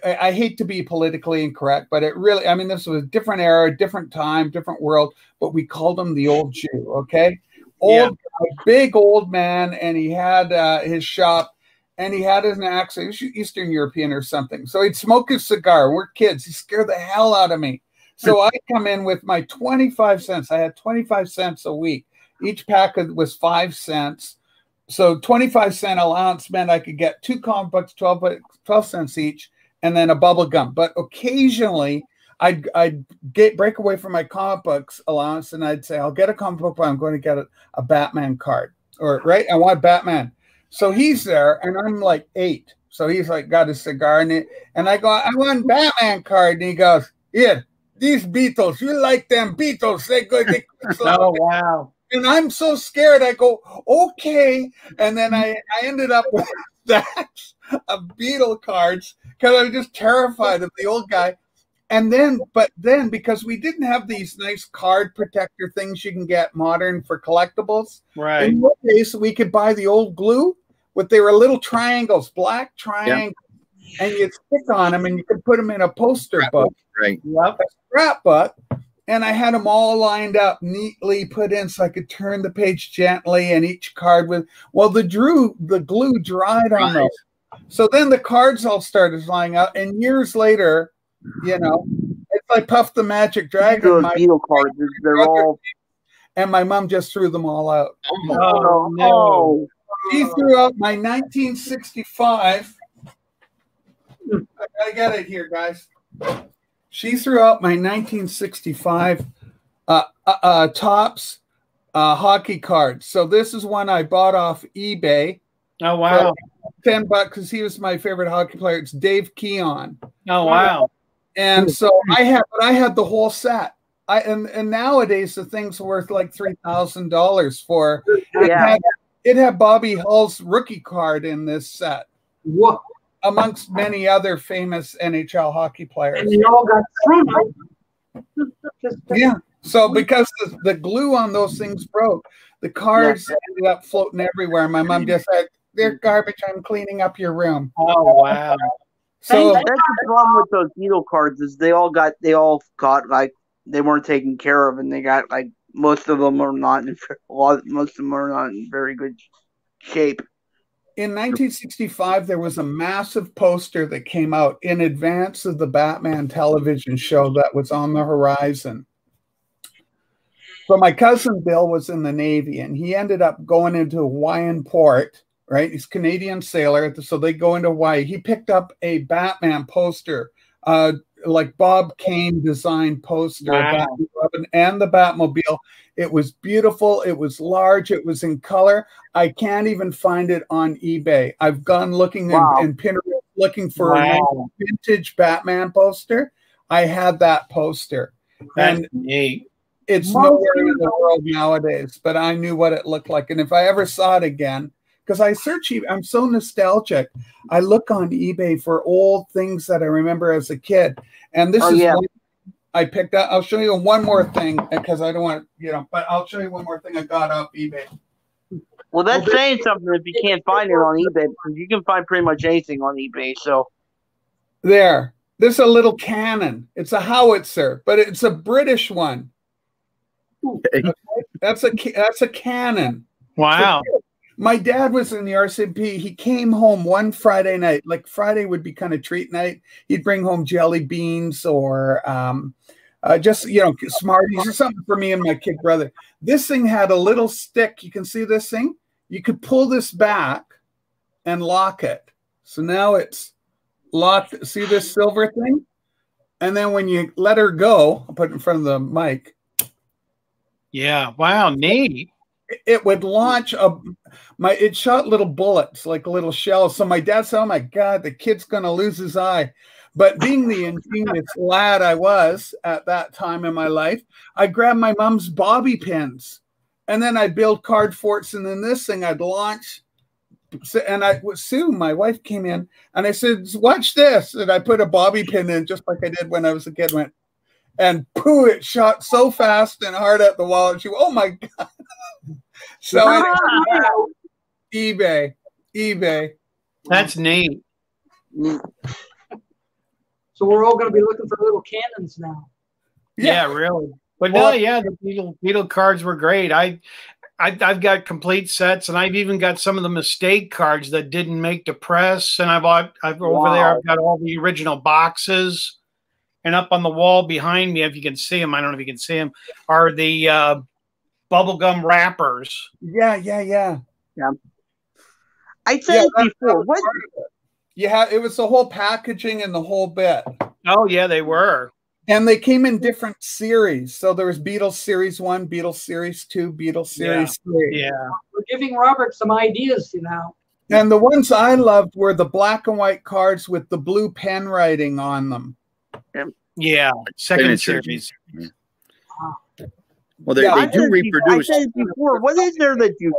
I hate to be politically incorrect, but it really, this was a different era, different time, different world, but we called him the old Jew, okay? Guy, big old man, and he had his shop, and he had an accent, he was Eastern European or something. So he'd smoke his cigar. We're kids. He scared the hell out of me. So I come in with my 25 cents. I had 25 cents a week. Each pack was 5 cents. So 25-cent allowance meant I could get 2 comic books, 12 cents each, and then a bubble gum. But occasionally I'd break away from my comic books allowance, and I'd say, I'll get a comic book, but I'm going to get a Batman card. I want Batman. So he's there, and I'm like 8. So he's like got a cigar in it, and I go, I want Batman card, and he goes, yeah, these Beatles, you like them Beatles? They go. Oh wow! And I'm so scared. I go, okay, and then I ended up with stacks of Beatle cards because I was just terrified of the old guy. And then, because we didn't have these nice card protector things you can get modern for collectibles, right? In those days, we could buy the old glue, but they were little triangles, black triangles, and you'd stick on them, and you could put them in a poster book, right? Yep, a scrapbook. And I had them all lined up, neatly put in, so I could turn the page gently, and each card with. Well, the glue dried on those, so then the cards all started flying out, and years later. It's like Puff the Magic Dragon. My Beatle cards, they're all, and my mom just threw them all out. Oh no! She threw out my 1965. I gotta get it here, guys. She threw out my 1965 Topps hockey cards. So this is one I bought off eBay. Oh wow! $10 because he was my favorite hockey player. It's Dave Keon. Oh wow! And so I had the whole set. And nowadays the thing's worth like $3,000 for. It had Bobby Hull's rookie card in this set. What? Amongst many other famous NHL hockey players. And they all got thrown out. Yeah. So because the glue on those things broke, the cards ended up floating everywhere. My mom just said, "They're garbage. I'm cleaning up your room." Oh wow. So that's the problem with those Beatle cards is they all got like they weren't taken care of, and they got like most of them are not in very good shape. In 1965, there was a massive poster that came out in advance of the Batman television show that was on the horizon. So my cousin Bill was in the Navy, and he ended up going into Hawaiian port. Right, he's a Canadian sailor, so they go into Hawaii. He picked up a Batman poster like Bob Kane designed poster of Batman Robin and the Batmobile. It was beautiful. It was large. It was in color. I can't even find it on eBay. I've gone looking in Pinterest looking for a nice vintage Batman poster. I had that poster. That's neat. It's nowhere in the world nowadays, but I knew what it looked like. And if I ever saw it again, because I search, I'm so nostalgic. I look on eBay for old things that I remember as a kid. And this is one I picked up. I'll show you one more thing because I don't want, but I'll show you one more thing I got off eBay. Well, that's saying something if you can't find it on eBay, because you can find pretty much anything on eBay. So there. This is a little cannon. It's a howitzer, but it's a British one. Okay. That's a cannon. Wow. So, my dad was in the RCMP. He came home one Friday night. Like Friday would be kind of treat night. He'd bring home jelly beans or just Smarties or something for me and my kid brother. This thing had a little stick. You can see this thing. You could pull this back and lock it. So now it's locked. See this silver thing? And then when you let her go, I'll put it in front of the mic. Yeah. Wow. Neat. It would launch it shot little bullets, like little shells. So my dad said, "Oh my God, the kid's gonna lose his eye." But being the ingenious lad I was at that time in my life, I grabbed my mom's bobby pins, and then I'd build card forts, and then this thing I'd launch. And Sue, my wife, came in, and I said, "Watch this!" And I put a bobby pin in, just like I did when I was a kid. Went, and pooh! It shot so fast and hard at the wall, and she went, "Oh my God!" So eBay. That's neat. So we're all going to be looking for little cannons now. Yeah, really. But no, yeah, the Beatle cards were great. I've got complete sets, and I've even got some of the mistake cards that didn't make the press. And over there, I've got all the original boxes. And up on the wall behind me, if you can see them, I don't know if you can see them, are the bubblegum wrappers. Yeah. I said it before. What? Yeah, it was the whole packaging and the whole bit. Oh, yeah, they were. And they came in different series. So there was Beatles Series 1, Beatles Series 2, Beatles Series 3. Yeah. We're giving Robert some ideas, And the ones I loved were the black and white cards with the blue pen writing on them. Yeah, second series. Yeah. Well, they do reproduce. I said it before. What is there that you?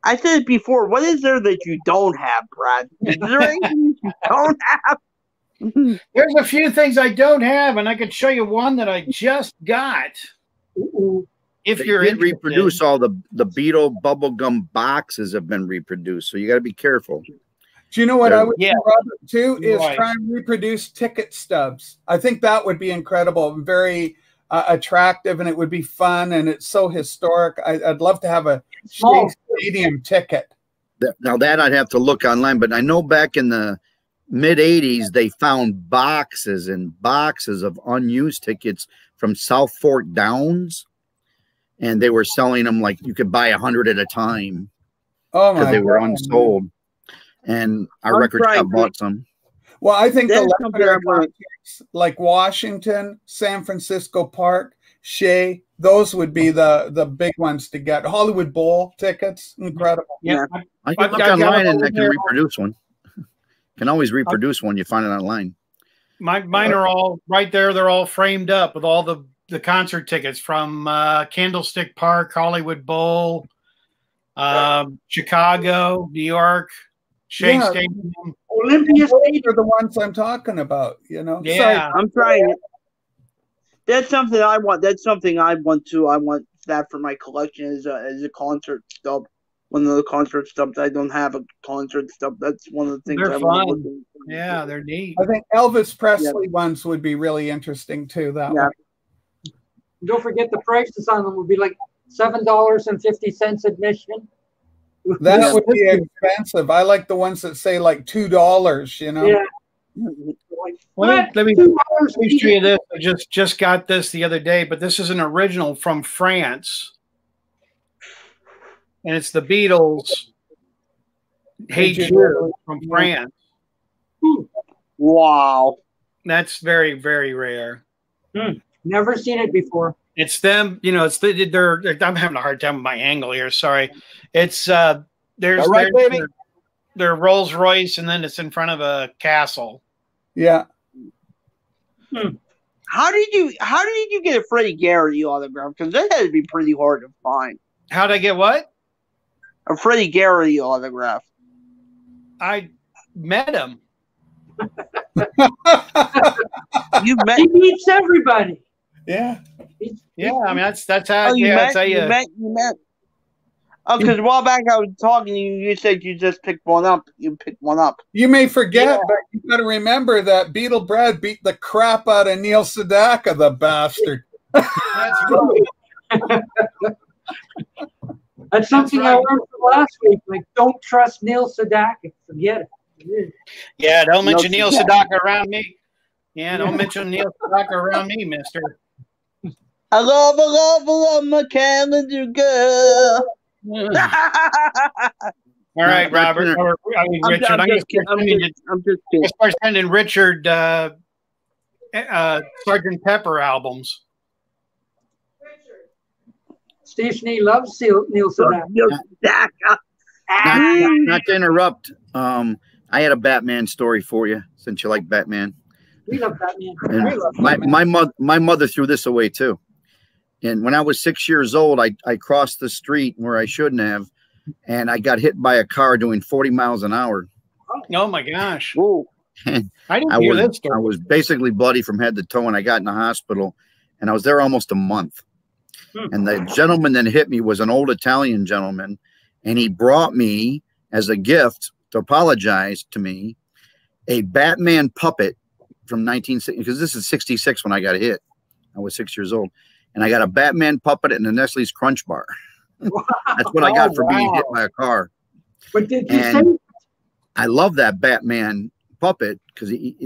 I said it before. What is there that you don't have, Brad? Is there anything you don't have? There's a few things I don't have, and I could show you one that I just got. If they you're did reproduce all the Beatle bubblegum boxes have been reproduced, so you got to be careful. Do you know what I would do, Robert, too, is try and reproduce ticket stubs. I think that would be incredible, very attractive, and it would be fun, and it's so historic. I'd love to have a Shea Stadium ticket. Now that I'd have to look online, but I know back in the mid-'80s, they found boxes and boxes of unused tickets from South Fork Downs, and they were selling them like you could buy 100 at a time. Oh, my God. Because they were unsold. And our record shop bought some. Well, I think the legendary concerts like Washington, San Francisco Park, Shea, those would be the big ones to get. Hollywood Bowl tickets, incredible. Yeah, I can look online and I can reproduce one. Can always reproduce one. You find it online. Mine are all right there. They're all framed up with all the concert tickets from Candlestick Park, Hollywood Bowl, Chicago, New York. Shea Stadium, Olympia Stadium are the ones I'm talking about. Yeah, sorry, I'm trying it. That's something I want. That's something I want too. I want that for my collection as a concert stub. One of the concert stubs. I don't have a concert stub. That's one of the things. They're fun. Yeah, they're neat. I think Elvis Presley ones would be really interesting too. That one. Don't forget the prices on them would be like $7.50 admission. That would be expensive. I like the ones that say like $2, Yeah. Let me show you this. I just got this the other day, but this is an original from France. And it's the Beatles Hey Jude from France. Wow. That's very, very rare. Never seen it before. It's them, you know. They're. I'm having a hard time with my angle here. Sorry. It's there's their Rolls Royce, and then it's in front of a castle. Yeah. How did you get a Freddie Garrity autograph? Because that had to be pretty hard to find. How'd I get what? A Freddie Garrity autograph. I met him. You met. He meets everybody. Yeah. Yeah, I mean that's how. Oh, yeah, that's how you met. Oh, because a while back I was talking to you. You said you just picked one up. You picked one up. You may forget, but you got to remember that Beatle Brad beat the crap out of Neil Sedaka, the bastard. That's right. That's something I learned from last week. Like, don't trust Neil Sedaka. Forget it. Yeah, don't mention Neil Sedaka around me. Yeah, don't mention Neil Sedaka around me, mister. I love my calendar girl. All right, Robert. I mean, Richard. I'm just kidding. Start sending Richard Sgt. Pepper albums. Steve Schnee loves Neil Sedaka. Not to interrupt. I had a Batman story for you, since you like Batman. We love Batman. And my mother threw this away too. And when I was 6 years old, I crossed the street where I shouldn't have, and I got hit by a car doing 40 miles an hour. Oh my gosh! And I didn't hear that story. I was basically bloody from head to toe, and I got in the hospital, and I was there almost a month. And the gentleman that hit me was an old Italian gentleman, and he brought me as a gift to apologize to me a Batman puppet from 1960, because this is 66 when I got hit. I was 6 years old. And I got a Batman puppet and a Nestle's Crunch Bar. That's what I got for being hit by a car. But did you say? I love that Batman puppet because he,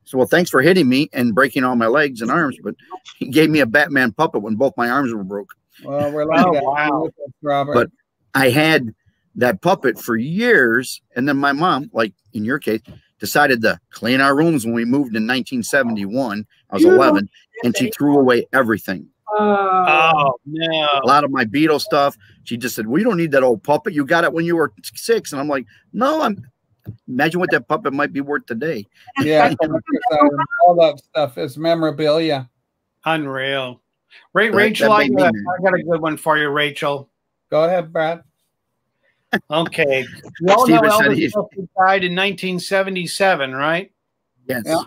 so well, thanks for hitting me and breaking all my legs and arms, but he gave me a Batman puppet when both my arms were broke. Well, we're like that. Wow. Robert. But I had that puppet for years, and then my mom, like in your case, decided to clean our rooms when we moved in 1971. I was 11, and she threw away everything. Oh no! A lot of my Beatle stuff. She just said, "We don't need that old puppet. You got it when you were 6." And I'm like, "No, imagine what that puppet might be worth today." Yeah, all that stuff is memorabilia. Unreal. Rachel, I got a good one for you, Rachel. Go ahead, Brad. Okay. You all know Elvis died in 1977, right? Yes. Yeah.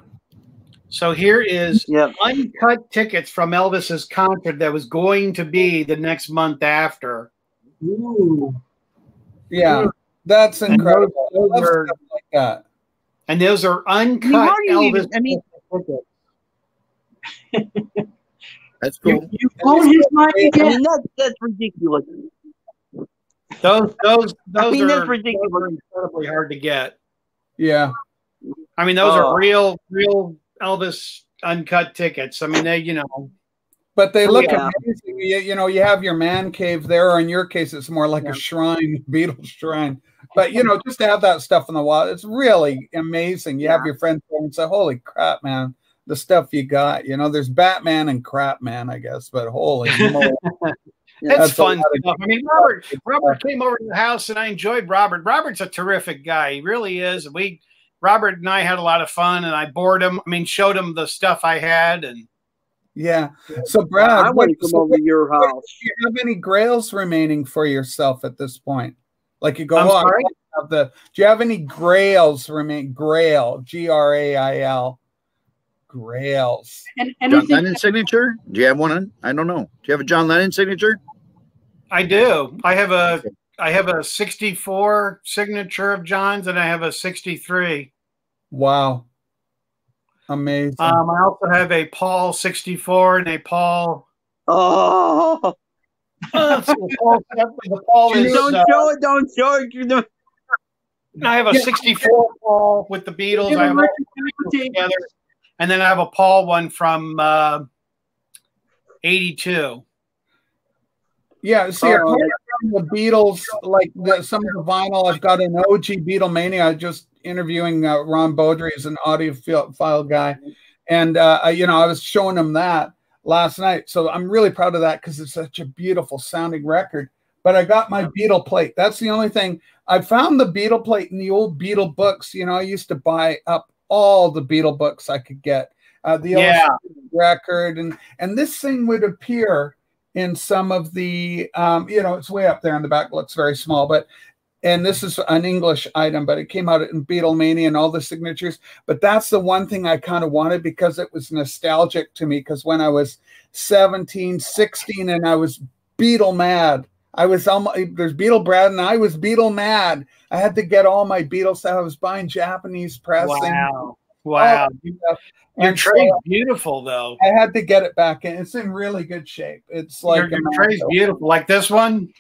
So here is uncut tickets from Elvis's concert that was going to be the next month after. Ooh. Yeah, that's incredible. Those are, stuff like that. And those are uncut Elvis tickets. That's cool. You blown his mind again. That's ridiculous. Those are ridiculous. incredibly hard to get. Yeah. I mean, those are real Elvis uncut tickets. I mean, but they look amazing. You have your man cave there, or in your case, it's more like a shrine, Beatles shrine. But just to have that stuff in the wall, it's really amazing. You have your friends there and say, "Holy crap, man! The stuff you got." There's Batman and Crap Man, I guess, but holy moly. That's fun stuff. I mean, Robert came over to the house, and I enjoyed Robert. Robert's a terrific guy. He really is. Robert and I had a lot of fun, and I bored him. I mean, showed him the stuff I had, and So, Brad, I want to come over to your house. Do you have any grails remaining for yourself at this point? Like you go, do you have any grails remaining? Grail, Grail, grails. John Lennon signature? Do you have one? I don't know. Do you have a John Lennon signature? I do. I have a 64 signature of John's, and I have a 63. Wow. Amazing. I also have a Paul 64 and a Paul. Oh. The Paul is, don't show it. I have a 64 Paul with the Beatles. I have all together. And then I have a Paul one from 82. Yeah, see, apart from the Beatles, like some of the vinyl, I've got an OG Beatlemania. interviewing Ron Beaudry, as an audiophile guy, and you know, I was showing him that last night. So I'm really proud of that because it's such a beautiful sounding record. But I got my Beatle plate. That's the only thing. I found the Beatle plate in the old Beatle books. You know, I used to buy up all the Beatle books I could get. The illustrated record, and this thing would appear in some of the, you know, it's way up there in the back, looks very small, but, and this is an English item, but it came out in Beatlemania and all the signatures. But that's the one thing I kind of wanted because it was nostalgic to me. Because when I was 17, 16, and I was Beatle mad, I was there's Beatle Brad, and I was Beatle mad. I had to get all my Beatles stuff. I was buying Japanese pressing. Wow. Your tray's so beautiful, though. I had to get it back in. It's in really good shape. It's like your tray's beautiful, like this one.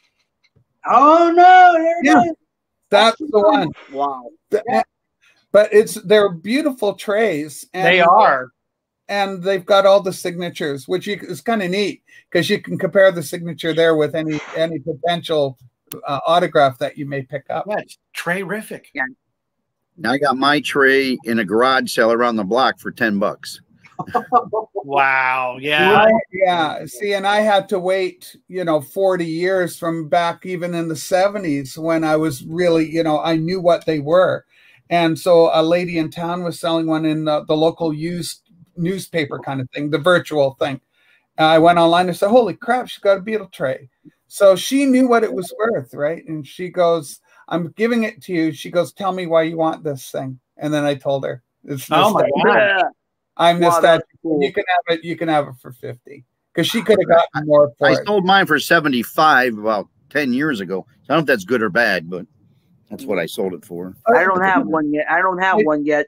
Oh no! Here it is. That's the one. Wow. But they're beautiful trays. And they are. And they've got all the signatures, which is kind of neat because you can compare the signature there with any potential autograph that you may pick up. Yeah, it's terrific. Yeah. I got my tray in a garage sale around the block for $10. Wow. Yeah. Yeah. See, and I had to wait, you know, 40 years from back even in the 70s when I was really, you know, I knew what they were. And so a lady in town was selling one in the local used newspaper kind of thing, the virtual thing. I went online and said, holy crap, she's got a Beatle tray. So she knew what it was worth, right? And she goes, I'm giving it to you. She goes, tell me why you want this thing. And then I told her, it's nostalgic. Oh my God. I'm nostalgic. Cool. You can have it for 50 because she could have gotten more for it. I sold mine for 75 about 10 years ago. I don't know if that's good or bad, but that's what I sold it for. I don't have one yet. I don't have one yet.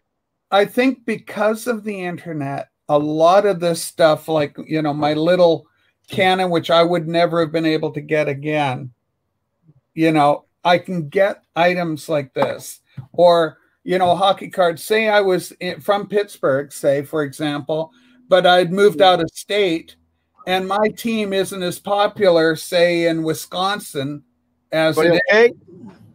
I think because of the internet, a lot of this stuff, like, you know, my little Canon, which I would never have been able to get again, you know, I can get items like this, or, you know, hockey cards. Say I was from Pittsburgh, say, for example, but I'd moved out of state and my team isn't as popular, say, in Wisconsin as it is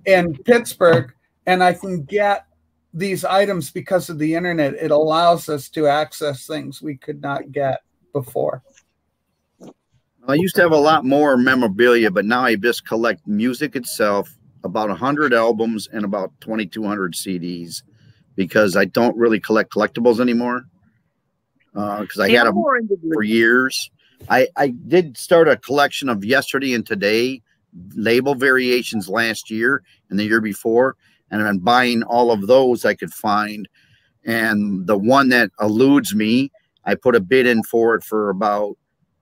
in Pittsburgh. And I can get these items because of the internet. It allows us to access things we could not get before. I used to have a lot more memorabilia, but now I just collect music itself, about 100 albums and about 2,200 CDs, because I don't really collect collectibles anymore. Because I had them for years. I did start a collection of yesterday and today label variations last year and the year before, and I'm buying all of those I could find. And the one that eludes me, I put a bid in for it for about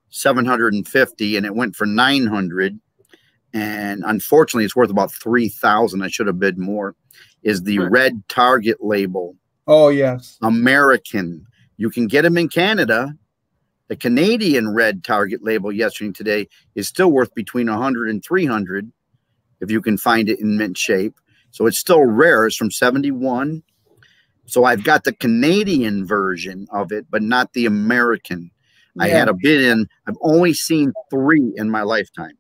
750, and it went for 900. And unfortunately, it's worth about 3,000. I should have bid more. Is the red Target label? Oh yes, American. You can get them in Canada. The Canadian red Target label yesterday and today is still worth between 100 and 300 if you can find it in mint shape. So it's still rare. It's from 71. So I've got the Canadian version of it, but not the American. Yeah. I had a bid in. I've only seen 3 in my lifetime.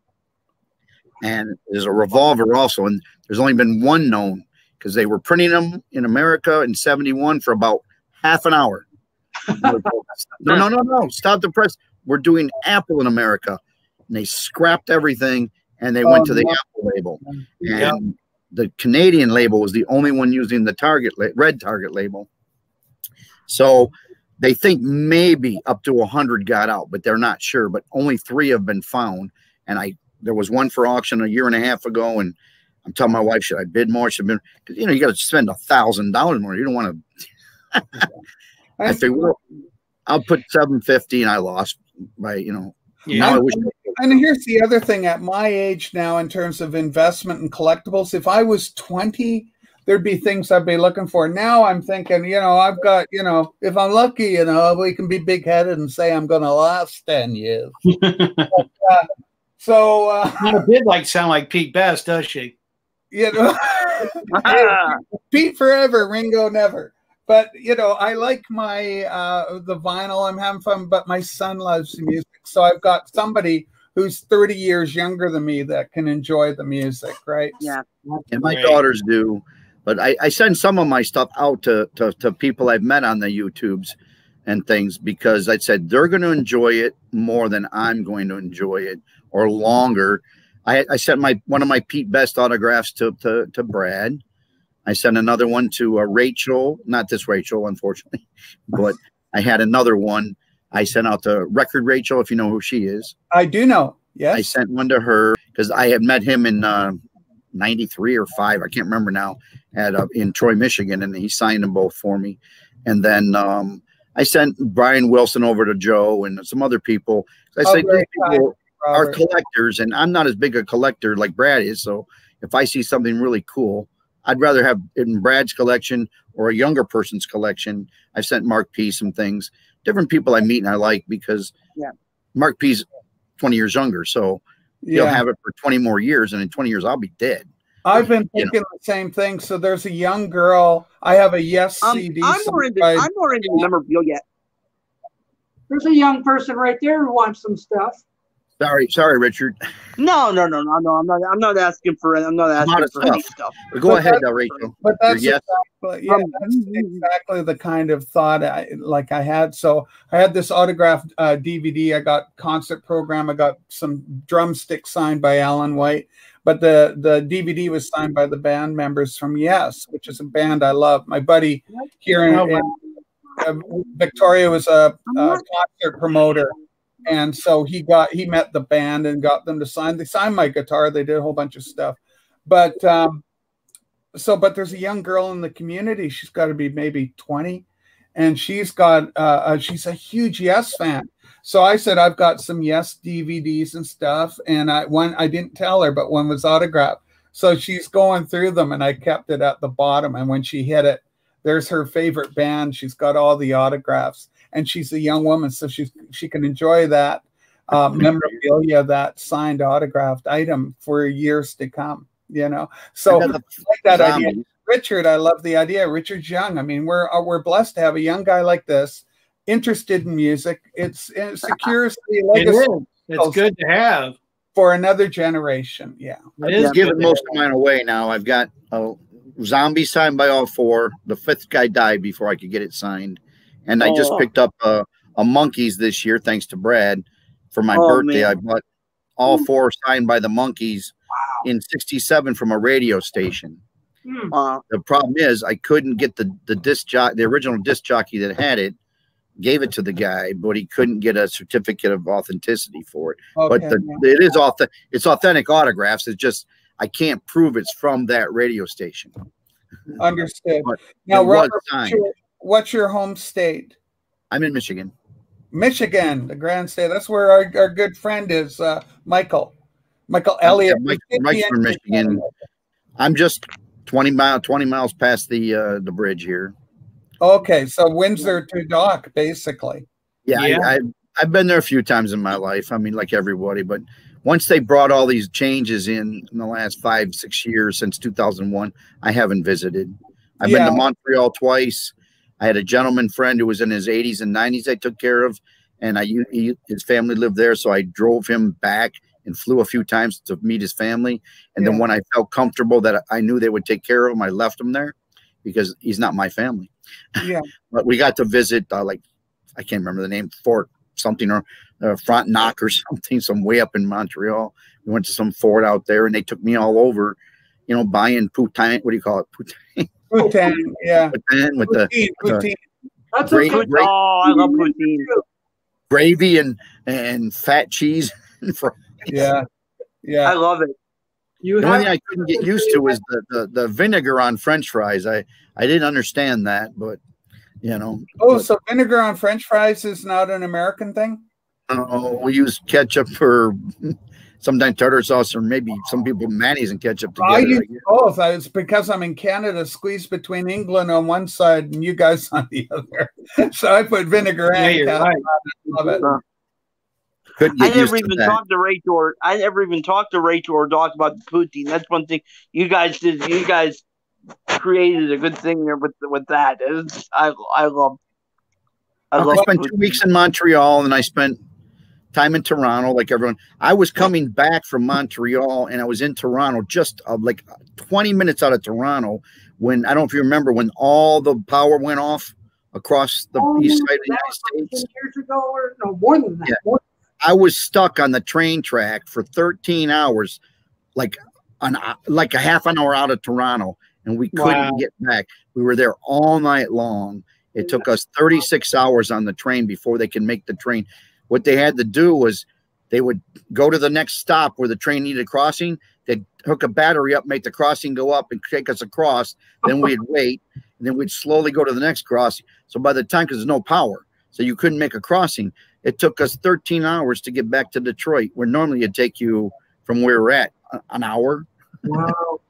And there's a revolver also, and there's only been one known because they were printing them in America in 71 for about half an hour. No. Stop the press. We're doing Apple in America. And they scrapped everything, and they went to the Apple label. And the Canadian label was the only one using the red Target label. So they think maybe up to 100 got out, but they're not sure. But only 3 have been found. And there was one for auction a year and a half ago, and I'm telling my wife, should I bid more? Should I bid? Because, you know, you got to spend $1,000 more. You don't want to. I figured, well, I'll put 750, and I lost by, you know. Yeah. And here's the other thing at my age now, in terms of investment and collectibles. If I was 20, there'd be things I'd be looking for. Now I'm thinking, you know, I've got, you know, if I'm lucky, you know, we can be big headed and say I'm going to last 10 years. You did sound like Pete Best, does she? You know, Pete forever, Ringo never. But you know, I like my the vinyl. I'm having fun, but my son loves the music, so I've got somebody who's 30 years younger than me that can enjoy the music, right? Yeah. And my daughters do, But I send some of my stuff out to people I've met on the YouTubes and things, because I said they're going to enjoy it more than I'm going to enjoy it, or longer. I sent one of my Pete Best autographs to Brad. I sent another one to Rachel, not this Rachel, unfortunately, but I had another one I sent out to Record Rachel, if you know who she is. I do know. Yes. I sent one to her because I had met him in 93 or 5. I can't remember now, in Troy, Michigan, and he signed them both for me. And then I sent Brian Wilson over to Joe and some other people. I say these people are collectors, and I'm not as big a collector like Brad is. So if I see something really cool, I'd rather have it in Brad's collection or a younger person's collection. I've sent Mark P some things, different people I meet and I like, because Mark P's 20 years younger. So he'll have it for 20 more years, and in 20 years I'll be dead. I've been thinking the same thing. So there's a young girl. I have a Yes CD. I'm more into memorabilia. There's a young person right there who wants some stuff. Sorry, Richard. No. I'm not asking for any stuff. But go ahead, Rachel. But that's exactly the kind of thought I had. So I had this autographed DVD. I got concert program. I got some drumsticks signed by Alan White. But the DVD was signed by the band members from Yes, which is a band I love. My buddy here in Victoria was a concert promoter. And so he met the band and got them to sign. They signed my guitar. They did a whole bunch of stuff. But but there's a young girl in the community. She's got to be maybe 20, and she's a huge Yes fan. So I said, I've got some Yes DVDs and stuff. And I didn't tell her, but one was autographed. So she's going through them, and I kept it at the bottom. And when she hit it, there's her favorite band. She's got all the autographs. And she's a young woman, so she can enjoy that memorabilia, that signed autographed item for years to come. So I like that idea, Richard. I love the idea. Richard's young. I mean, we're blessed to have a young guy like this, interested in music. It secures the legacy. It's good to have for another generation. Yeah, I'm giving most of mine away now. I've got a Zombie signed by all 4. The 5th guy died before I could get it signed. And I just picked up a Monkees this year, thanks to Brad, for my birthday. Man. I bought all 4 signed by the Monkees in '67 from a radio station. The problem is I couldn't get the original disc jockey that had it, gave it to the guy, but he couldn't get a certificate of authenticity for it. Okay, but it's authentic autographs. It's just I can't prove it's from that radio station. Understood. Now, Robert, what's your home state? I'm in Michigan. Michigan, the Grand State. That's where our good friend is, Michael Elliott. Mike's from Michigan. I'm just 20 miles past the bridge here. Okay, so Windsor to Dock, basically. Yeah. I've been there a few times in my life. I mean, like everybody, but once they brought all these changes in the last 5-6 years since 2001, I haven't visited. I've been to Montreal twice. I had a gentleman friend who was in his 80s and 90s I took care of, and his family lived there, so I drove him back and flew a few times to meet his family. And then when I felt comfortable that I knew they would take care of him, I left him there because he's not my family. Yeah. But we got to visit, I can't remember the name, Fort something or Frontenac or something, some way up in Montreal. We went to some fort out there, and they took me all over, buying poutine. What do you call it? Poutine. Poutine, yeah. Poutine with poutine. That's great. I love poutine. Gravy and fat cheese. Yeah. I love it. The only thing I couldn't get used to was the vinegar on French fries. I didn't understand that, but so vinegar on French fries is not an American thing? We use ketchup or sometimes tartar sauce, or maybe some people mayonnaise and ketchup together. I use both. It's because I'm in Canada, squeezed between England on one side and you guys on the other. So I put vinegar and ketchup. Right. I love it. I never even talked to Rachel or talked about the poutine. That's one thing you guys did. You guys created a good thing there with that. I spent 2 weeks in Montreal, and I spent time in Toronto, like everyone. I was coming back from Montreal, and I was in Toronto, just like 20 minutes out of Toronto, when I don't know if you remember when all the power went off across the east side of the United States. Years ago, or no more than that. Yeah. I was stuck on the train track for 13 hours, like a half an hour out of Toronto, and we couldn't get back. We were there all night long. It took us 36 hours on the train before they could make the train. What they had to do was they would go to the next stop where the train needed crossing. They'd hook a battery up, make the crossing go up and take us across. Then we'd wait, and then we'd slowly go to the next crossing. So by the time, because there's no power, so you couldn't make a crossing. It took us 13 hours to get back to Detroit, where normally it'd take you from where we're at an hour. Wow.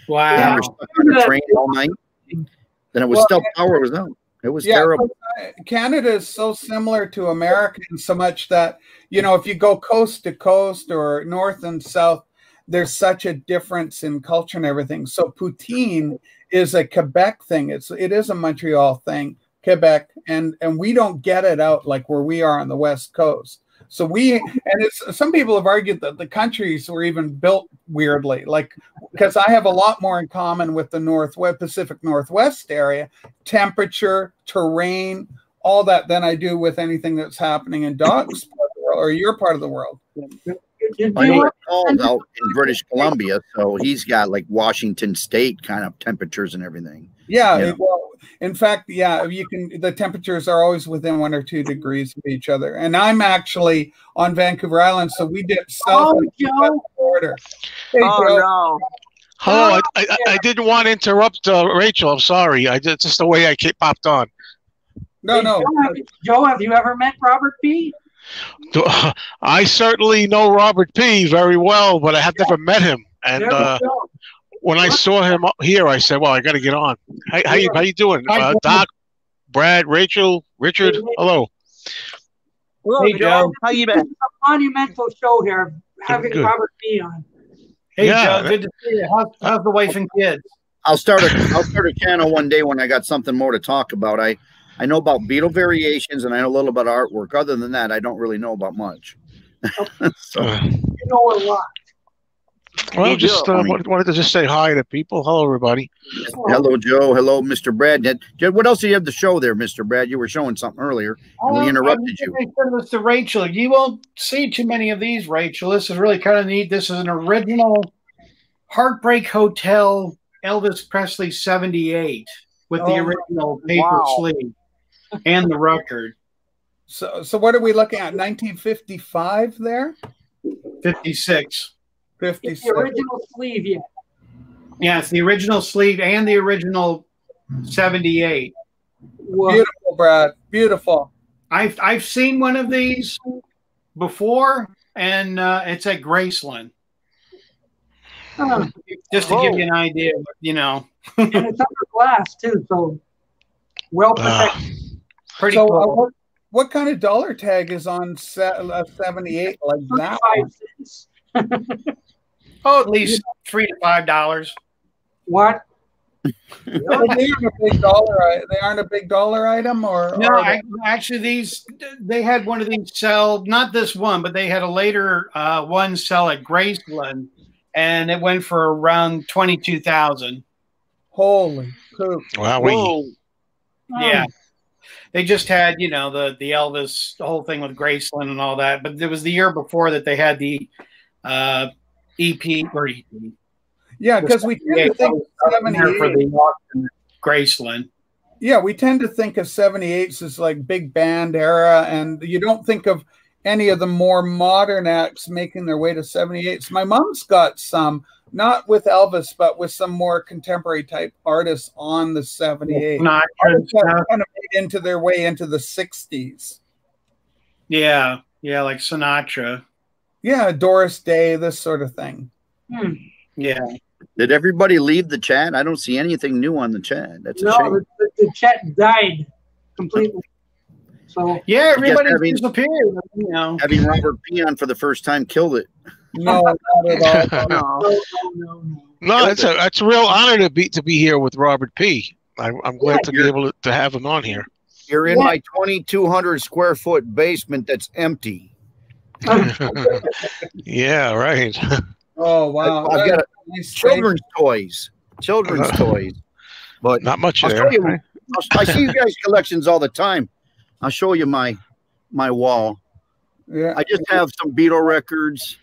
Wow. And we're stuck on the train all night. Then it was still power was out. It was terrible. Canada is so similar to America in so much that, you know, if you go coast to coast or north and south, there's such a difference in culture and everything. So poutine is a Quebec thing. It is a Montreal thing, Quebec, and we don't get it out like where we are on the West Coast. So some people have argued that the countries were even built weirdly, like, because I have a lot more in common with the Pacific Northwest area, temperature, terrain, all that, than I do with anything that's happening in Doc's part of the world or your part of the world. I know Paul's out in British Columbia, so he's got like Washington State kind of temperatures and everything. Yeah, well, in fact, yeah, the temperatures are always within 1 or 2 degrees of each other. And I'm actually on Vancouver Island, so we dip south of the border. Hey, no. Oh, I didn't want to interrupt Rachel. I'm sorry. It's just the way I popped on. No. Joe, have you ever met Robert P? I certainly know Robert P. very well, but I have never met him. And when I saw him here, I said, "Well, I got to get on." How you doing, Doc, Brad, Rachel, Richard? Hello. Hey, Joe. How you been? It's a monumental show here, having Robert P. on. Hey, Joe. Good to see you. How's the wife and kids? I'll start a channel one day when I got something more to talk about. I know about Beatle variations and I know a little about artwork. Other than that, I don't really know about much. So you know a lot. Well, just wanted to just say hi to people. Hello, everybody. Hello, Joe. Hello, Mr. Brad. What else do you have to show there, Mr. Brad? You were showing something earlier, and we interrupted you. I send this to Rachel. You won't see too many of these, Rachel. This is really kind of neat. This is an original Heartbreak Hotel Elvis Presley 78 with the original paper sleeve and the record. So what are we looking at? 1955 there? 56. 56. It's the original sleeve, yeah. Yeah, it's the original sleeve and the original 78. Beautiful, Brad. Beautiful. I've seen one of these before, and it's at Graceland. Just to give you an idea, you know. And it's under glass too, so well protected. Pretty cool. What kind of dollar tag is on a 78 like that? 5 cents. Oh, at least $3 to $5. What? They aren't a big dollar. They aren't a big dollar item, or no? Actually, they had one of these sell. Not this one, but they had a later one sell at Graceland, and it went for around $22,000. Holy poop! Wow. Yeah. They just had, you know, the Elvis, the whole thing with Graceland and all that. But it was the year before that they had the EP or EP. Yeah, because we tend to think 78 for the Graceland. Yeah, we tend to think of 78s as like big band era, and you don't think of any of the more modern acts making their way to 78s. My mom's got some, not with Elvis, but with some more contemporary type artists on the 78. Artists that kind of made into their way into the 60s. Yeah, like Sinatra. Yeah, Doris Day, this sort of thing. Yeah. Did everybody leave the chat? I don't see anything new on the chat. That's a shame. The chat died completely. So yeah, everybody disappeared. You know, having Robert P on for the first time killed it. No, not at all. No, it's a real honor to be here with Robert P. I'm glad to be able to have him on here. You're in my 2,200 square foot basement that's empty. Yeah, right. Oh wow! I've got children's toys. Children's toys. but not much I'll there. show you, I see you guys' collections all the time. I'll show you my wall. Yeah. I just have some Beatle records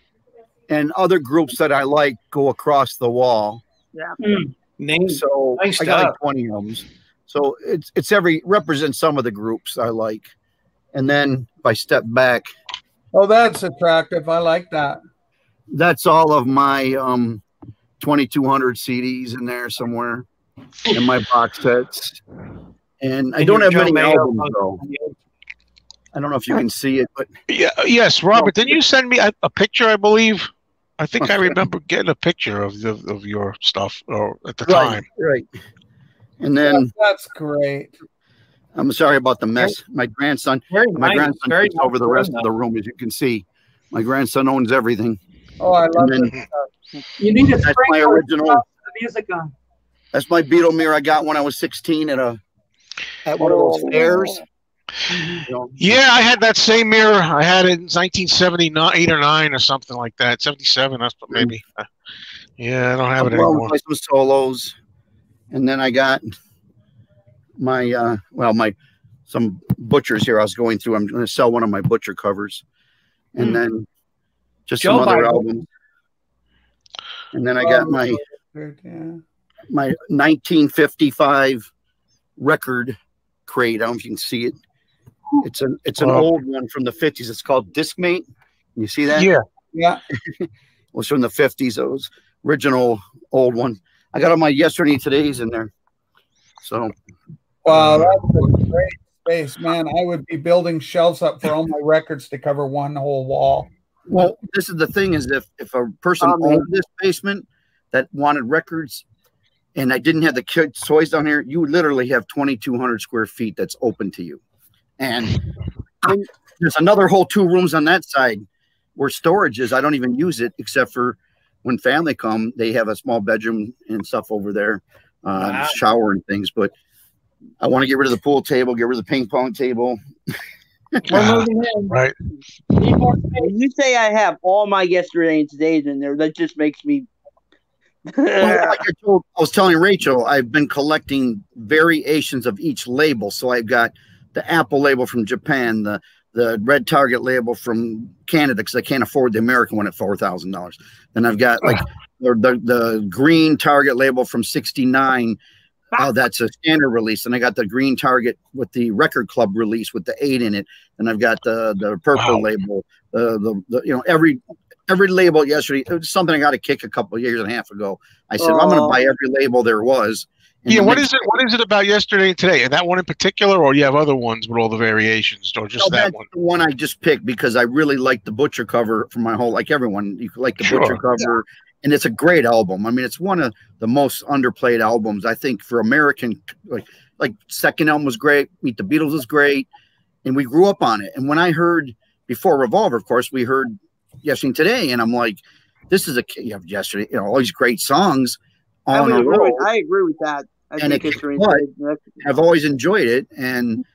and other groups that I like go across the wall. Yeah. So Nice I got like stuff. 20 of them. So it's represents some of the groups I like. And then if I step back, Oh, that's attractive. I like that. that's all of my 2200 CDs in there somewhere, and my box sets. And I don't have many albums though. I don't know if you can see it, but Yeah, yes, Robert. Didn't you send me a picture? I believe. I think I remember getting a picture of your stuff, or at the time. Right. And then That's great. I'm sorry about the mess. My grandson takes over the rest of the room, as you can see. My grandson owns everything. Oh, I love And it. You need to That's my original. the music on. That's my Beatle mirror I got when I was 16 at one of those fairs. You know, Yeah, I had that same mirror. I had it in 1979, 8 or 9 or something like that. 77, that's maybe. Yeah, I don't have it anymore. play some solos, and then I got my some butchers here. I was going through. I'm going to sell one of my butcher covers, and then just some other albums. And then I got my 1955 record crate. I don't know if you can see it. It's an old one from the 50s. It's called Discmate. You see that? Yeah. It was from the 50s. It was original old one. I got all my yesterday and today's in there. So Wow, that's a great space, man. I would be building shelves up for all my records to cover one whole wall. well, this is the thing is if a person owned this basement that wanted records and I didn't have the kids' toys down here, you would literally have 2,200 square feet that's open to you. And there's another whole 2 rooms on that side where storage is. I don't even use it except for when family come, they have a small bedroom and stuff over there, shower and things. But I want to get rid of the pool table, get rid of the ping pong table. Right. When you say I have all my yesterday and today's in there, that just makes me. Well, like I was telling Rachel, I've been collecting variations of each label. So I've got the Apple label from Japan, the Red Target label from Canada, because I can't afford the American one at $4,000. Then I've got like the green Target label from '69. That's a standard release. And I got the green Target with the Record Club release with the 8 in it. And I've got the purple label, every label yesterday. It was something I got to kick a couple of years and a half ago. I said, I'm going to buy every label there was. Yeah, what is it about yesterday and today? And that one in particular, or you have other ones with all the variations, or just that one? The one I just picked because I really like the Butcher cover for my whole, like everyone, you like the Butcher cover, and it's a great album. I mean, it's one of the most underplayed albums, I think, for American. Like second album was great, Meet the Beatles was great, and we grew up on it. And when I heard before Revolver, of course, we heard Yesterday and Today, and I'm like, this is yesterday, all these great songs on a roll. I agree with that. I've always enjoyed it, and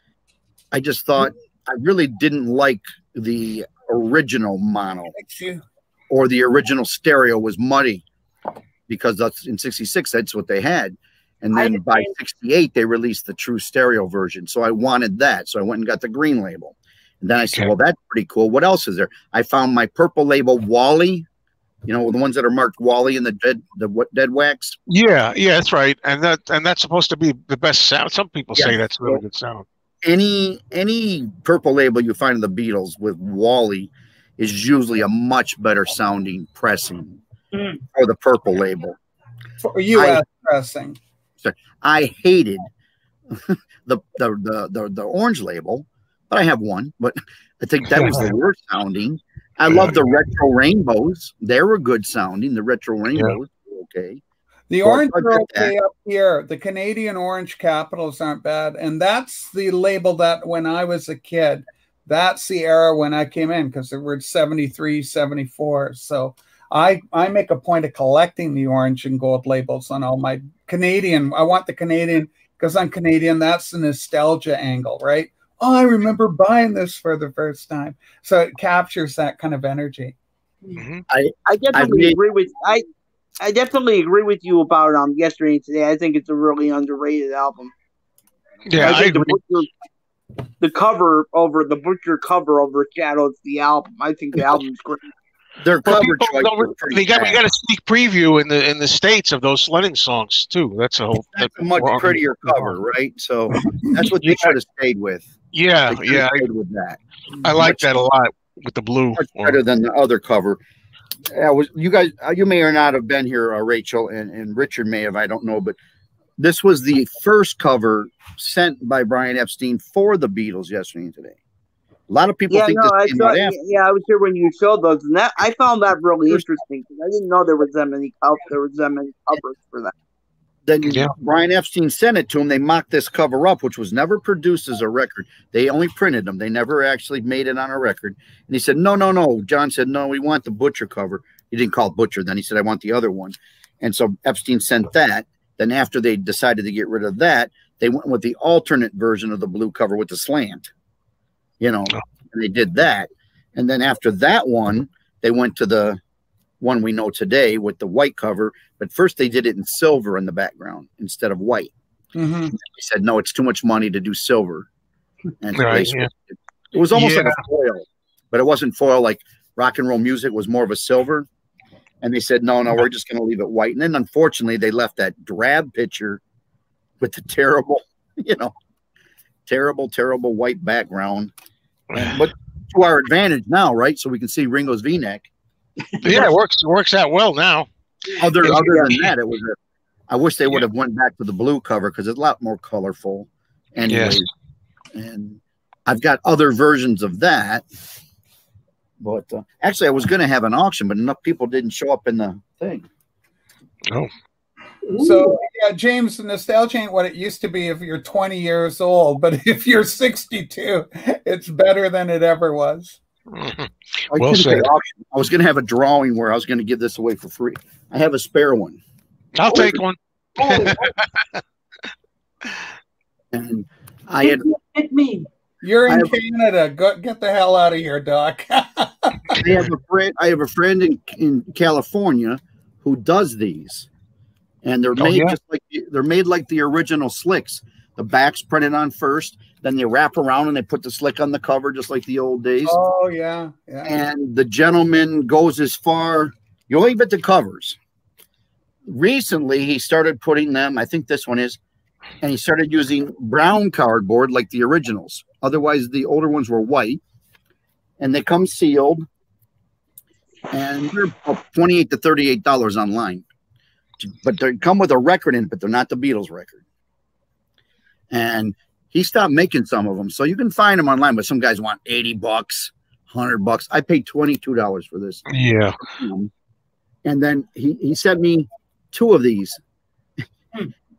I just thought I really didn't like the original mono or the original stereo was muddy because that's in '66 that's what they had, and then by '68 they released the true stereo version. So I wanted that, so I went and got the green label, and then I said, well, that's pretty cool. What else is there? I found my purple label Wally. The ones that are marked Wally and the dead wax. Yeah, that's right. And that's supposed to be the best sound. Some people say that's really good sound. Any purple label you find in the Beatles with Wally is usually a much better sounding pressing for the purple label. For U.S. pressing. I hated the orange label, but I have one. But I think that was the worst sounding. I love the retro rainbows. They were good sounding. The retro rainbows were okay. The orange are okay up here. The Canadian orange capitals aren't bad. And that's the label that when I was a kid, that's the era when I came in because there were 73, 74. So I make a point of collecting the orange and gold labels on all my Canadian. I want the Canadian because I'm Canadian. That's the nostalgia angle, right? Oh, I remember buying this for the first time. So it captures that kind of energy. I definitely agree with I definitely agree with you about Yesterday and Today. I think it's a really underrated album. Yeah, I agree. The cover overshadows the album. I think the album's great. Their cover choice. We got a sneak preview in the States of those sledding songs too. That's a much prettier cover, right? So that's what they should have stayed with. Yeah, yeah, with that. I like that a lot with the blue. Much better than the other cover. You guys, you may or not have been here, Rachel, and Richard may have. I don't know, but this was the first cover sent by Brian Epstein for the Beatles Yesterday and Today. A lot of people think this came out after. Yeah, I was here when you showed those, and that I found that really interesting because I didn't know there was that many covers for that. Then Brian Epstein sent it to him. They mocked this cover up, which was never produced as a record. They only printed them. They never actually made it on a record. And he said, no. John said, no, we want the Butcher cover. He didn't call it Butcher then. He said, I want the other one. And so Epstein sent that. Then after they decided to get rid of that, they went with the alternate version of the blue cover with the slant. And they did that. And then after that one, they went to the one we know today with the white cover. But first they did it in silver in the background instead of white. Mm-hmm. They said, no, it's too much money to do silver. And it was almost like a foil, but it wasn't foil like Rock and Roll Music was more of a silver. And they said, no, we're just going to leave it white. And then unfortunately they left that drab picture with the terrible, terrible white background. But to our advantage now, right? So we can see Ringo's V-neck. Yeah, it works out well now. Other than that, it was I wish they would have went back to the blue cover because it's a lot more colorful. Anyways, and I've got other versions of that. But actually, I was going to have an auction, but enough people didn't show up in the thing. Oh. So, James, nostalgia ain't what it used to be if you're 20 years old, but if you're 62, it's better than it ever was. Well said. I was going to have a drawing where I was going to give this away for free. I have a spare one. I'll take one. And I had hit me. You're in Canada. Go get the hell out of here, Doc. I have a friend in California who does these. And they're made like the original slicks. The back's printed on first, then they wrap around and they put the slick on the cover, just like the old days. Oh yeah. And the gentleman goes as far. You only get the covers. Recently, he started putting them. I think this one is, and he started using brown cardboard like the originals. Otherwise, the older ones were white, and they come sealed, and they're $28 to $38 online. But they come with a record in, but they're not the Beatles record. And he stopped making some of them. So you can find them online, but some guys want $80, $100. I paid $22 for this. Yeah. And then he sent me 2 of these.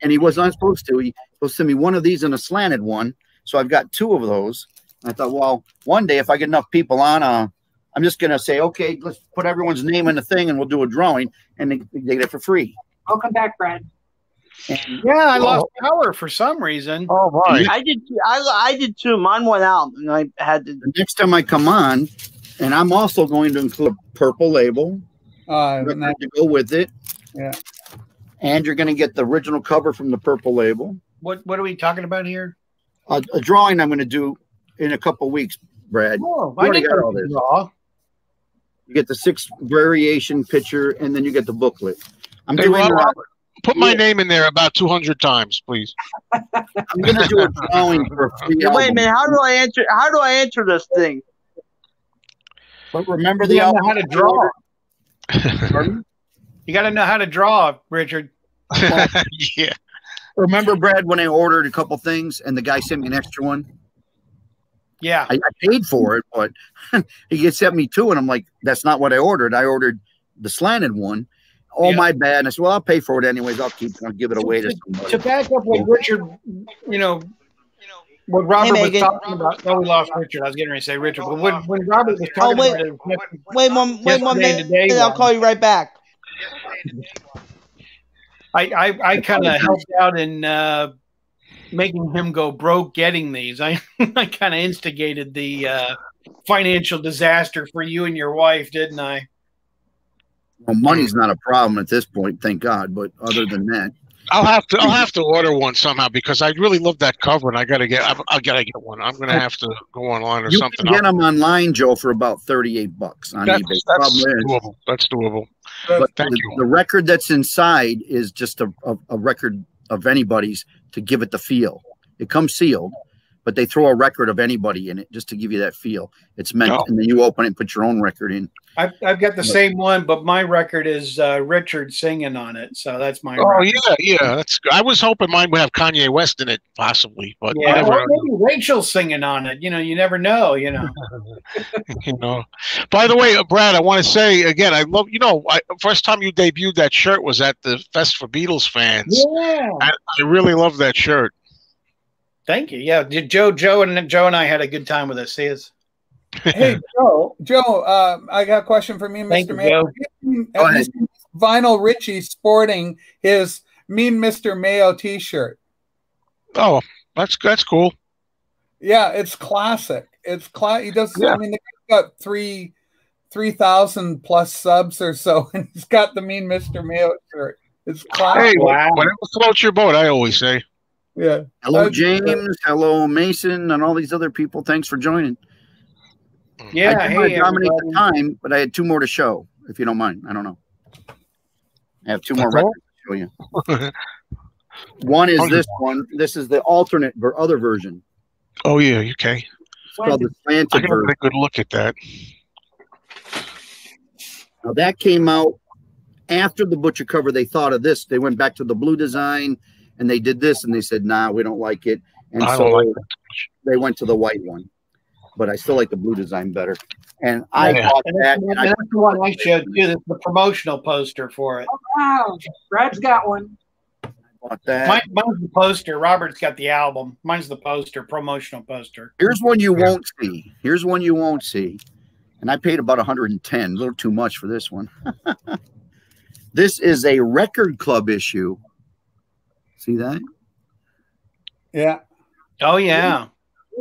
And he was not supposed to. He was supposed to send me one of these and a slanted one. So I've got 2 of those. And I thought, well, one day if I get enough people on, I'm just going to say, okay, let's put everyone's name in the thing and we'll do a drawing. And they get it for free. Welcome back, Brad. I lost power for some reason. Oh, boy. I did too. I did too. Mine went out, and I had to. The next time I come on, and I'm also going to include a purple label to go with it. Yeah. And you're going to get the original cover from the purple label. What are we talking about here? A drawing I'm going to do in a couple of weeks, Brad. Oh, I didn't got all this. Draw. You get the 6 variation picture, and then you get the booklet. I'm doing Robert, put my name in there about 200 times, please. I'm going to do a drawing for a free album. Wait a minute. How do I answer this thing? But remember you gotta know how to draw. Pardon? You got to know how to draw, Richard. Yeah. Remember, Brad, when I ordered a couple things and the guy sent me an extra one? Yeah. I paid for it, but he sent me 2, and I'm like, that's not what I ordered. I ordered the slanted one. Oh, my bad. And I said, well, I'll pay for it anyways. I'll give it away to somebody. To back up what Richard, what Robert was talking about. Oh, we lost Richard. I was getting ready to say Richard. But when Robert was talking about it. Wait one minute. I'll call you right back. I kind of helped out in making him go broke getting these. I kind of instigated the financial disaster for you and your wife, didn't I? Well, money's not a problem at this point, thank God. But other than that, I'll have to order one somehow because I really love that cover, and I gotta get one. I'm gonna have to go online or you something. can get them online, Joe, for about $38 on eBay. That's doable. That's doable. But Thank you. The record that's inside is just a record of anybody's to give it the feel. It comes sealed, but they throw a record of anybody in it just to give you that feel. It's meant, and then you open it and put your own record in. I've got the same one, but my record is Richard singing on it, so that's my. Oh record. yeah, that's good. I was hoping mine would have Kanye West in it, possibly, but yeah, well, maybe Rachel's singing on it. You know, you never know. You know. You know. By the way, Brad, I want to say again, I love. You know, first time you debuted that shirt was at the Fest for Beatles fans. Yeah. I really love that shirt. Thank you. Yeah, Joe and I had a good time with this. See us. Hey, Joe, I got a question for me, Mr. Mayo. Vinyl Richie sporting his Mean Mr. Mayo T-shirt. Oh, that's cool. Yeah, it's classic. It's he does. Yeah. I mean, he's got 3,000 plus subs or so, and he's got the Mean Mr. Mayo shirt. It's classic. Hey, whatever floats your boat, I always say. Yeah. Hello, James. Hello, Mason, and all these other people. Thanks for joining. Yeah, I dominate the time, but I had 2 more to show, if you don't mind. I don't know. I have 2 more records to show you. One is this one. This is the alternate other version. Oh yeah, okay. It's called the slanted I got version. a good look at that. Now that came out after the butcher cover. They thought of this. They went back to the blue design and they did this, and they said, "Nah, we don't like it." And so they went to the white one. But I still like the blue design better. And I bought that. And that's the one I showed you. That's the promotional poster for it. Oh, wow. Brad's got one. I bought that. Mine's the poster. Robert's got the album. Mine's the poster, promotional poster. Here's one you won't see. Here's one you won't see. And I paid about 110, a little too much for this one. This is a record club issue. See that? Yeah. Oh, yeah.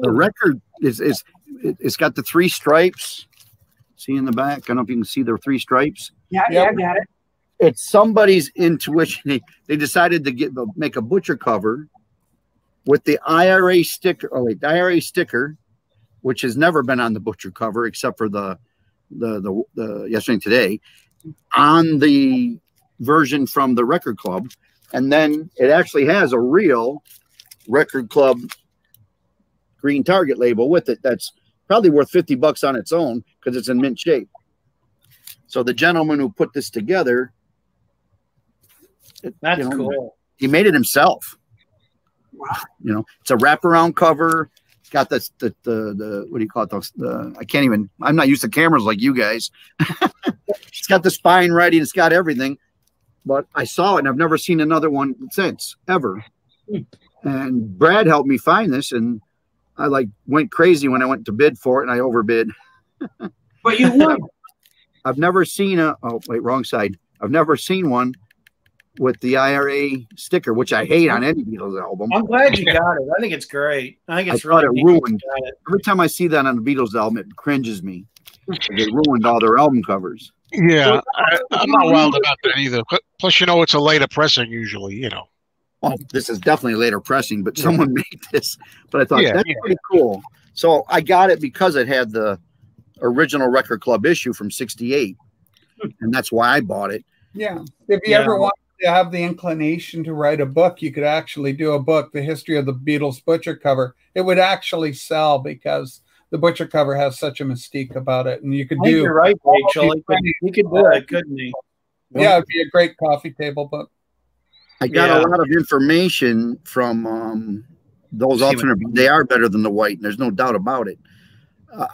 The record it's got the 3 stripes. See in the back? I don't know if you can see the 3 stripes. Yeah, I got it. It's somebody's intuition. They decided to make a butcher cover with the IRA sticker. Oh wait, the IRA sticker, which has never been on the butcher cover except for the Yesterday and Today, on the version from the record club, and then it actually has a real record club green Target label with it. That's probably worth $50 on its own because it's in mint shape. So the gentleman who put this together, that's cool. He made it himself. Wow. You know, it's a wraparound cover. It's got the what do you call it? I can't even. I'm not used to cameras like you guys. It's got the spine writing. It's got everything. But I saw it, and I've never seen another one since ever. And Brad helped me find this, and I went crazy when I went to bid for it, and I overbid. But you won. I've never seen wrong side. I've never seen one with the IRA sticker, which I hate on any Beatles album. I'm glad you got it. I think it's great. I think it's really ruined. Every time I see that on a Beatles album, it cringes me. They ruined all their album covers. Yeah, I'm not wild about that either. Plus, you know, it's a later pressing usually, you know. Well, this is definitely later pressing, but someone made this. But I thought that's pretty cool. So I got it because it had the original record club issue from '68, and that's why I bought it. Yeah. If you ever want to have the inclination to write a book, you could actually do a book, The History of the Beatles Butcher Cover. It would actually sell because the butcher cover has such a mystique about it. And you could do. You're right, Rachel. He could do it, couldn't he? Yeah, it'd be a great coffee table book. I got a lot of information from those alternate. They are better than the white, and there's no doubt about it.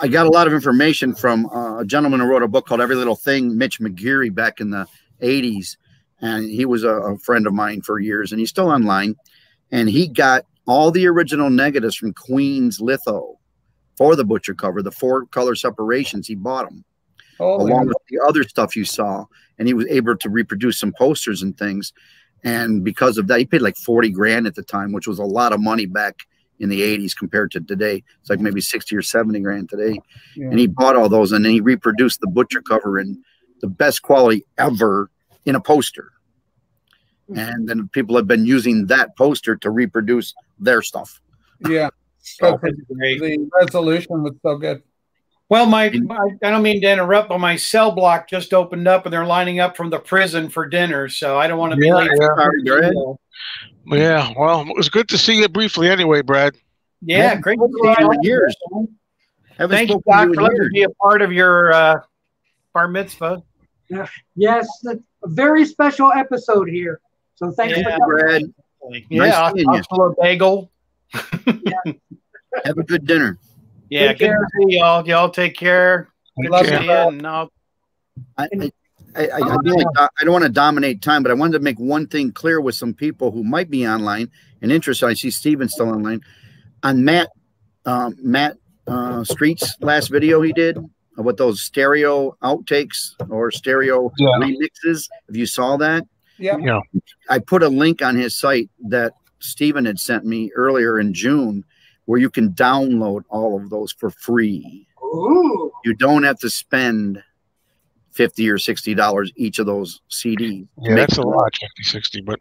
I got a lot of information from a gentleman who wrote a book called Every Little Thing, Mitch McGeary, back in the 80s. And he was a friend of mine for years, and he's still online. And he got all the original negatives from Queen's litho for the butcher cover, the 4 color separations. He bought them along with the other stuff you saw. And he was able to reproduce some posters and things. And because of that, he paid like 40 grand at the time, which was a lot of money back in the 80s compared to today. It's like maybe 60 or 70 grand today. Yeah. And he bought all those, and then he reproduced the butcher cover in the best quality ever in a poster. And then people have been using that poster to reproduce their stuff. Yeah. So, the resolution was so good. Well, I don't mean to interrupt, but my cell block just opened up and they're lining up from the prison for dinner. So I don't want to be late. Yeah, well, it was good to see you briefly anyway, Brad. Yeah, great to see you in years. Thank you, Doc, for letting me be a part of your bar mitzvah. Yes, a very special episode here. So thanks for coming. Brad. Yeah, nice a bagel. Have a good dinner. Yeah, good to see y'all. Y'all take care. Love you. I don't want to dominate time, but I wanted to make one thing clear with some people who might be online and interested. I see Steven's still online. On Matt Street's last video he did with those stereo outtakes or stereo remixes. If you saw that, yeah, I put a link on his site that Steven had sent me earlier in June, where you can download all of those for free. Ooh. You don't have to spend $50 or $60 each of those CDs. Yeah, that's a lot, 50, 60, but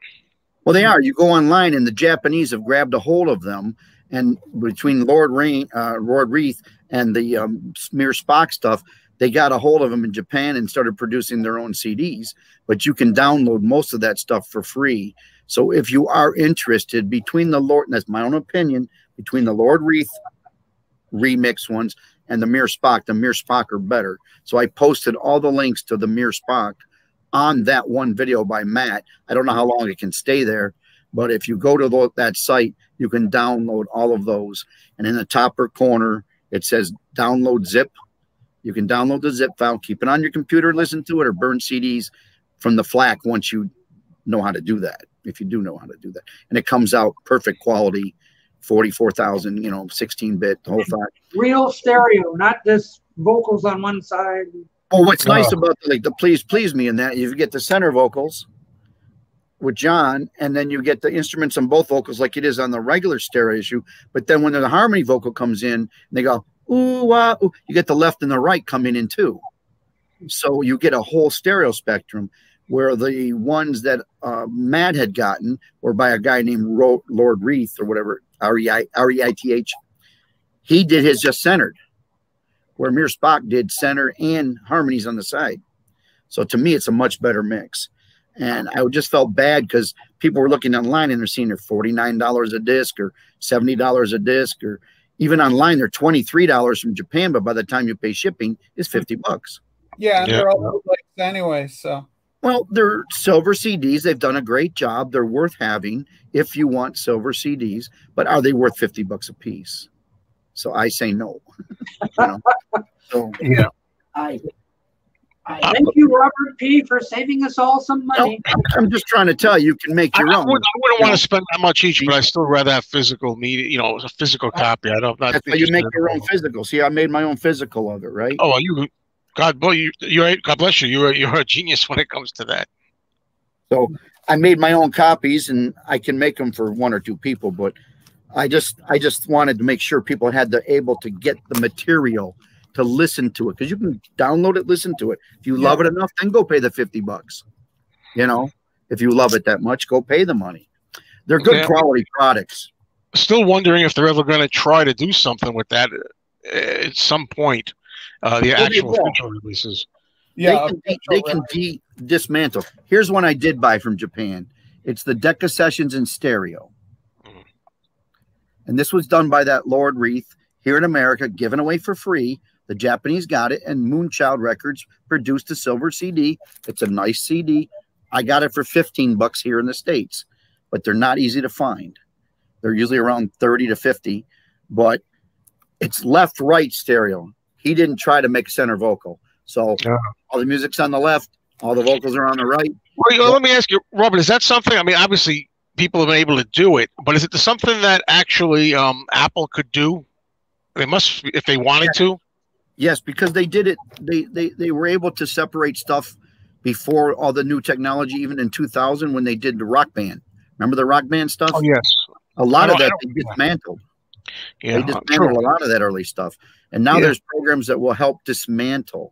well, they are. You go online, and the Japanese have grabbed a hold of them, and between Lord Reith and the Smear Spock stuff, they got a hold of them in Japan and started producing their own CDs. But you can download most of that stuff for free. So if you are interested, between the Lord, and that's my own opinion, between the Lord Reith remix ones and the Mir Spock are better. So I posted all the links to the Mir Spock on that one video by Matt. I don't know how long it can stay there, but if you go to that site, you can download all of those. And in the top corner, it says download zip. You can download the zip file, keep it on your computer, listen to it, or burn CDs from the FLAC once you know how to do that, if you do know how to do that. And it comes out perfect quality, 44,000, 16-bit, the whole thing. Real stereo, not just vocals on one side. Oh, what's nice about the Please Please Me in that, you get the center vocals with John, and then you get the instruments on both vocals like it is on the regular stereo issue. But then when the harmony vocal comes in, and they go, ooh, wah, ooh, you get the left and the right coming in too. So you get a whole stereo spectrum, where the ones that Matt had gotten were by a guy named Lord Reith or whatever, R-E-I-T-H. He did his just centered, where Mir Spock did center and harmonies on the side. So to me, it's a much better mix. And I just felt bad because people were looking online and they're seeing they're $49 a disc or $70 a disc, or even online they're $23 from Japan, but by the time you pay shipping, it's $50. Yeah, and they're all like anyway. So well, they're silver CDs. They've done a great job. They're worth having if you want silver CDs, but are they worth $50 a piece? So I say no. So yeah. Thank you, Robert P., for saving us all some money. No, I'm just trying to tell you, can make your own. I wouldn't want to spend that much each, but I still rather have physical media, a physical copy. That's why you make your own physical. See, I made my own physical of it, right? Oh, God bless you. You're a genius when it comes to that. So I made my own copies, and I can make them for one or two people, but I just wanted to make sure people had able to get the material to listen to it, because you can download it, listen to it. If you love it enough, then go pay the $50. If you love it that much, go pay the money. They're good quality products. Still wondering if they're ever going to try to do something with that at some point. The actual official releases. Yeah, they can dismantle. Here's one I did buy from Japan. It's the Decca Sessions in stereo. And this was done by that Lord Reith here in America, given away for free. The Japanese got it, and Moonchild Records produced a silver CD. It's a nice CD. I got it for $15 here in the States, but they're not easy to find. They're usually around 30 to 50, but it's left-right stereo. He didn't try to make a center vocal. So all the music's on the left, all the vocals are on the right. Well, let me ask you, Robert, is that something, obviously people have been able to do it, but is it something that actually Apple could do? They must, if they wanted to. Yes, because they did it. They were able to separate stuff before all the new technology, even in 2000 when they did the Rock Band. Remember the Rock Band stuff? Oh, yes. A lot of that they dismantled. Yeah, they dismantled a lot of that early stuff. And now there's programs that will help dismantle,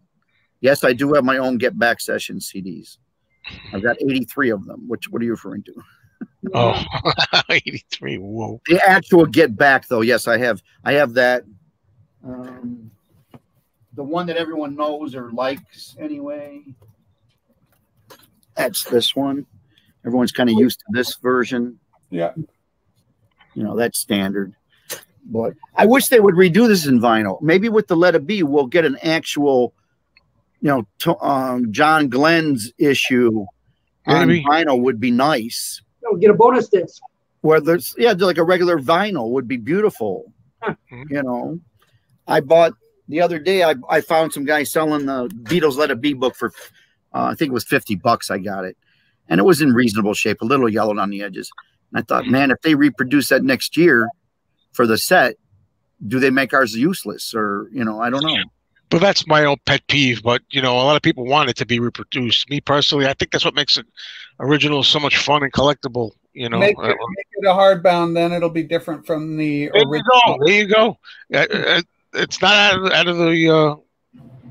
Yes, I do have my own Get Back Session CDs. I've got 83 of them. What are you referring to? Oh, 83. Whoa. The actual Get Back, though, yes, I have that. The one that everyone knows or likes anyway. That's this one. Everyone's kind of used to this version. Yeah. You know, that's standard. But I wish they would redo this in vinyl. Maybe with the Let It Be, we'll get an actual, you know, John Glenn's issue on vinyl would be nice. Oh, get a bonus disc. Where there's, like a regular vinyl would be beautiful. You know, I bought the other day, I found some guy selling the Beatles Let It Be book for, I think it was $50. I got it. And it was in reasonable shape, a little yellowed on the edges. And I thought, man, if they reproduce that next year for the set, do they make ours useless? Or, you know, I don't know. But that's my own pet peeve. But, you know, a lot of people want it to be reproduced. Me personally, I think that's what makes it original so much fun and collectible. You know, make it a hardbound, then it'll be different from the original. There you go. It's not out of the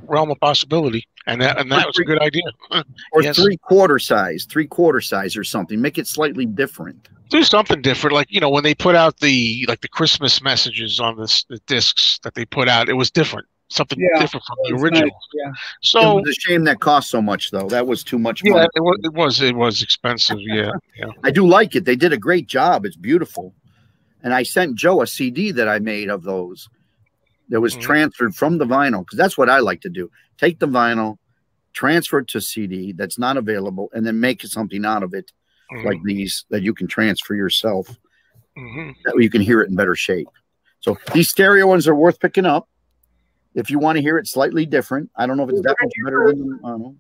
realm of possibility. And that was a good idea. Or yes. three-quarter size or something. Make it slightly different. Do something different. Like, you know, when they put out the Christmas messages on the discs that they put out, it was different. Something different from the original. Nice. Yeah. So it was a shame that cost so much, though. That was too much money. Yeah, it was expensive. Yeah. I do like it. They did a great job. It's beautiful. And I sent Joe a CD that I made of those. That was transferred from the vinyl, because that's what I like to do. Take the vinyl, transfer it to CD that's not available, and then make something out of it, like these that you can transfer yourself. That way you can hear it in better shape. So these stereo ones are worth picking up if you want to hear it slightly different. I don't know if it's that much better than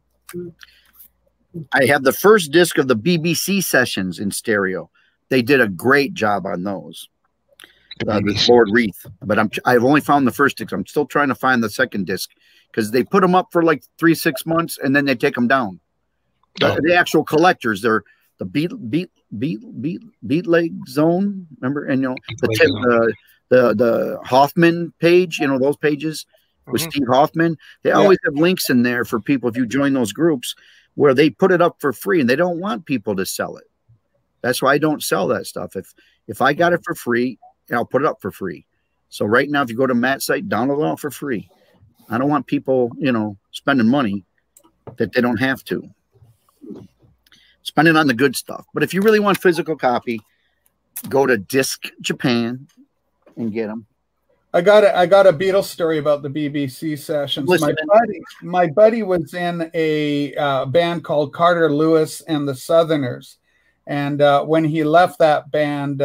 I have the first disc of the BBC sessions in stereo. They did a great job on those. The Lord Wreath, but I've only found the first disc. I'm still trying to find the second disc because they put them up for like 3-6 months and then they take them down. The actual collectors, they're the beat leg zone. Remember, and you know the Hoffman page. You know those pages with Steve Hoffman. They always have links in there for people if you join those groups where they put it up for free and they don't want people to sell it. That's why I don't sell that stuff. If I got it for free, I'll put it up for free. So right now, if you go to Matt's site, download it all for free. I don't want people, you know, spending money that they don't have to. Spend it on the good stuff. But if you really want physical copy, go to Disc Japan and get them. I got a Beatles story about the BBC sessions. My buddy was in a band called Carter Lewis and the Southerners. And when he left that band,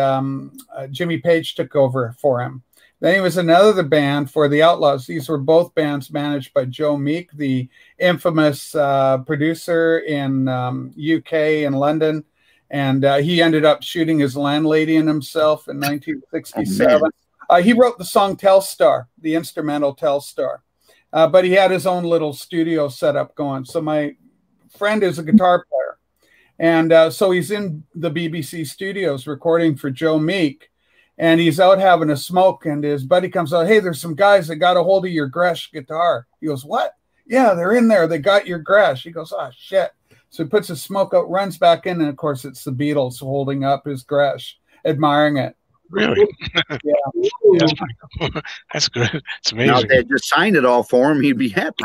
Jimmy Page took over for him. Then he was in another band for the Outlaws. These were both bands managed by Joe Meek, the infamous producer in UK and London. And he ended up shooting his landlady and himself in 1967. He wrote the song Telstar, the instrumental Telstar. But he had his own little studio setup going. So my friend is a guitar player. And so he's in the BBC studios recording for Joe Meek, and he's out having a smoke, and his buddy comes out, hey, there's some guys that got a hold of your Gresh guitar. He goes, what? Yeah, they're in there. They got your Gresh. He goes, oh, shit. So he puts his smoke out, runs back in, and, of course, it's the Beatles holding up his Gresh, admiring it. Really? Yeah. That's good. It's amazing. Now, if they had just signed it all for him, he'd be happy.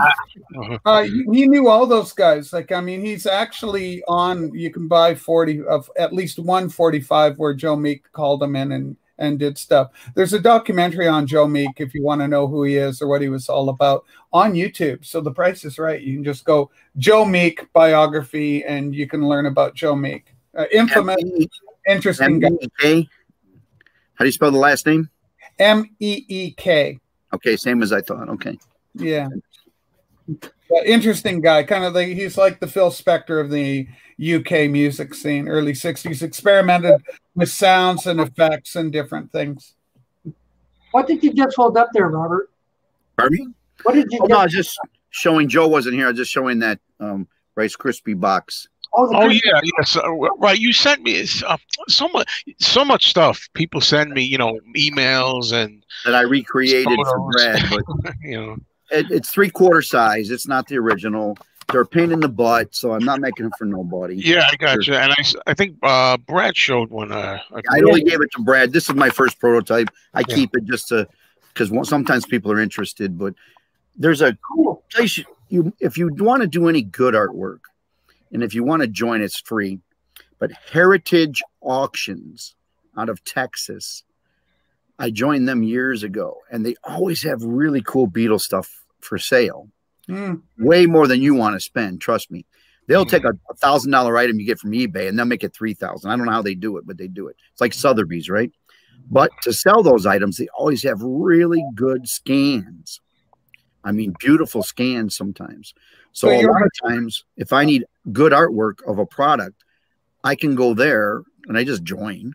He knew all those guys. Like, I mean, he's actually on, you can buy 40 of at least 145 where Joe Meek called him in and did stuff. There's a documentary on Joe Meek if you want to know who he is or what he was all about on YouTube. So the price is right. You can just go Joe Meek biography and you can learn about Joe Meek. Infamous, interesting guy. How do you spell the last name? M-E-E-K. Okay, same as I thought. Okay. Yeah. Interesting guy. Kind of he's like the Phil Spector of the UK music scene, early 60s. Experimented with sounds and effects and different things. What did you just hold up there, Robert? Pardon me? What did you no, I was just showing, Joe wasn't here. I was just showing that Rice Krispie box. Oh yeah, yes, right. You sent me so much stuff. People send me, you know, emails and that I recreated for Brad. But you know, It's 3/4 size. It's not the original. They're a pain in the butt, so I'm not making them for nobody. Yeah, I got you. And I think Brad showed one. I only gave it to Brad. This is my first prototype. I keep it just to because sometimes people are interested. But there's a place if you want to do any good artwork, and if you want to join, it's free. But Heritage Auctions out of Texas, I joined them years ago, and they always have really cool Beatle stuff for sale. Way more than you want to spend. Trust me. They'll take a $1,000 item you get from eBay and they'll make it 3,000. I don't know how they do it, but they do it. It's like Sotheby's, right? But to sell those items, they always have really good scans. I mean, beautiful scans sometimes. So a lot of times, if I need good artwork of a product, I can go there and I just join.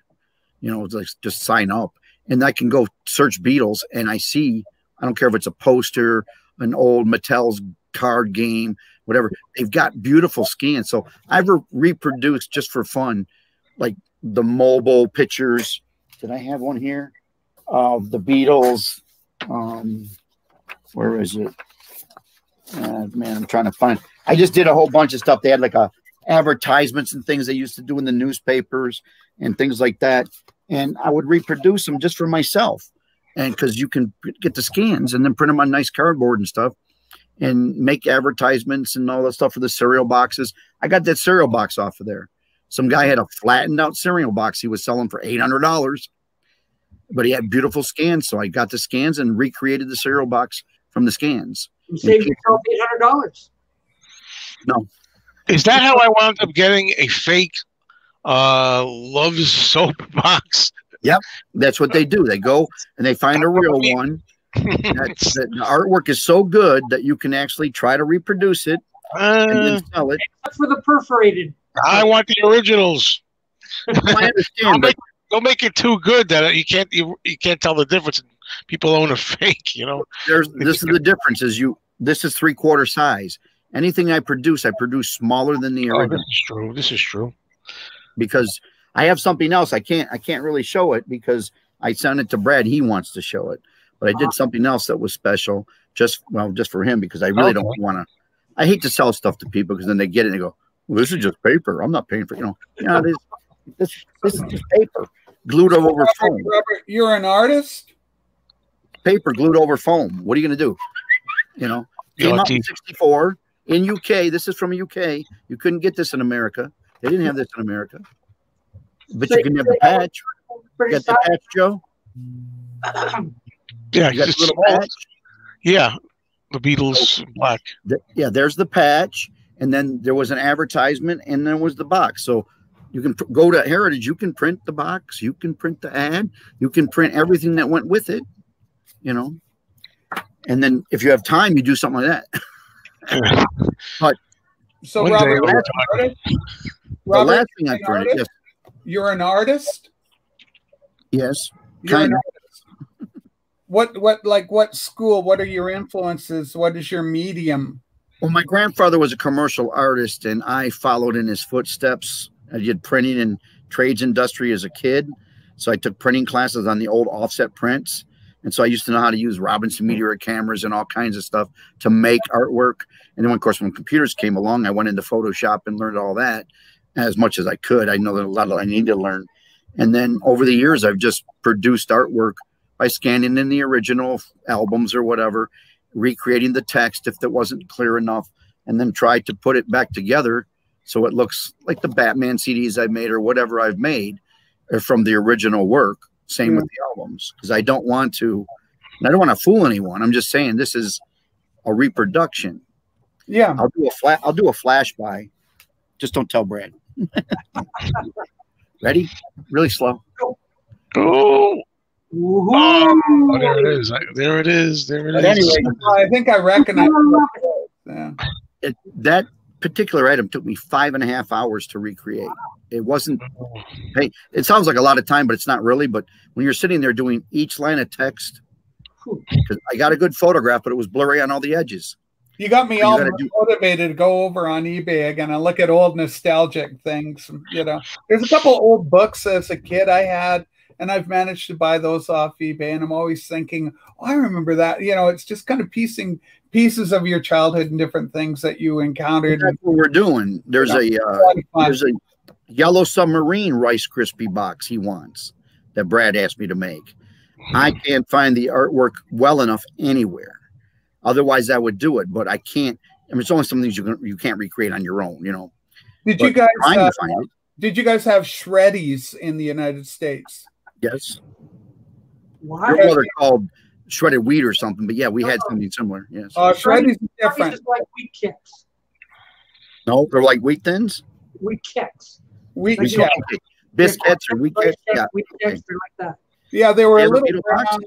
You know, it's like just sign up, and I can go search Beatles, and I see. I don't care if it's a poster, an old Mattel's card game, whatever. They've got beautiful scans. So I've reproduced just for fun, like the mobile pictures. Did I have one here of the Beatles? Where is it? Man, I'm trying to find. I just did a whole bunch of stuff. They had like advertisements and things they used to do in the newspapers and things like that. And I would reproduce them just for myself. And because you can get the scans and then print them on nice cardboard and stuff and make advertisements and all that stuff for the cereal boxes. I got that cereal box off of there. Some guy had a flattened out cereal box he was selling for $800, but he had beautiful scans. So I got the scans and recreated the cereal box from the scans. You saved yourself $800. No. Is that how I wound up getting a fake Love's soap box? Yep, that's what they do. They go and they find a real one. The artwork is so good that you can actually try to reproduce it and then sell it. Except for the perforated. I want the originals. I understand. Don't make it too good that you can't tell the difference. People own a fake, you know. This is the difference. This is 3/4 size. Anything I produce smaller than the original. This is true. This is true. Because I have something else. I can't really show it because I sent it to Brad. He wants to show it, but I did something else that was special just for him because I really don't want to. I hate to sell stuff to people because then they get it and they go, "Well, this is just paper. I'm not paying for this is just paper glued over foam." Robert, you're an artist. Paper glued over foam. What are you going to do? You know, came out in '64 in UK. This is from UK. You couldn't get this in America. They didn't have this in America. But so you can have the patch. You got the patch, Joe? Yeah, you got the little patch? Yeah, the Beatles black. Yeah, there's the patch, and then there was an advertisement, and then was the box. So you can go to Heritage. You can print the box. You can print the ad. You can print everything that went with it. You know, and then if you have time, you do something like that. But so, Robert, the last thing I printed. Yes. You're an artist? Yes. You're an artist. What school? What are your influences? What is your medium? Well, my grandfather was a commercial artist, and I followed in his footsteps. I did printing and trades industry as a kid. So I took printing classes on the old offset prints. And so I used to know how to use Robinson Meteor cameras and all kinds of stuff to make artwork. And then, of course, when computers came along, I went into Photoshop and learned all that. As much as I could. I know that a lot of I need to learn. And then over the years, I've just produced artwork by scanning in the original albums or whatever, recreating the text if that wasn't clear enough, and then tried to put it back together so it looks like the Batman CDs I've made or whatever I've made are from the original work. Same with the albums, because I don't want to fool anyone. I'm just saying this is a reproduction. Yeah, I'll do a flash buy. Just don't tell Brad. Ready? Really slow. Oh, there it is. There it is. There it is. Anyway, I think I recognize that particular item took me 5.5 hours to recreate. It wasn't. Hey, it sounds like a lot of time, but it's not really. But when you're sitting there doing each line of text, because I got a good photograph, but it was blurry on all the edges. You got me all motivated to go over on eBay again and look at old nostalgic things. You know, there's a couple old books as a kid I had and I've managed to buy those off eBay. And I'm always thinking, oh, I remember that. You know, it's just kind of piecing pieces of your childhood and different things that you encountered. That's what we're doing. There's a yellow submarine Rice Krispie box he wants that Brad asked me to make. I can't find the artwork well enough anywhere. Otherwise, I would do it, but I can't. I mean, it's only some things you can't recreate on your own, you know. Did you guys have shreddies in the United States? Yes. What? Your mother called shredded wheat or something, but yeah, we had something similar. Yes. Shreddies is different. It's like wheat kicks. No, they're like wheat thins. Wheat kicks. Wheat Like kicks. Biscuits or wheat kicks. Yeah. Wheat kicks, they're like that. Yeah, they were a little Beatle Brad?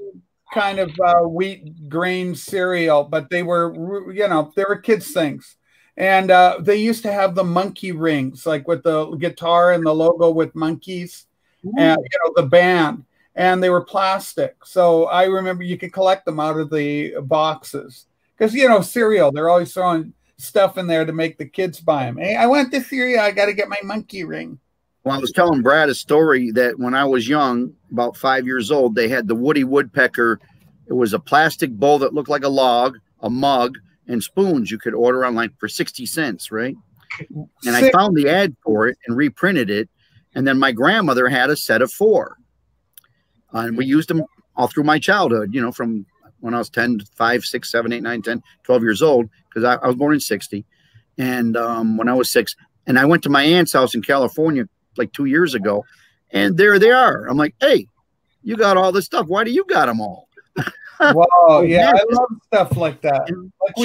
kind of wheat grain cereal, but they were, you know, they were kids' things. And they used to have the monkey rings, like with the guitar and the logo with monkeys, and you know, the band. And they were plastic. So I remember you could collect them out of the boxes. Because, you know, cereal, they're always throwing stuff in there to make the kids buy them. Hey, I want this cereal. I got to get my monkey ring. Well, I was telling Brad a story that when I was young, about 5 years old, they had the Woody Woodpecker. It was a plastic bowl that looked like a log, a mug, and spoons you could order online for 60 cents, right? And I found the ad for it and reprinted it. And then my grandmother had a set of 4. And we used them all through my childhood, you know, from when I was 10, 5, 6, 7, 8, 9, 10, 12 years old, because I was born in 60. And when I was 6, and I went to my aunt's house in California like 2 years ago, and there they are. I'm like, hey, you got all this stuff. Why do you got them all? Wow, yeah, I love stuff like that. Like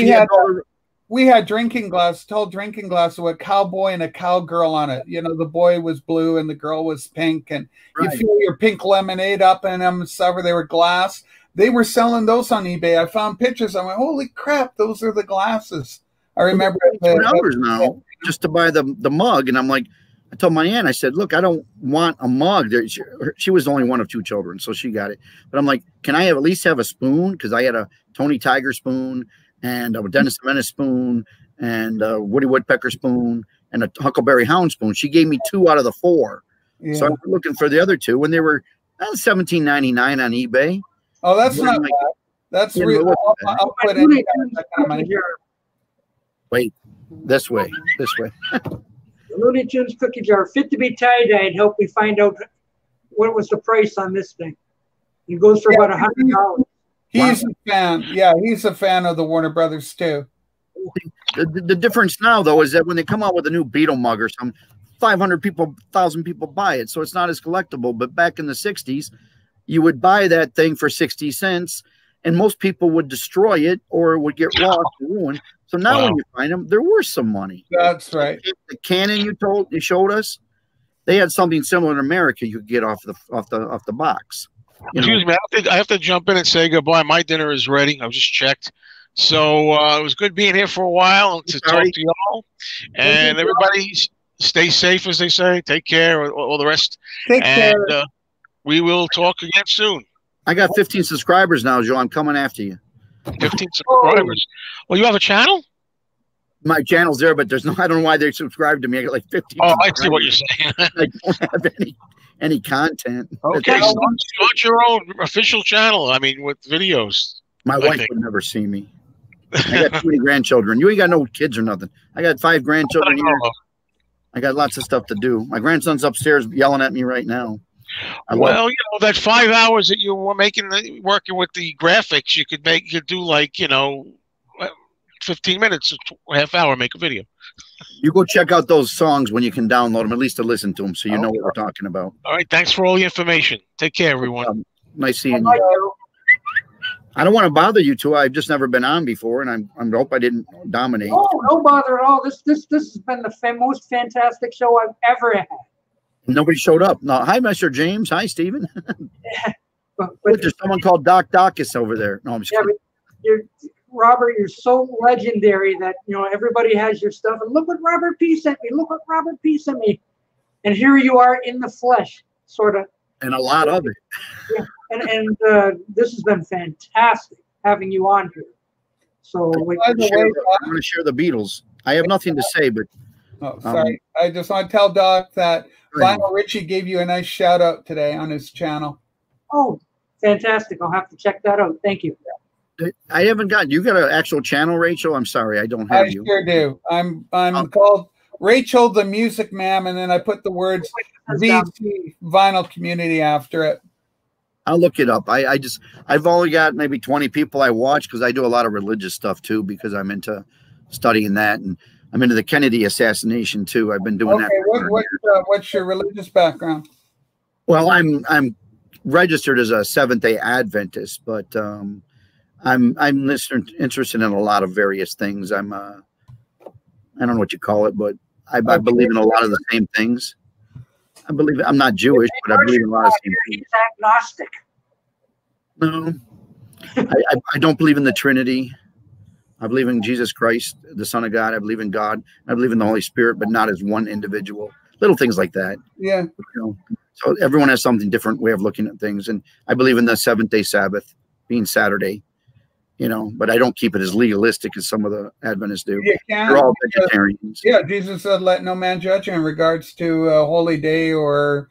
we had drinking glass, tall drinking glass with a cowboy and a cowgirl on it. You know, the boy was blue and the girl was pink, and you fill your pink lemonade up in them. They were glass. They were selling those on eBay. I found pictures. I went, holy crap, those are the glasses. I remember $2 now just to buy the mug, and I'm like, I told my aunt, I said, look, I don't want a mug. She was only one of 2 children, so she got it. But I'm like, can I at least have a spoon? Because I had a Tony Tiger spoon and a Dennis the Menace spoon and a Woody Woodpecker spoon and a Huckleberry Hound spoon. She gave me 2 out of the 4. Yeah. So I'm looking for the other 2, and they were $17.99 on eBay. Oh, that's not bad. That's real. I'll put in that kind of money. Wait, this way. Looney Tunes cookie jar, fit to be tie-dyed. Help me find out what was the price on this thing. It goes for about $100. He's a fan. Yeah, he's a fan of the Warner Brothers too. The difference now, though, is that when they come out with a new Beatle mug or something, 1,000 people buy it, so it's not as collectible. But back in the 60s, you would buy that thing for 60 cents, and most people would destroy it or it would get lost or ruined. So now when you find them, they're worth some money. That's right. The Canon you showed us, they had something similar in America you could get off the box. Excuse me, I have to jump in and say goodbye. My dinner is ready. I've just checked. So it was good being here for a while to talk to y'all. And everybody stay safe, as they say. Take care, all the rest. Take care. We will talk again soon. I got 15 subscribers now, Joe. I'm coming after you. 15 subscribers. Well, you have a channel? My channel's there, but there's no. I don't know why they subscribe to me. I got like 15. Oh, I see what you're saying. I don't have any content. Okay, start your own official channel. I mean, with videos. My wife would never see me. I got too many grandchildren. You ain't got no kids or nothing. I got 5 grandchildren here. I got lots of stuff to do. My grandson's upstairs yelling at me right now. Well, you know, that 5 hours that you were working with the graphics, you could do like, 15 minutes, a half hour, make a video. You go check out those songs when you can download them, at least to listen to them, so you know what we're talking about. All right. Thanks for all the information. Take care, everyone. Nice seeing you. I don't want to bother you two. I've just never been on before, and I hope I didn't dominate. Oh, no bother at all. This has been the most fantastic show I've ever had. Nobody showed up. No. Hi, Mr. James. Hi, Stephen. But there's someone called Doc Dacus over there. No, I'm just kidding. Robert, you're so legendary that everybody has your stuff. And look what Robert P sent me. Look what Robert P sent me. And here you are in the flesh, sort of. And a lot of it. Yeah. And this has been fantastic having you on here. So I want to share the Beatles. I have nothing to say, but sorry. I just want to tell Doc that Vinyl Richie gave you a nice shout out today on his channel. Oh, fantastic. I'll have to check that out. Thank you. I haven't got you got an actual channel, Rachel? I'm sorry, I don't have you. I sure do. I'm called Rachel the Music Ma'am, and then I put the words VC Vinyl Community after it. I'll look it up. I've only got maybe 20 people I watch because I do a lot of religious stuff too because I'm into studying that, and I'm into the Kennedy assassination too. I've been doing that. What's your religious background? Well, I'm registered as a Seventh-day Adventist, but I'm interested in a lot of various things. I don't know what you call it, but I believe in a lot of the same things. I'm not Jewish, but I believe in a lot of the same things. He's agnostic. No, I don't believe in the Trinity. I believe in Jesus Christ, the Son of God. I believe in God. I believe in the Holy Spirit, but not as one individual. Little things like that. Yeah. So everyone has something different way of looking at things, and I believe in the seventh-day Sabbath being Saturday. But I don't keep it as legalistic as some of the Adventists do. They're all vegetarians. Yeah, Jesus said, "Let no man judge you in regards to a holy day or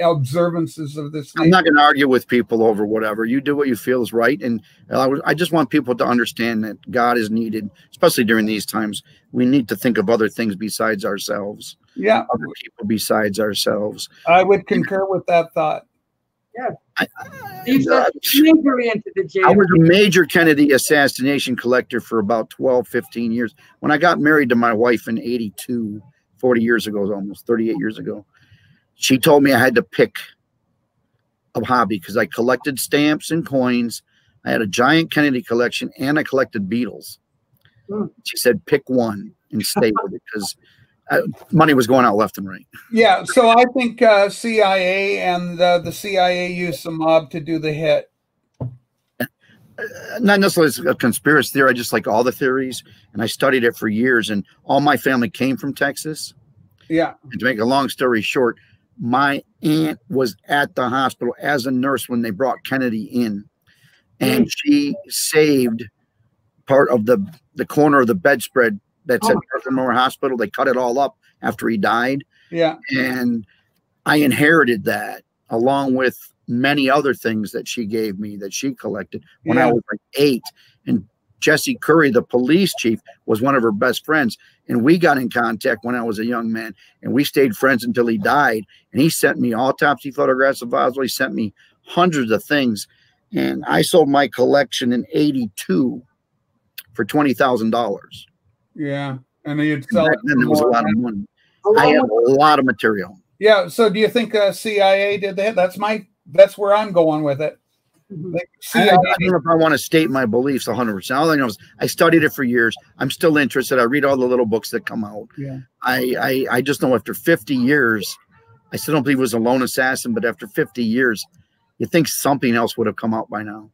observances of this." I'm not going to argue with people over whatever. You do what you feel is right, and I just want people to understand that God is needed, especially during these times. We need to think of other things besides ourselves. Yeah, other people besides ourselves. I would concur with that thought. Yeah. I was a major Kennedy assassination collector for about 12, 15 years. When I got married to my wife in 82, 40 years ago, almost 38 years ago, she told me I had to pick a hobby because I collected stamps and coins. I had a giant Kennedy collection and I collected Beatles. She said, pick one and stay with it because money was going out left and right. Yeah, so I think CIA and the CIA used the mob to do the hit. Not necessarily a conspiracy theory. I just like all the theories, and I studied it for years. And all my family came from Texas. Yeah. And to make a long story short, my aunt was at the hospital as a nurse when they brought Kennedy in, and she saved part of the corner of the bedspread. That's at North Memorial Hospital. They cut it all up after he died. Yeah. And I inherited that along with many other things that she gave me that she collected when I was like 8. And Jesse Curry, the police chief, was one of her best friends. And we got in contact when I was a young man. And we stayed friends until he died. And he sent me autopsy photographs of Oswald. He sent me hundreds of things. And I sold my collection in 82 for $20,000. Yeah, and you'd sell it. Then there was a lot of money. I have a lot of material. Yeah. So, do you think CIA did that? That's where I'm going with it. I don't know if I want to state my beliefs 100%. All I know is I studied it for years. I'm still interested. I read all the little books that come out. Yeah. I just know after 50 years, I still don't believe it was a lone assassin, but after 50 years, you think something else would have come out by now.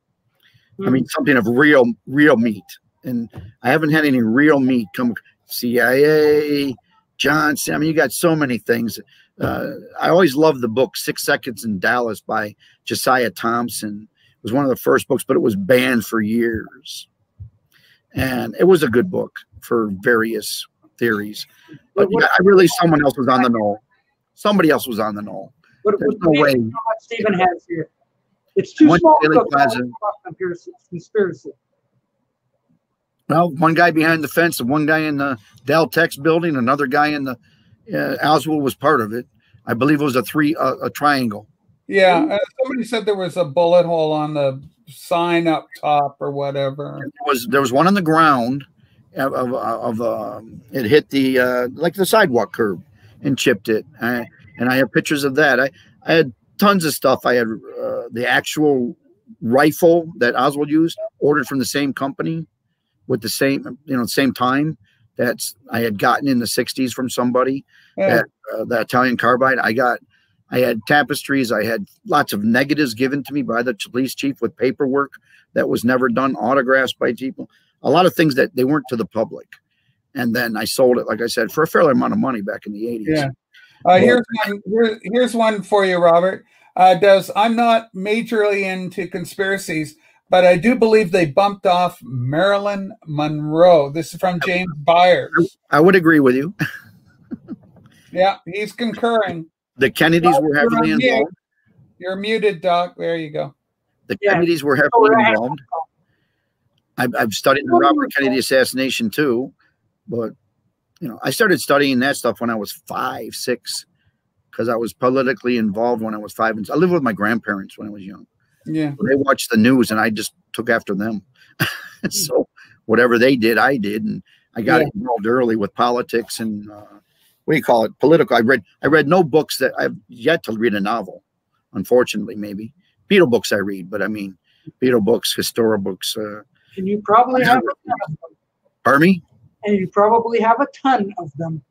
I mean, something of real meat. And I haven't had any real meat come. CIA, Johnson. I mean, you got so many things. I always loved the book 6 Seconds in Dallas by Josiah Thompson. It was one of the first books, but it was banned for years. And it was a good book for various theories. But someone else was on the knoll. Somebody else was on the knoll. There's no way. Stephen has here. It's too small to talk about conspiracy. Well, one guy behind the fence and one guy in the Dell Tech's building, another guy in the Oswald was part of it. I believe it was a triangle. Yeah, somebody said there was a bullet hole on the sign up top or whatever. There was one on the ground it hit the like the sidewalk curb and chipped it. And I have pictures of that. I had tons of stuff. I had the actual rifle that Oswald used, ordered from the same company. With the same time that I had gotten in the 60s from somebody, the Italian carbide. I had tapestries. I had lots of negatives given to me by the police chief with paperwork that was never done, autographs by people, a lot of things that they weren't to the public. And then I sold it, like I said, for a fair amount of money back in the 80s. Yeah. Here's one for you, Robert. I'm not majorly into conspiracies, but I do believe they bumped off Marilyn Monroe. This is from James Byers. I would agree with you. Yeah, he's concurring. The Kennedys were heavily involved. You're muted, Doc. There you go. The Kennedys were heavily involved. I've studied the Robert Kennedy assassination too, but you know, I started studying that stuff when I was 5, 6, because I was politically involved when I was 5. And I lived with my grandparents when I was young. Yeah, they watched the news, and I just took after them. So whatever they did, I did, and I got involved early with politics and what do you call it? Political. I read no books that I've yet to read a novel. Unfortunately, maybe Beatle books I read, but I mean Beatle books, historical books. And you probably have a ton of them. Pardon me? And you probably have a ton of them.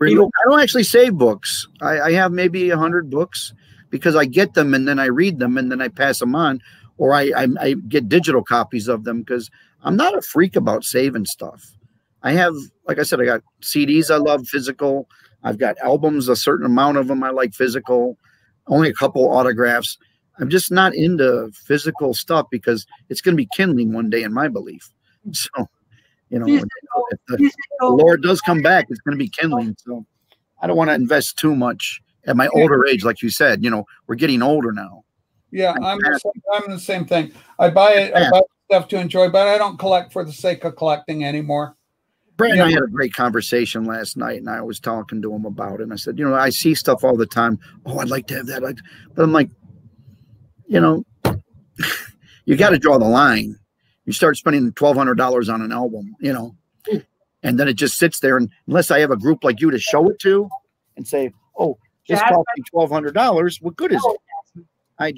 I don't actually save books. I have maybe 100 books because I get them and then I read them and then I pass them on, or I get digital copies of them because I'm not a freak about saving stuff. I have, like I said, I got CDs I love physical. I've got albums, a certain amount of them I like physical. Only a couple autographs. I'm just not into physical stuff because it's going to be kindling one day in my belief. So, you know, if the Lord does come back, it's going to be kindling. So I don't want to invest too much at my older age. Like you said, you know, we're getting older now. Yeah, I'm the same thing. I buy stuff to enjoy, but I don't collect for the sake of collecting anymore. Brad and I had a great conversation last night, and I was talking to him about it. And I said, you know, I see stuff all the time. Oh, I'd like to have that. But I'm like, you know, you got to draw the line. You start spending $1,200 on an album, you know, and then it just sits there. And unless I have a group like you to show it to and say, oh, this cost me $1,200, what good is it? Hi,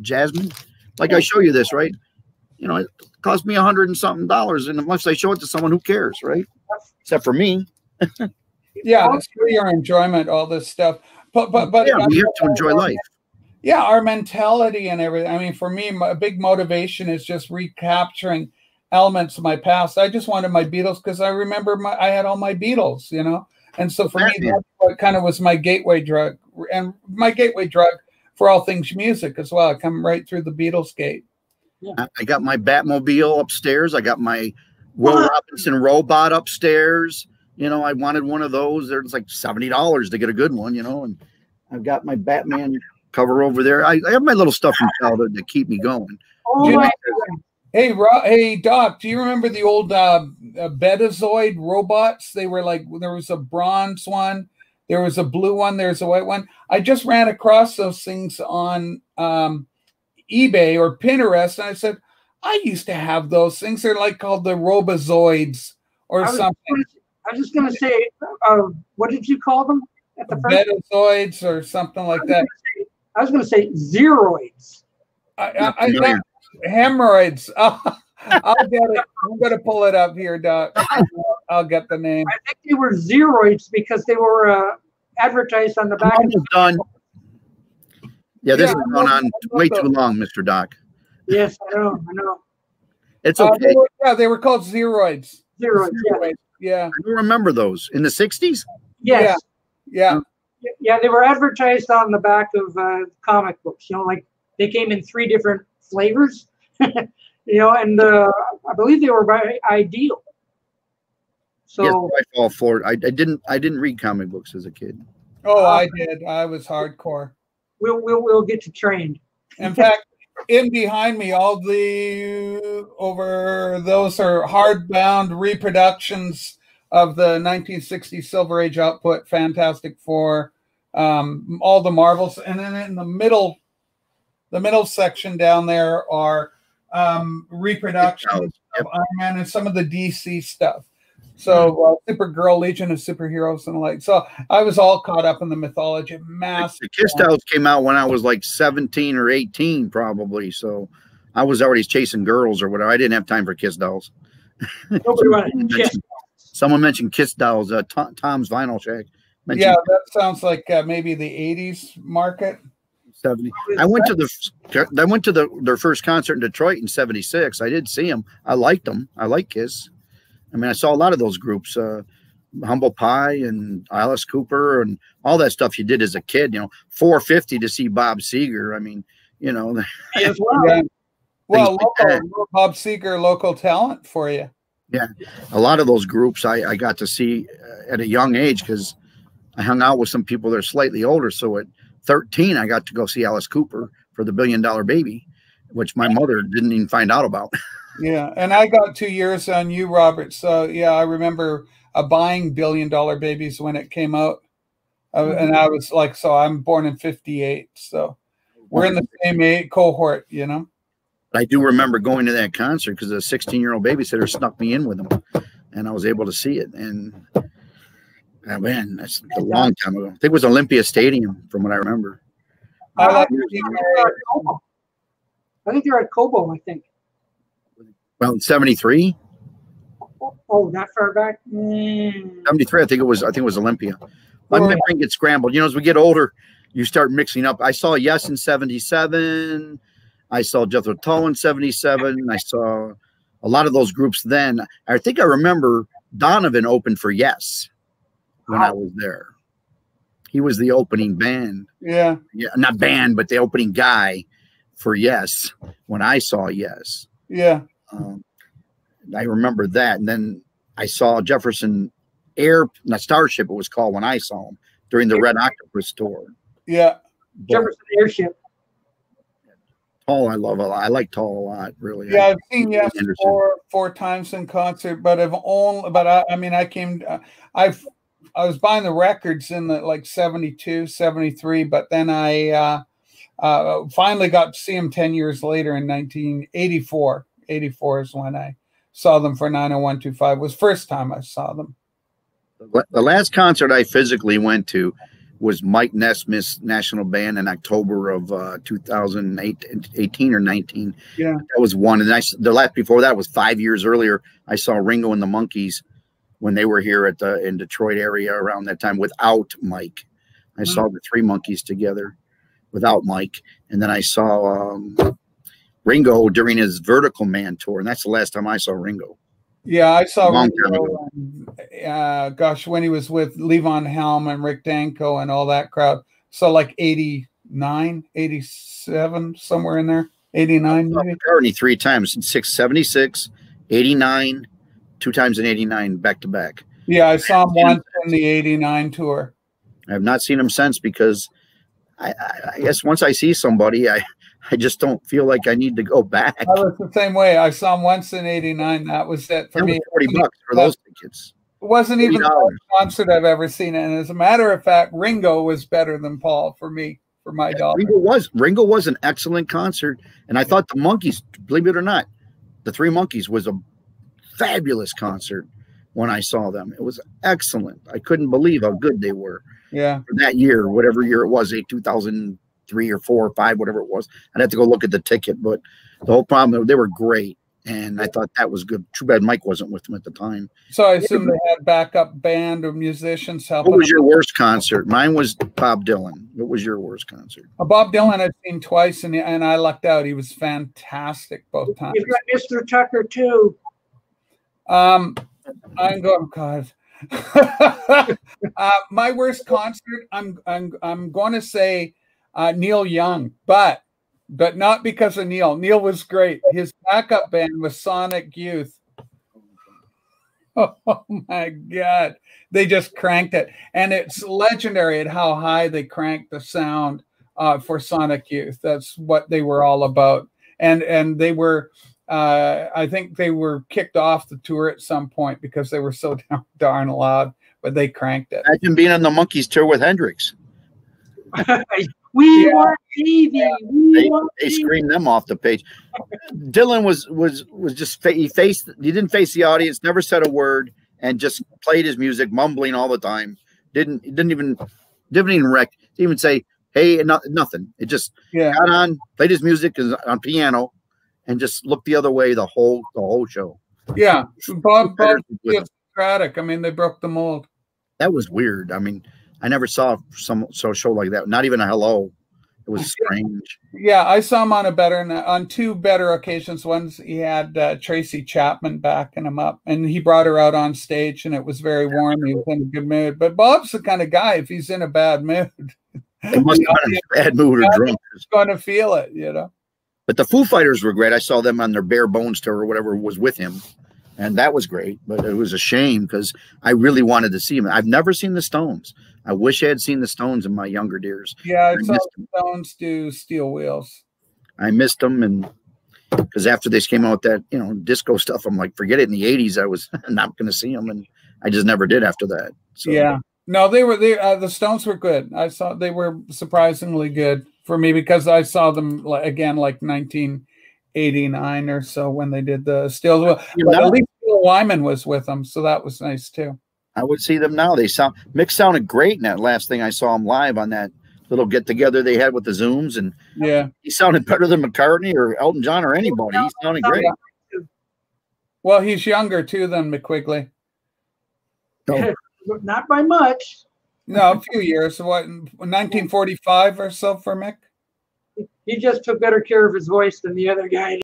Jasmine. Like I show you this, right? You know, it cost me $100 and something, and unless I show it to someone, who cares, right? Except for me. Yeah, it's for your enjoyment, all this stuff. But yeah, we have to enjoy life. Yeah, our mentality and everything. I mean, for me, a big motivation is just recapturing elements of my past. I just wanted my Beatles because I remember I had all my Beatles, you know, and so for me, that's what kind of was my gateway drug, and my gateway drug for all things music as well. I come right through the Beatles gate. Yeah. I got my Batmobile upstairs. I got my Will Robinson robot upstairs. You know, I wanted one of those. There's like $70 to get a good one, you know, and I've got my Batman cover over there. I have my little stuff from childhood to keep me going. Hey, Doc, do you remember the old Betazoid robots? They were like, there was a bronze one, there was a blue one, there's a white one. I just ran across those things on eBay or Pinterest, and I said, I used to have those things. They're like called the Robozoids or something. I was just going to say, what did you call them at the first? Betazoids or something like that. I was going to say zeroids. I got hemorrhoids. I'll get it. I'm going to pull it up here, Doc. I'll get the name. I think they were zeroids because they were advertised on the back. Done. Yeah, this has gone on way too long, Mr. Doc. Yes, I know. It's okay. They were called zeroids. Zeroids, yeah. I don't remember those. In the 60s? Yes. Yeah. Yeah, they were advertised on the back of comic books. You know, like they came in 3 different flavors. You know, and I believe they were by Ideal. So yes, I fall for it. I didn't read comic books as a kid. Oh, I did. I was hardcore. We'll get you trained. In fact, in behind me, all those are hardbound reproductions of the 1960 Silver Age output, Fantastic Four, all the Marvels, and then in the middle section down there are reproductions of Iron Man and some of the DC stuff. So Supergirl, Legion of Superheroes, and the like. So I was all caught up in the mythology. Massive. The Kiss Dolls came out when I was like 17 or 18, probably. So I was already chasing girls or whatever. I didn't have time for Kiss Dolls. Someone mentioned Kiss Dolls. Tom's Vinyl Shack. Yeah, that sounds like maybe the 80s market. 70. I went to their first concert in Detroit in 76. I did see them. I liked them. I like Kiss. I mean, I saw a lot of those groups, Humble Pie and Alice Cooper and all that stuff you did as a kid, you know, $4.50 to see Bob Seger. I mean, you know. Well, Bob Seger, local talent for you. Yeah. A lot of those groups I got to see at a young age because I hung out with some people that are slightly older. So at 13, I got to go see Alice Cooper for the $1 Billion Baby, which my mother didn't even find out about. Yeah, and I got 2 years on you, Robert. So yeah, I remember buying $1 Billion Babies when it came out, and I was like, so I'm born in '58, so we're in the same age cohort, you know. I do remember going to that concert because a 16-year-old babysitter snuck me in with him, and I was able to see it. And man, that's a long time ago. I think it was Olympia Stadium, from what I remember. I think they're at Cobo, I think. Well, in 73. Oh, that far back? 73, I think it was Olympia. My memory gets scrambled. You know, as we get older, you start mixing up. I saw Yes in 77. I saw Jethro Tull in 77. I saw a lot of those groups then. I think I remember Donovan opened for Yes when I was there. He was the opening band. Yeah. Yeah, not band, but the opening guy for Yes when I saw Yes. Yeah. I remember that. And then I saw Jefferson Starship, it was called, when I saw him during the Red Octopus tour. Yeah. Jefferson Airship. Tull, I love a lot. I like Tull a lot, really. Yeah, I've seen Yes four times in concert, but I was buying the records in the like 72, 73, but then I finally got to see him 10 years later in 1984. 84 is when I saw them for 90125. It was the first time I saw them. The last concert I physically went to was Mike Nesmith's National Band in October of 2018 or 19. Yeah, that was one. And the last before that was 5 years earlier. I saw Ringo and the Monkees when they were here in Detroit area around that time without Mike. I saw the Three Monkees together without Mike, and then I saw Ringo during his Vertical Man tour, and that's the last time I saw Ringo. Yeah, I saw Ringo, gosh, when he was with Levon Helm and Rick Danko and all that crowd. So like 89, 87, somewhere in there. 89 maybe. McCartney 3 times, 76, 89, 2 times in 89, back to back. Yeah, I saw him once in the 89 tour. I have not seen him since because I guess once I see somebody, I just don't feel like I need to go back. I was the same way. I saw him once in 89. That was it for me. $40 for those tickets. It wasn't even the best concert I've ever seen. And as a matter of fact, Ringo was better than Paul for me, for my dollar. Ringo was an excellent concert. And I thought the Monkees, believe it or not, the Three Monkees was a fabulous concert when I saw them. It was excellent. I couldn't believe how good they were. Yeah. For that year, whatever year it was, 2003 or 4 or 5, whatever it was. I'd have to go look at the ticket, but the whole problem, they were great. And I thought that was good. Too bad Mike wasn't with them at the time. So I assume they had backup band or musicians helping. What was your worst concert? Mine was Bob Dylan. What was your worst concert? Bob Dylan I've seen twice, and I lucked out. He was fantastic both times. You've got Mr. Tucker too. I'm going, God. My worst concert, I'm going to say Neil Young, but not because of Neil. Neil was great. His backup band was Sonic Youth. Oh my God. They just cranked it. And it's legendary at how high they cranked the sound for Sonic Youth. That's what they were all about. And they were, I think they were kicked off the tour at some point because they were so darn loud, but they cranked it. Imagine being on the Monkees tour with Hendrix. We want TV. They screamed them off the page. Dylan was just he didn't face the audience, never said a word, and just played his music, mumbling all the time. Didn't even say hey, nothing. It just got on, played his music on piano, and just looked the other way the whole show. Yeah, Bob Craddock. I mean, they broke the mold. That was weird. I mean, I never saw a show like that. Not even a hello. It was strange. Yeah, I saw him on 2 better occasions. Once he had Tracy Chapman backing him up, and he brought her out on stage, and it was very warm. He was in a good mood. But Bob's the kind of guy, if he's in a bad mood, he must have been in a bad mood or drunk. He's going to feel it, you know. But the Foo Fighters were great. I saw them on their Bare Bones tour or whatever was with him. and that was great. But it was a shame because I really wanted to see them. I've never seen the Stones. I wish I had seen the Stones in my younger years. Yeah, I saw the Stones do Steel Wheels. I missed them, and because after they came out with that, you know, disco stuff, I'm like, forget it. In the '80s, I was not going to see them, and I just never did after that. So. Yeah, no, the Stones were good. I saw they were surprisingly good for me because I saw them again like 1989 or so when they did the Steel Wheels. But at least Bill Wyman was with them, so that was nice too. I would see them now. Mick sounded great in that last thing I saw him live on that little get together they had with the Zooms, and yeah, he sounded better than McCartney or Elton John or anybody. He sounded great. Well, he's younger too than McQuigley. No. Not by much. No, a few years. What, 1945 or so for Mick? He just took better care of his voice than the other guy.